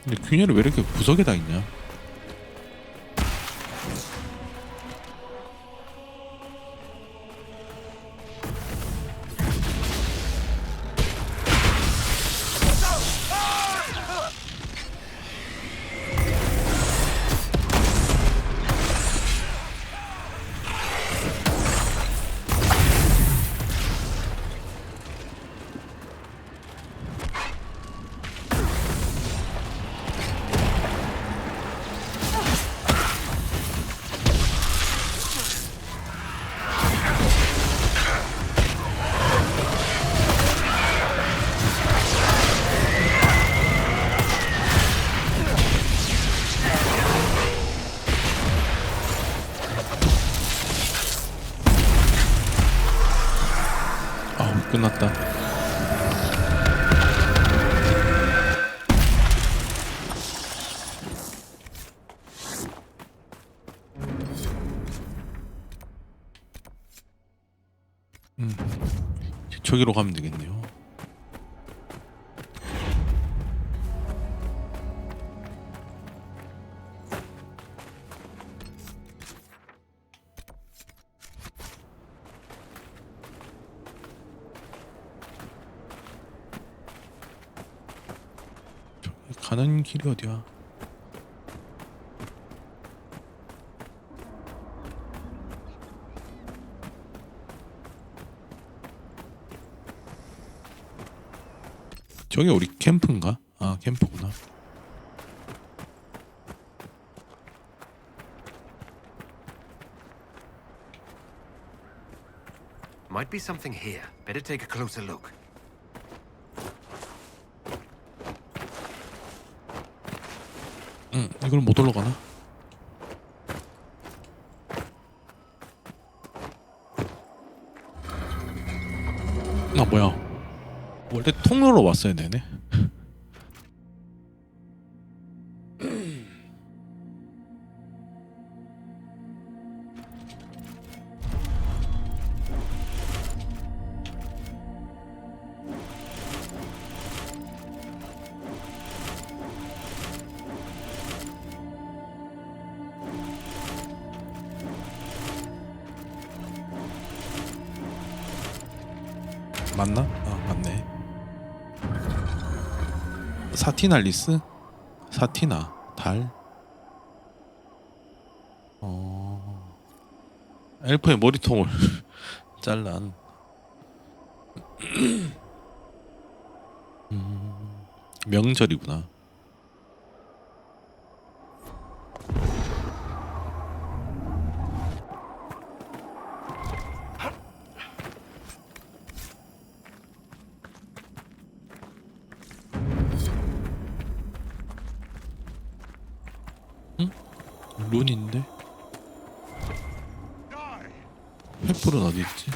근데 균열이 왜 이렇게 구석에 다 있냐? 끝났다. 저기로 가면 되겠네요. 가는 길이 어디야? 저기 우리 캠프인가? 아, 캠프구나. Might be something here. Better take a closer look. 이걸 못 올라가나? 아, 뭐야? 원래 통로로 왔어야 되네. 맞나? 아, 맞네. 사티날리스? 사티나 달? 엘프의 머리통을 잘란. 명절이구나. 룬인데? 횃불은 어디 있지?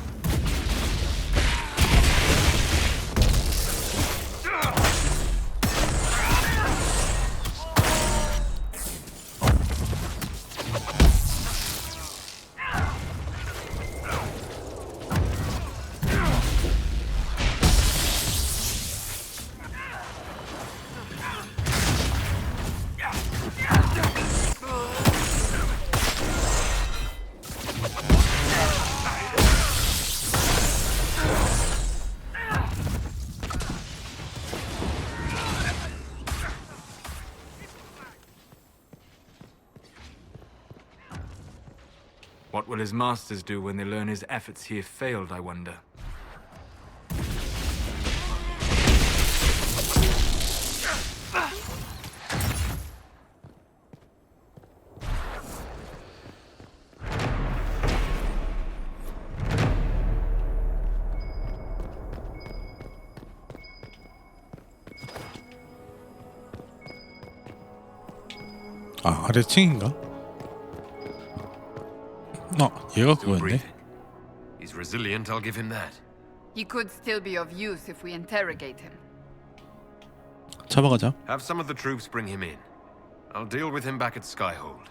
will his masters do when they learn his efforts here failed, I wonder? 아, 아래층인가? 얘가 그거였네. He's resilient, I'll give him that. He could still be of use if we interrogate him. 잡아가자. Have some of the troops bring him in. I'll deal with him back at Skyhold.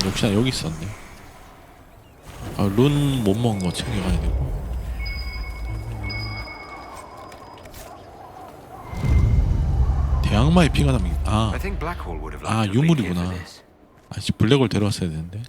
역시나 여기 있었네. 아, 룬 못 먹은 거 챙겨가야 되고. 대악마의 피가 남긴. 유물이구나. 아씨, 블랙홀 데려왔어야 되는데.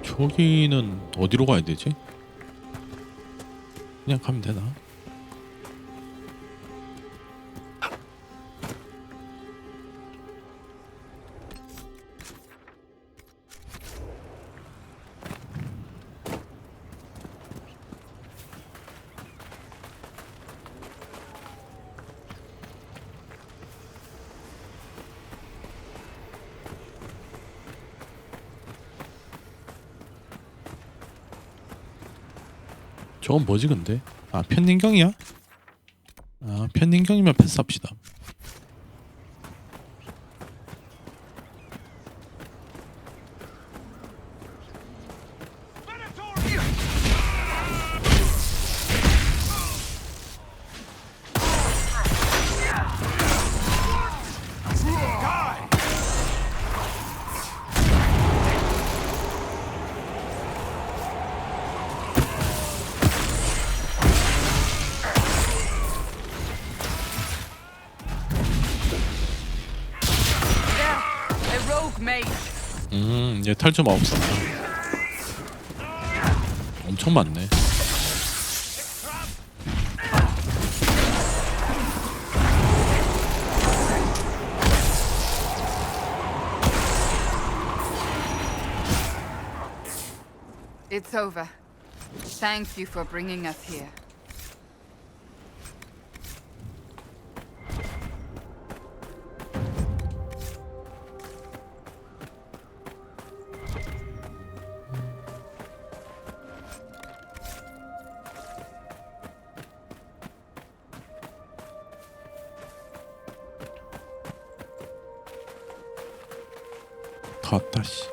저기는 어디로 가야 되지? 그냥 가면 되나? 저건 뭐지 근데? 아, 편린경이야? 아, 편린경이면 패스합시다. 얘 탈주 마법사다. 엄청 많네. It's over. Thank you for bringing us here. 다 왔다 씨.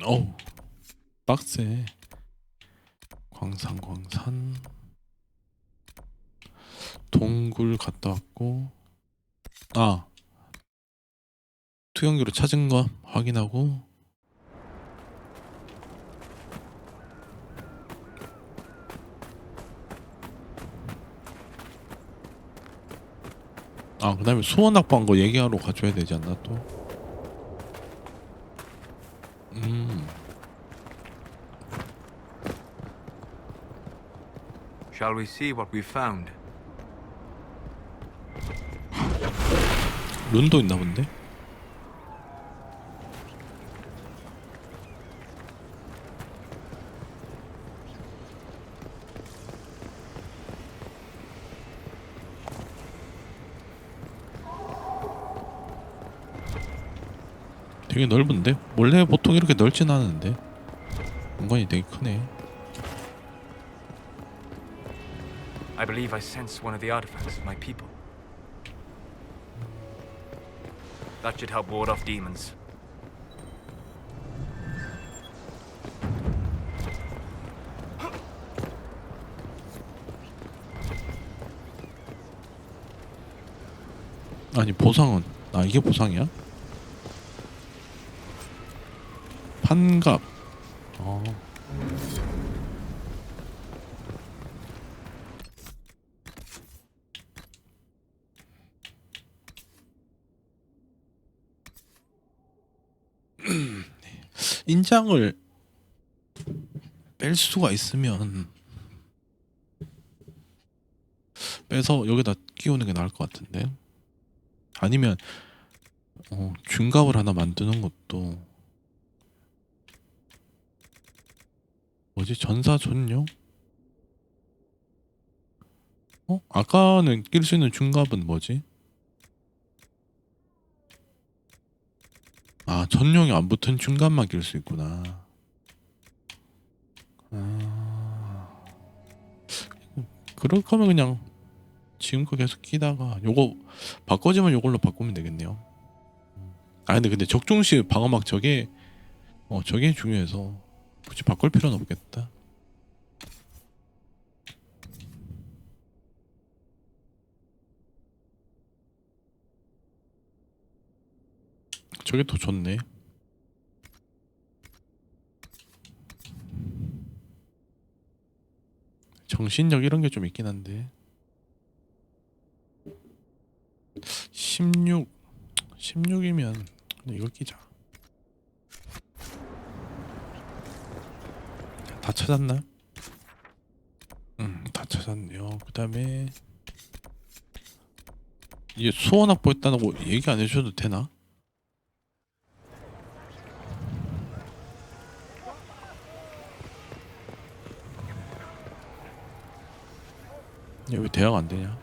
어우, 빡세. 광산 동굴 갔다 왔고, 아, 투영기로 찾은 거 확인하고, 아, 그 다음에 소원 납부한 거 얘기하러 가줘야 되지 않나 또? Shall we see what we found? 룬도 있나 본데? 되게 넓은데? 원래 보통 이렇게 넓진 않은데 공간이 되게 크네. I believe I sense one of the artifacts of my people. That should help ward off demons. 아니 보상은 이게 보상이야? 판갑. 인장을 뺄 수가 있으면 빼서 여기다 끼우는 게 나을 것 같은데. 아니면 균갑을 하나 만드는 것도. 뭐지? 전사존용? 아까는 낄 수 있는 균갑은 뭐지? 아, 전용이 안 붙은 균갑만 낄 수 있구나. 그럴 거면 그냥 지금 거 계속 끼다가 요거 바꿔지면 요걸로 바꾸면 되겠네요. 아 근데 적중시 방어막 저게 저게 중요해서 굳이 바꿀 필요는 없겠다. 저게 더 좋네. 정신력 이런 게 좀 있긴 한데 16이면 이걸 끼자. 다 찾았나? 다 찾았네요. 그 다음에 이게 수원 확보했다고 얘기 안 해주셔도 되나? 왜 대화가 안 되냐?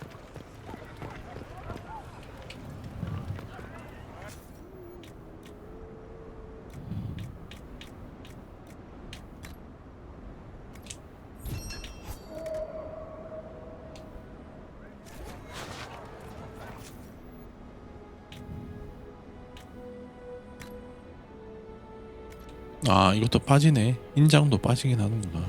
아, 이것도 빠지네. 인장도 빠지긴 하는구나.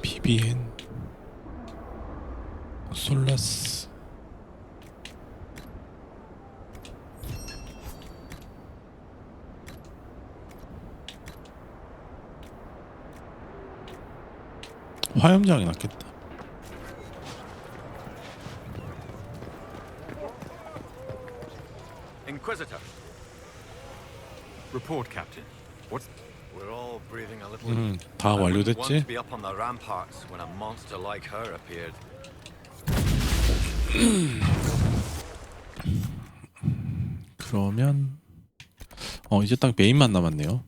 비비엔 솔라스 화염장이 낫겠다. Inquisitor. Report, Captain. What's... We're all breathing a little. 다 I wouldn't want 완료됐지? to be up on the ramparts when a monster like her appeared. 그러면 이제 딱 메인만 남았네요.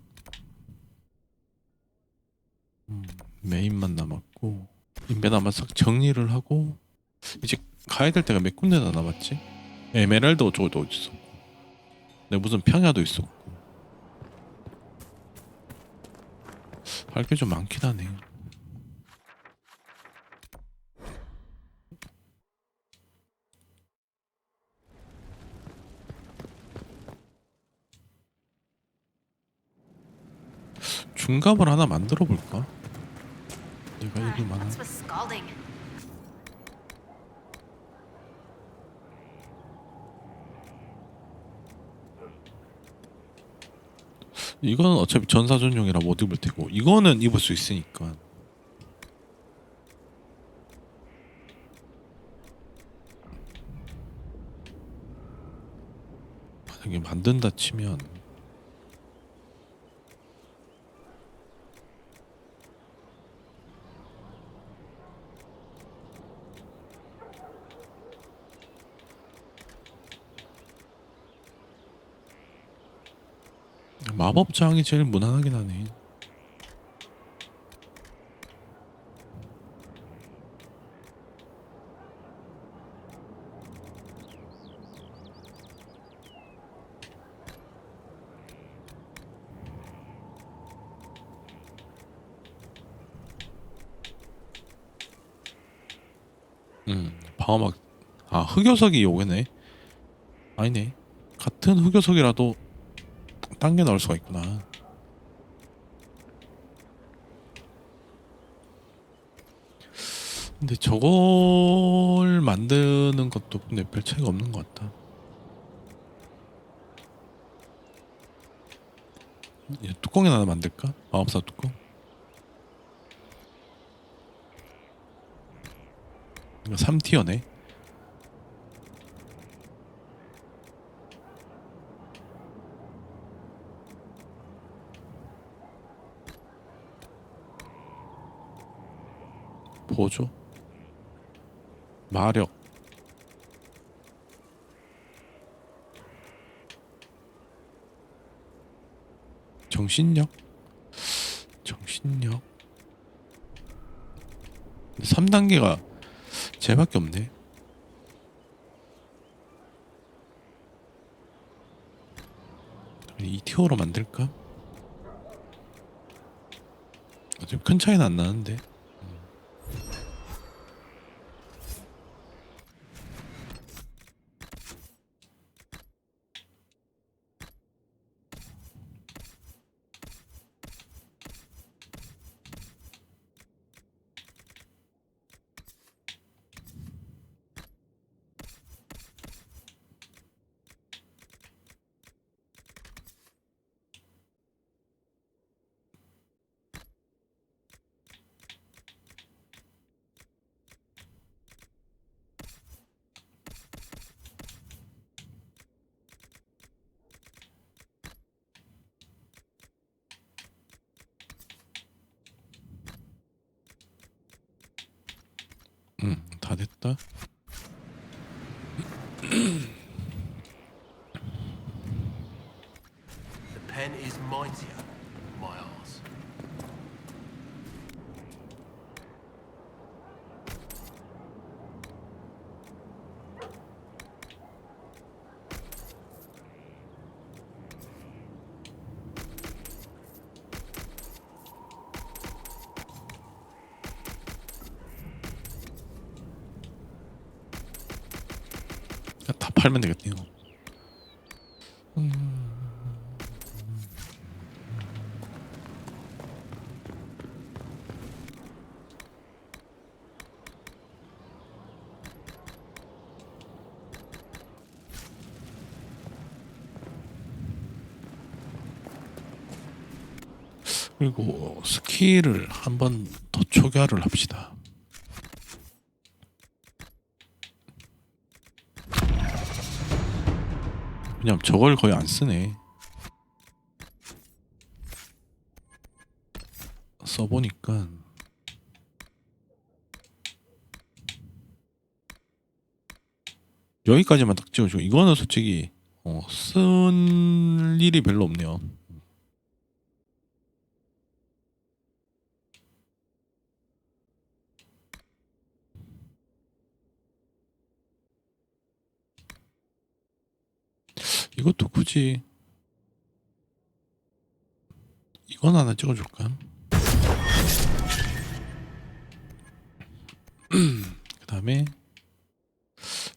메인만 남았고 인벤 아마 싹 정리를 하고 이제 가야 될 데가 몇 군데나 남았지? 에메랄드 어쩌고도 있었고 무슨 평야도 있었고 할 게 좀 많긴 하네. 둔갑을 하나 만들어 볼까? 내가 입을 만한. What's with scalding? 이거는 어차피 전사 전용이라 못 입을 테고 이거는 입을 수 있으니까. 만약에 만든다 치면 마법장이 제일 무난하긴 하네. 방어막. 아, 흑요석이 요거네. 아니네. 같은 흑요석이라도 딴 게 나올 수가 있구나. 근데 저걸 만드는 것도 근데 별 차이가 없는 것 같다. 뚜껑이 하나 만들까? 마법사 뚜껑? 이거 3티어네. 보조, 마력, 정신력. 3단계가 쟤밖에 없네. 이 티어로 만들까? 어차피 큰 차이는 안 나는데. 다 됐다. The pen is mightier, my arse. 다 팔면 되겠네요. 그리고 스킬을 한번 더 초기화를 합시다. 그냥 저걸 거의 안 쓰네. 써보니까 여기까지만 딱 찍어주고 이거는 솔직히 쓸 일이 별로 없네요. 이것도 굳이 이건 하나 찍어줄까? 그 다음에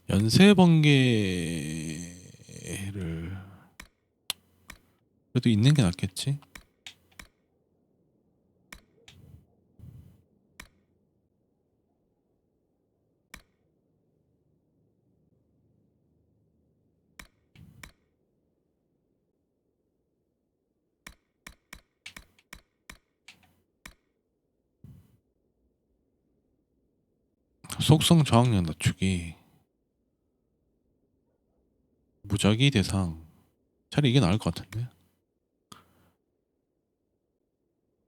연쇄 번개를 그래도 있는 게 낫겠지? 속성 저항력 낮추기, 무작위 대상. 차라리 이게 나을 것 같은데.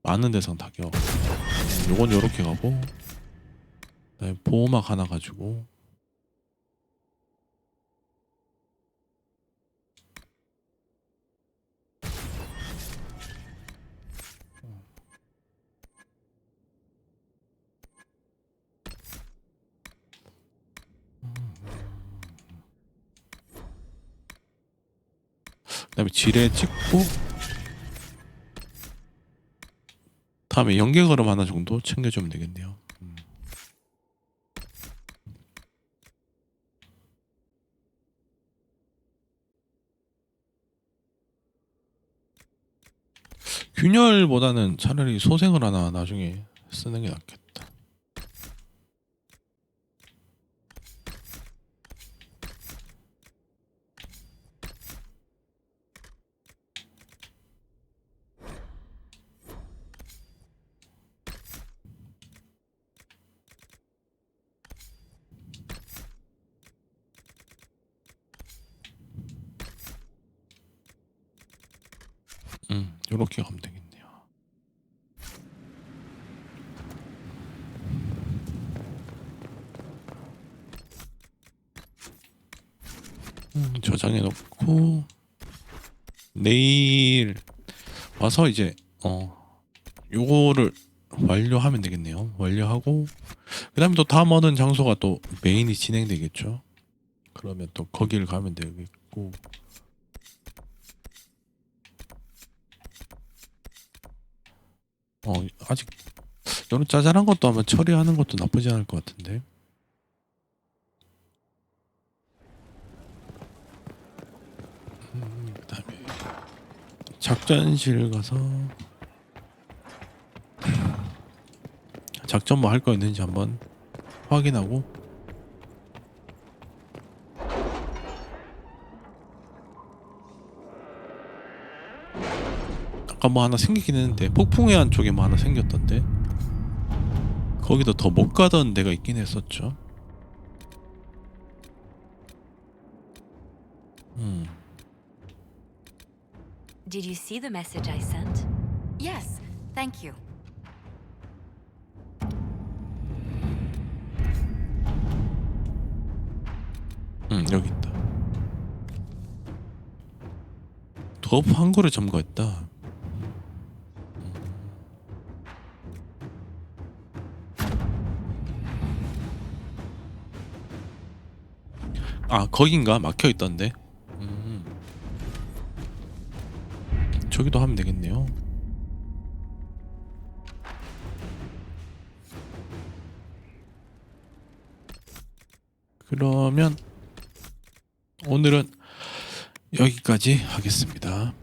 많은 대상 타격. 요건 요렇게 가고, 그다음에 보호막 하나 가지고, 그다음에 지뢰 찍고, 다음에 연계 걸음 하나 정도 챙겨주면 되겠네요. 균열보다는 차라리 소생을 하나 나중에 쓰는 게 낫겠다. 요렇게 가면 되겠네요. 저장해 놓고 내일 와서 이제 요거를 완료하면 되겠네요. 완료하고 그 다음에 또 다음 얻은 장소가 또 메인이 진행되겠죠. 그러면 또 거기를 가면 되겠고, 아직 이런 짜잘한 것도 아마 처리하는 것도 나쁘지 않을 것 같은데. 그다음에 작전실 가서 작전 뭐 할 거 있는지 한번 확인하고, 아까 뭐 하나 생기긴 했는데 폭풍의 한 쪽에 뭐 하나 생겼던데, 거기도 더 못 가던 데가 있긴 했었죠. Did you see the message I sent? Yes, thank you. 여기 있다. 도업 항구를 점거했다. 아, 거긴가? 막혀 있던데. 저기도 하면 되겠네요. 그러면 오늘은 여기까지 하겠습니다.